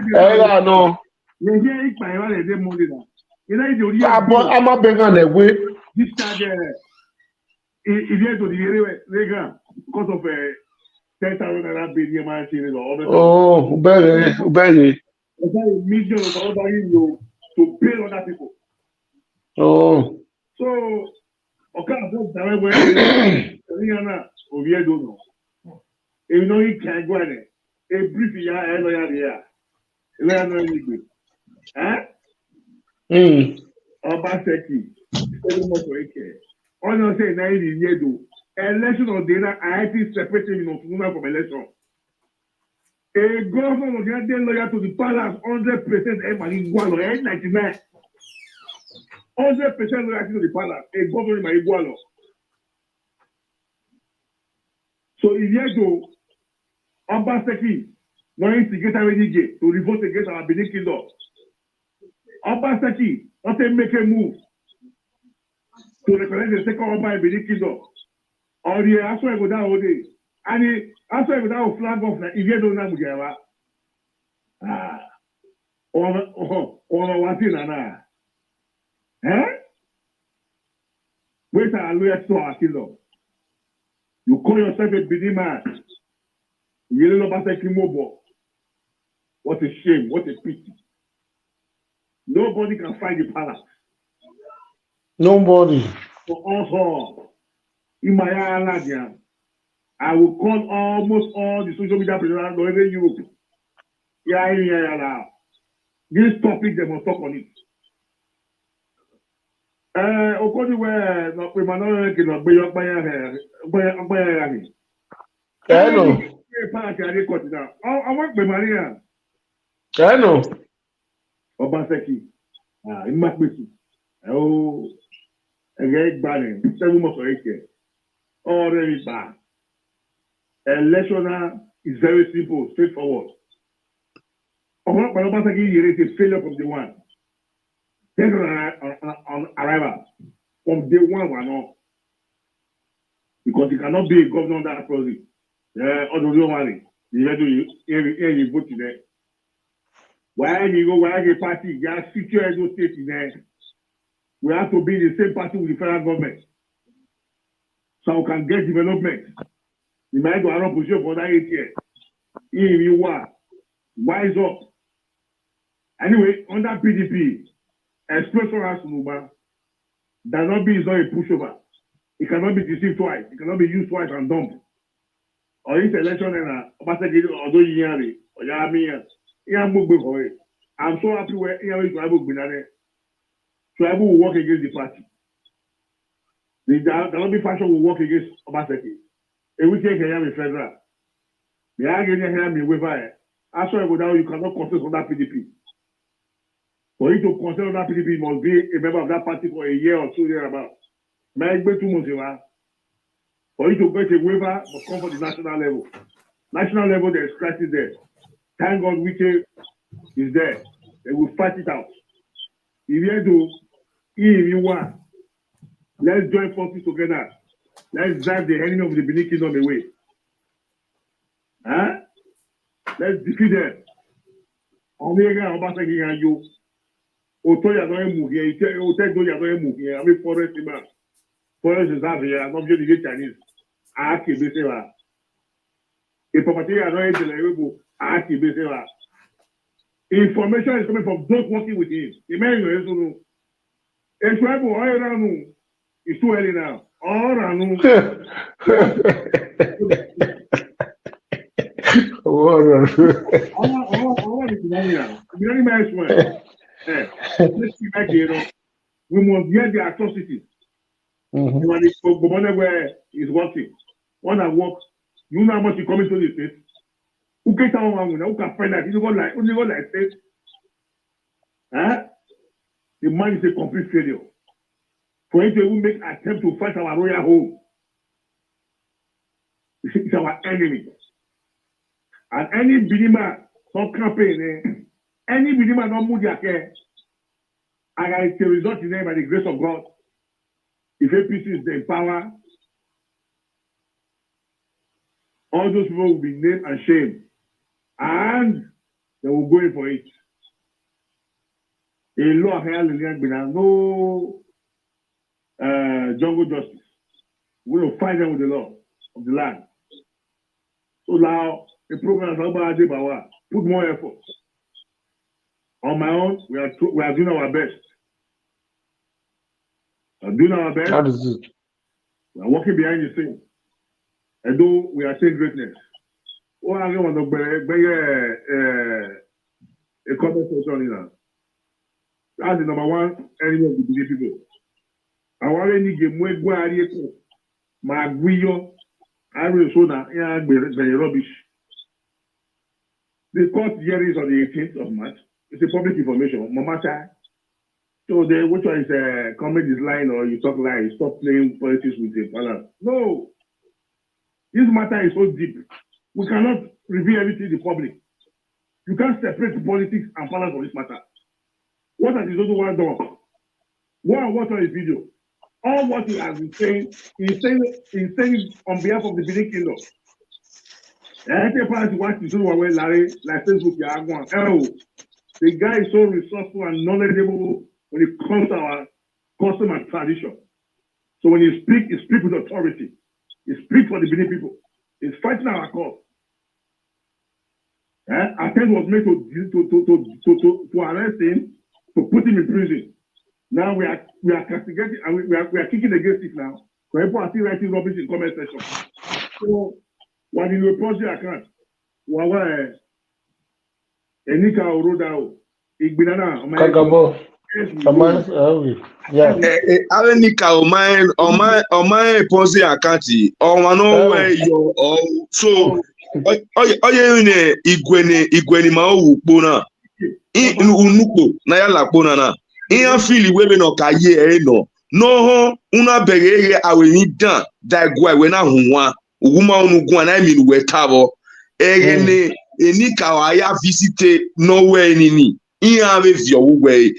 No.
You hear it by one day Monday now. You know
I'm a beg on the way.
This time if you to the area because of 10,000 naira bill man series or
oh, very.
It's a million of other to pay other people.
Oh.
So, okay, I'm going Oviedo. If you know you can't go there, a brief here. Obaseki, 7 months okay. On say 90 years
election of data, I think separating from election. A government of the lawyer to the palace, 100% everybody 99. 100% loyalty to the palace. A government my igualo. So if you go, Obaseki, no instigator Enigie to revolt against our Benin Kingdom. Obaseki, not to make a move to recognize the second Oba in Benin Kingdom. Or the answer go down all day. And the answer go down flag off if you don't know Mugawa. Or what in an wait a lawyer to our kingdom. You call yourself a Benin man. You don't know about mobile. What a shame, what a pity. Nobody can find the palace.
Nobody.
So also, in my area, I will call almost all the social media presenters in Europe. Yeah. This topic, they must talk on it. Okodi where not we man can be your buyer.
Hello.
I want my Maria.
Hello.
Obaseki. It must be. Oh, a great banning. 7 months or 8 years. Already bad. Election is very simple, straightforward. Obaseki is a failure from the one. Then on arrival, from day one, we're not. Because you cannot be a governor under that process. Although you worry, you vote today. Why you go, why you party, you have secure those states in there. We have to be in the same party with the federal government. So we can get development. You might go around position for that 8 years. If you are, wise up. Anyway, under PDP, expression has to does not be not a pushover. It cannot be deceived twice. It cannot be used twice and dumped. Or this election and although you hear it, or you have me, I'm so happy where tribal will work against the party. The lobby faction will work against Obaseki. A weekend can have a federal. The argument here me whereby after I go down, you cannot contest on that PDP. For you to contest on that PDP, you must be a member of that party for a year or 2 years about. May 2 months. For you to get a waiver, must come for the national level. National level, there is crisis there. Thank God Wike is there. They will fight it out. If you do, if you want, let's join forces together. Let's drive the enemy of the Benin Kingdom away. Huh? Let's defeat them. Omega Obaseki and you. Otoya don't move here. Otoya don't move here. I mean, forest man. Forest is out here. I'm not going to get Chinese. I ask you, Bessewa. If property are not able, I ask you, Bessewa. Information is coming from those working with him. The man is also. It's all around. It's too early now. All around. We must hear the atrocities. When it's where is working. One that works, you know how much you come into the state. Who can tell one who can find that? You go like state. Huh? The man is a complete failure. For him to even make attempt to fight our royal home. It's our enemy. And any Bidima not campaign, any Bidima not move their care, and it's a result in them by the grace of God. If APC is in power, all those people will be named and shamed, and they will go in for it. A law of hell in no jungle justice. We will fight them with the law of the land. So now, the program is put more effort. On my own, we are doing our best. We are doing our best.
That is it.
We are working behind the scenes. And though we are saying greatness. What I want to a comment section in. That's the number one enemy of the Benin people. I want to get more. Maguio, Arizona, very rubbish. The court hearing is on the 18th of March. It's a public information. Mamata. So which one is comment this line or you talk lies, stop playing politics with the palace. No. This matter is so deep. We cannot reveal everything to the public. You can't separate politics and palace on this matter. What has Izoduwa done? What on his video? All what he has been saying, he's saying on behalf of the Benin Kingdom. Like Facebook, the guy is so resourceful and knowledgeable when it comes to our custom and tradition. So when he speaks with authority. He speaks for the Benin people. He's fighting our cause. Attempt was made to arrest him, to put him in prison. Now we are castigating and we are kicking against it now. So people are still writing rubbish in comment section. So when you approach the account, Enika Orodao, Igbinana,
Kagabo. Yeah.
Arenika Omae Ponzi Akanti, or one way your so Oye Igweni Mao Bona in Unuko, Nayala Bonana. In feel women or Kaye no una begere I will need done that guy when I woman who go and I mean we tabo egene enika waya visite nowhere any in have your way.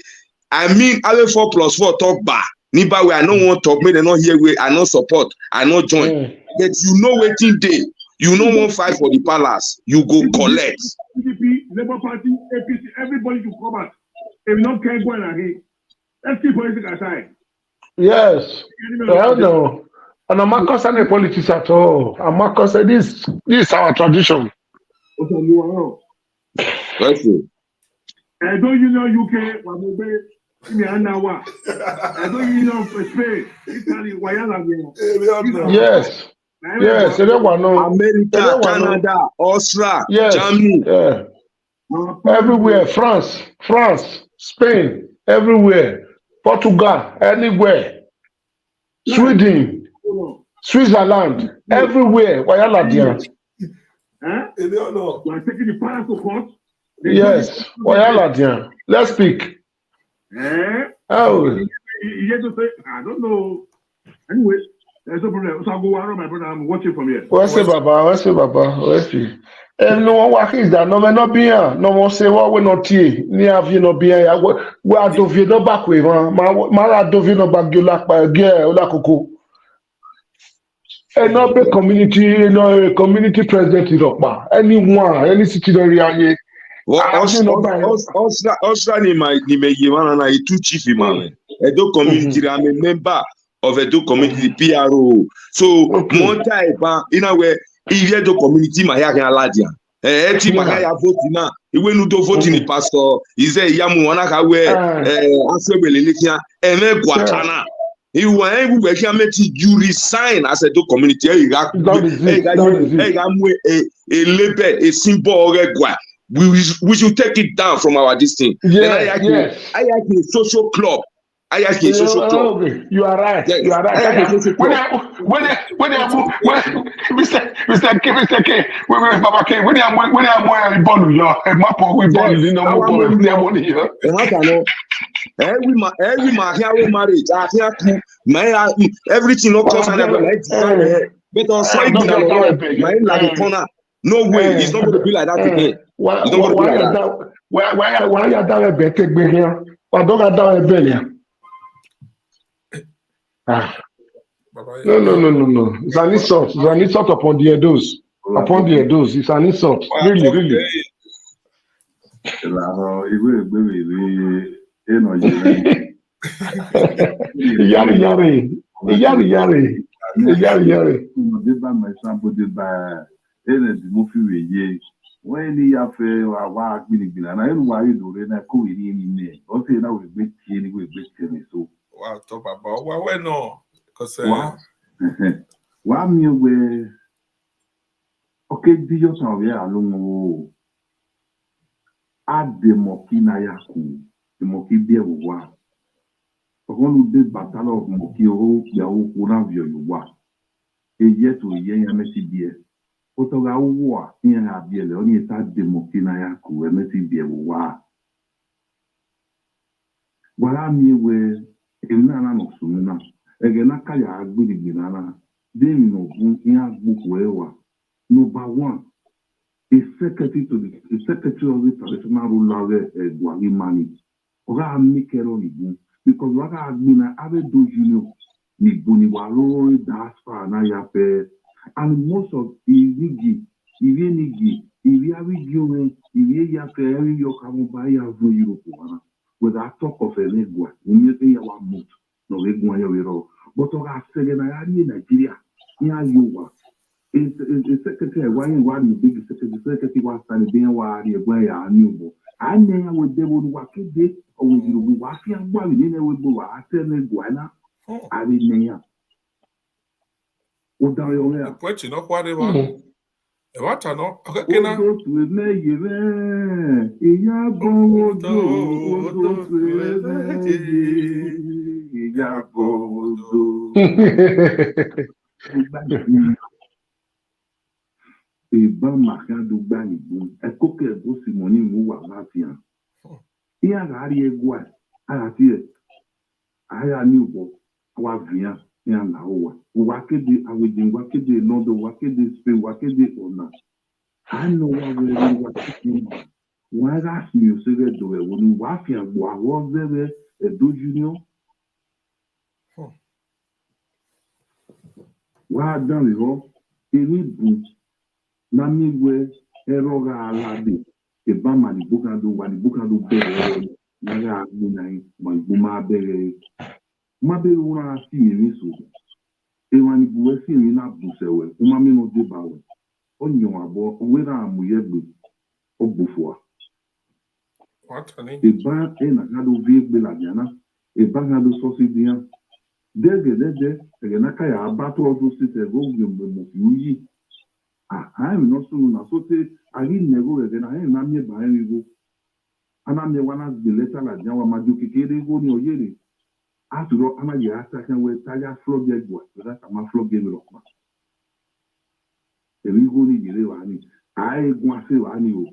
I mean I have 4+4 talk back. Niba we I no want talk me they not hear we I not support I not join. But you know waiting day. You know one fight for the palace. You go collect.
PDP, Labour Party, APC, everybody to come out. If not can go and let's keep politics aside.
Yes. Well, no. And I'm not concerned politics at all. I'm not concerned. This is our tradition.
That's it.
I don't UK, I don't Spain, Italy,
Yes. Yes,
America, Canada, Australia,
yes.
Germany.
Yeah. Everywhere. France, Spain, everywhere. Portugal, anywhere. Sweden, Switzerland, everywhere.
We're taking the palace to court.
Yes, let's speak. Oh.
You have to say, I don't know. Anyway, there's no problem. So I'll go around my brother. I'm watching from here.
What's it, Baba? No one working that no man not be here. No one say what we not here. Ni have you not be here. We are doing no back way, man. Ma doing no back you like by girl ola koko. And not be community, community president is up, man. Anyone, any citizen here.
Osra ni me yimana na itu chief man. Edo community I'm a member of Edo community PRO. So one time in a way if Edo community my ya kan ladia. Eti makaya vote na iwe nu do vote ni pastor ize yamu wana ka we asebele lekia eme gwatana. You resign as a do community. A label, a symbol. We should take it down from our distance.
Yes.
I like a social club.
You are right.
Yes.
You are right. Mr. K, Baba K, when I'm born,
every marriage, everything not concerned. But on side, no way, it's not going to be like that again.
Why are you better here? Why don't I down a billion? No. It's an insult. It's an insult upon the Edos. Upon the Edos. It's an insult. Really.
When he have a been and I don't know why you do it. I call it in name. Okay, now we make any way so.
Wow, talk about why no? Because
one me where okay, do you sound here alone? Add the Mokina Yaku, the Moki beer wa. For one who did battle of Mokio, the old you wa. eye to ye ya meti bie otoga wo ihe ha bie le oni ta demoki na ya ku meti bie wa wala mi we ina na no sunna ege na ka ya agbirigbi na na de mi no bu ihe agbu wa number 1 a secretary of the traditional ruler Gwali Mani. Oga Mikero Nibu, because Waga Agbina Ave do Junior Nibuni Waro Daspa na yape, and most of Ivi Giome, Ivi Yape, every Yokamobaya Vo Europe, with that talk of a legua, Umete Yawa Mut, no Legua Yawero, but Oga Segenayari Nigeria, Nia Yuwa. Is secretary one the big secretary was standing there while the way I knew. I never would they would walk a day or would you be walking and one in a would go after the guana. I mean, Naya. What are you there?
What you know, whatever. What I know, okay,
go to me, yeah, go to Eba makado bani bun ekoke ebo simoni mu wa lafia iya gari egwa ala tie aya ni ubo wa via ya na owa wa kede awejingwa kede nodo wa kede spain wa kede ona ano wa we wa kede wa ga mi o se do e wonu wa fi agbo awo zebe edo junior wa dan le ho eri bun na migwe eroga alade eba mani bukado bere na ya munai ma bere una si mi so e mani buwe si mi na busewe uma mi no de bawe onyo abo wera amuye gbe obufua eba na gado vigbe la diana eba gado sosi dia dege na kaya abato odo site go gbe mo fi I'm not soon as so say I didn't never again. I am not near by any go. And I'm the one as the letter like Jawa Maduki go near Yeri. After all, I'm a year second way Taya flog their boy, but that's a flog game of one. The Rigo need you. I want to say, I knew.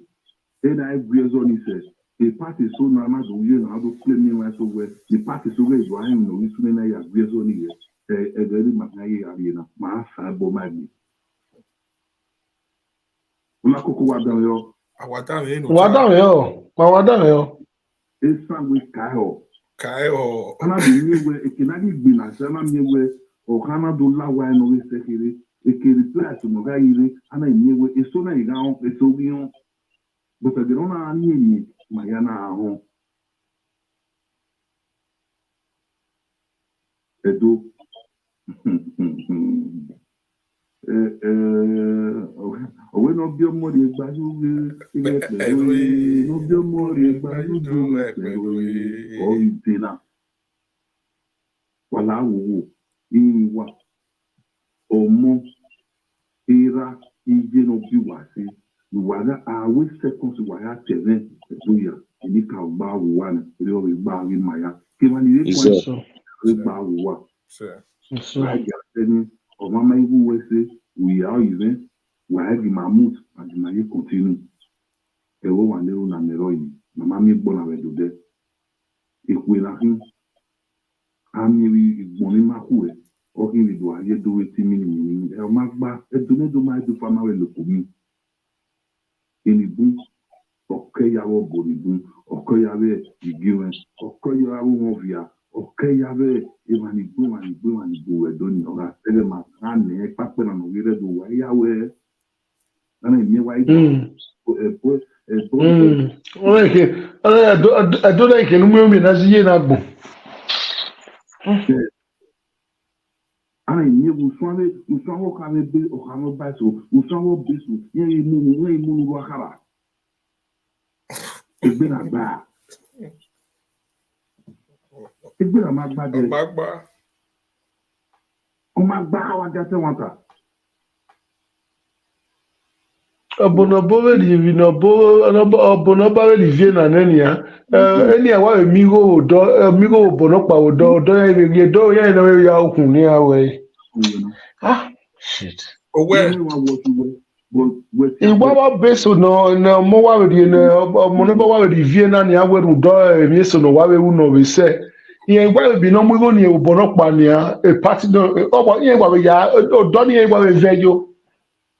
Then I agree on he says, the party so normal to you and how to claim me right away. The party so great, why I'm no listening. I agree on here. A very Magna arena, my son, Bomagni. Unakoko wadayo.
Wadayo.
Esa we kayo. Ana biwe ekinagi gbina sana miwe o kana do lawa no we sekere ekeri place no ga ire ana miwe eso na iga on eso bion. But I don't know any mayana ahon. Edo. Owe no bi omo re gbaju ile pẹ̀lú no bi omo re gbaju do pẹ̀lú o itina wala wo iwa omo ira ije no bi wa si wala awe seconds wa ya tele edoya ni ka gba wo wa ni ri o gba ri maya ke ma ni re kwa gba wo wa so I get any of my who say we are even why the mammoth and the money continue. A woman little and heroine, mammy born away to death. If we are him, I'm money my way, or he will do I do it meaning. El Magba, a do my do for my look for me. In the boom, okay, our body boom, okay, the given, okay, our movia. Okay, yave imani bu edoni oga tele ma ane pape na no gire do wa yawe na me wa ido
okay I don't like no me na ziye na gbo
ana me bu so ka me be o ka no ba so so besu ye mu wa kala egbe na ba Igbe na magba de. O magba wa gate wanta.
Obonobo di vino obonobo di vie na nenia. Eni awa emigo obono pa odo ya ebe do ya na ya okun ni awe. Ah, Shit.
Where?
Iwawa beso no mo wa we no mo ne wa we vie na ni awe ru do mi so no wa we no we say yen wa we bi no mo ni e bono pa ni e party no o wa yen wa we ya o do ni e wa we vejo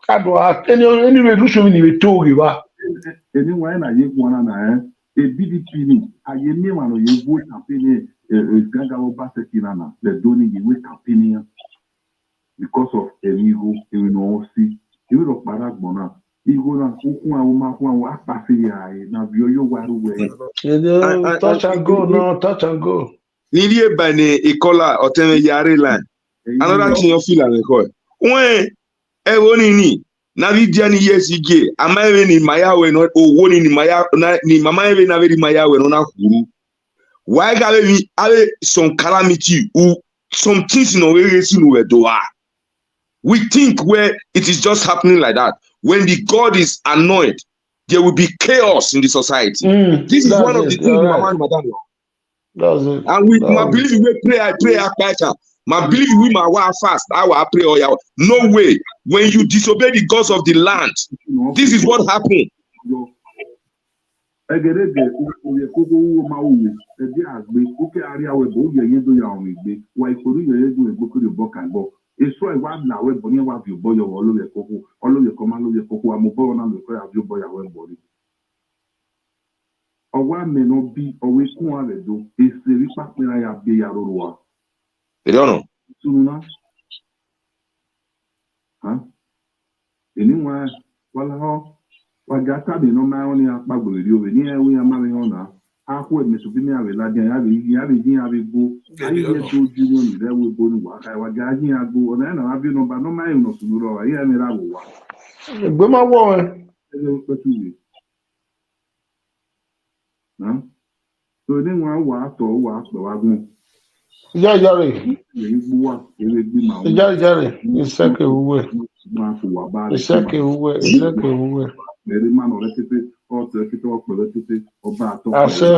kado a any resolution ni we to ri wa
eni wa na ye kwa na e BDP ni aye mi wa no ye vote campaign gaga Obaseki na the doni ye we campaign because of enigo e no see e we ro para gbona igo na ukun awo ma kun awo apase ya na bioyo waru we
touch and go no touch and go
Nilie bane ikola oteme yare line. Another thing you feel like when woni ni na vidia ni yesige amawe ni mayawe no owoni ni maya ni mama ewe na very mayawe no na huru. Why gabe we have some calamity or some things no we see no do. We think where it is just happening like that. When the God is annoyed, there will be chaos in the society. This is one of the things in my mind, madam.
That's it.
And with my belief, we pray, I pray, I pray. My belief, we my wife fast, I will pray. Oh, no way. When you disobey the gods of the land, this is what happened.
Eso e wa na we bo ni wa bi bo yo lo le koko ma lo le koko amobo na lo ko ya bi bo ya we bo ni owa me no bi owe kun ale do eseri pa pe ya be ya ro wa
You don't know.
sununa ha eni wa wala ho wa ga ta bi no ma oni apa gbori o ni e wi ya ma mi ona akwo e mesu bi ni ave la dia ya be go ayi ye do ju no ni re we bo ni wa kai wa ga yin ago ona na abi no ba no ma yin no sunuro wa ye mi ra wo wa
gbe ma wo
pe tu ni na so ni wa to wa pe wa gun
jare
ye gbo wa ere gbi ma
jare iseke uwe
ma fu wa ba re
iseke uwe
ere ma no re tete o te kete o pe re tete o ba to
ase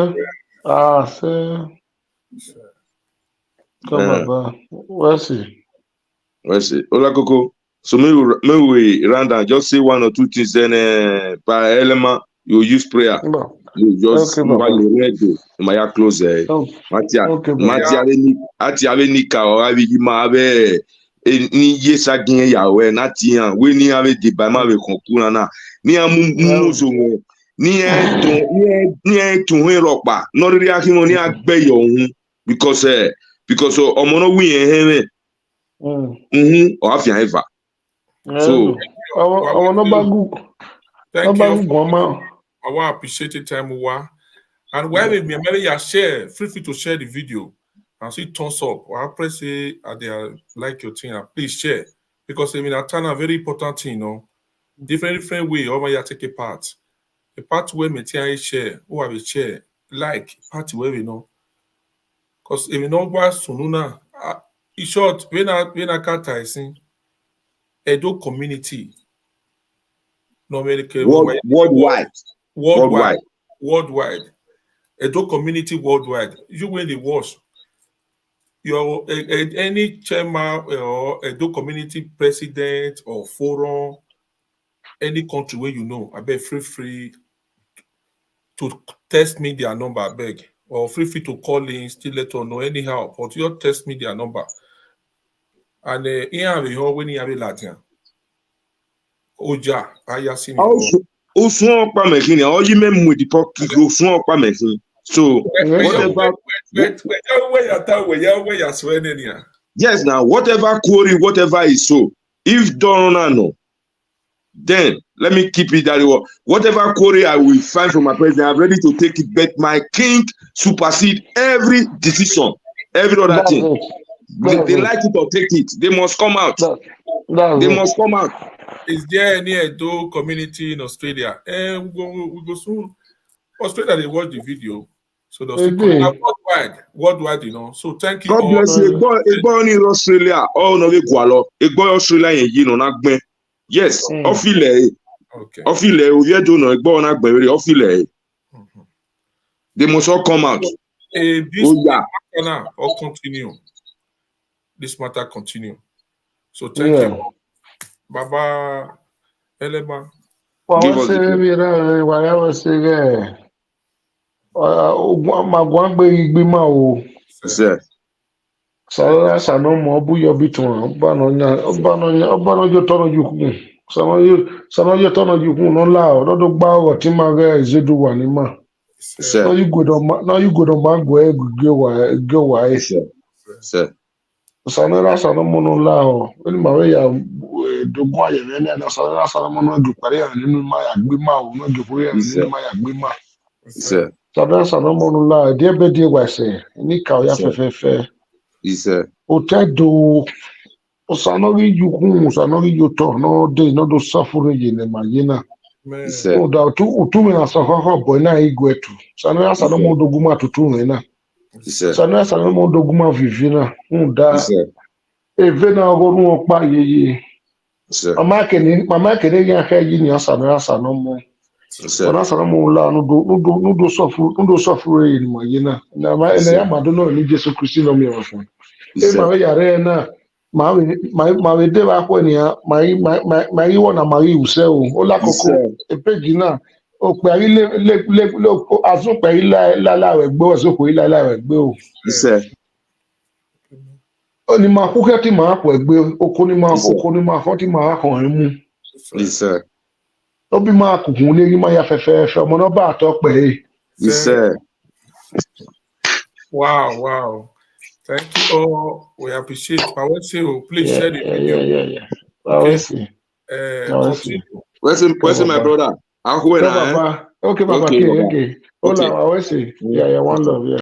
come baba what's it
Ola Coco. So maybe we random just say one or two things, then by element you use prayer.
no.
You just while you read my close. Matia nika or have ma ave ni yesa gin yawe na ti an we ni ave de ba ma we konkuna na ni amu so ni e tun ropa no ri akin ni agbe yo ohun because omo no wi en or have ever so
I want to bagu.
Thank you. I want to appreciate the time and where we may share, feel free to share the video and see thumbs up. Or I press say they like your thing and please share because I mean I turn a very important thing, you know. Different way over here take a part. The part where me share, who have a share, like part where we know. Because if you know what sununa, in short, when I can't I sing Edo community. No worldwide. Edo community worldwide. You win the watch. Your any chairman or Edo community president or forum, any country where you know, I beg free to text me their number, I beg. Or free to call in, still let us know anyhow. But you text me their number. And here we have when you have a Latin. Oja, ayasi mi.
O fun pa mekini, o yi memu di poki go fun pa mekini. So whatever yes, now whatever query, whatever is so, if don't know, then let me keep it that way. Whatever query I will find from my president, I'm ready to take it. But my king supersede every decision, every other thing. They like it or take it. They must come out. They must come out.
Is there any Edo community in Australia? We go soon. Australia, they watch the video. So worldwide, you know. So thank you.
God bless you. Ego in Australia. Oh no, Ego Australia you know nagbe. Yes, ofile.
Okay.
Ofile, Oviedo no Ego nagbe ofile. They must all come out.
This matter continue. This matter continue. So thank you. Baba Elema.
Give us the clip. Sir.
Sarara sanomo obuyo bitun obanojo tono yukun sanojo tono yukun no la o do gba o ti ma ge Izoduwa ni ma
Sir.
no you go do ma go wa
Sir.
Sanara sanomo no la o ni ma we ya dogun ayere ni na sanara sanomo no ju pare ya nínú ma ya gbe ma o no ju pare ya nínú ma ya gbe ma
Sir.
sanara sanomo no la die be die wa se ni ka o ya fefefe
Sir.
o te do Osanori yukun, Osanori yoto, no de, no do safure yene mayena.
Sir.
No da utu me na sahaha boy na igwetu. Sanora sanomo doguma tutu na.
Sir.
Sanora sanomo doguma vivina. Da
Sir.
eve na ogonu opa yeye.
Sir.
Mama kene ya ka yi ni sanora sanomo.
Sir.
Sanora sanomo la no do safure yene mayena. Na ma ene ya madu no ni Jesu Kristi no mi ofun. E ma we yare na ma we de ba ko ni ma yi wona ma yi use o la koko epeji na o pe ari le azun pe la we gbe o so ko la we gbe o o ni ma ku ke ti ma po egbe oko ni ma ko ti ma ko mu o bi ma kukun le ri ma ya fefe mo no ba to pe
Wow. Thank you all. We appreciate. I want to please share the video.
Yeah.
Okay. Continue.
Where's my brother?
Okay, Papa. Okay. Hola, I will see. Yeah, one love. Yeah.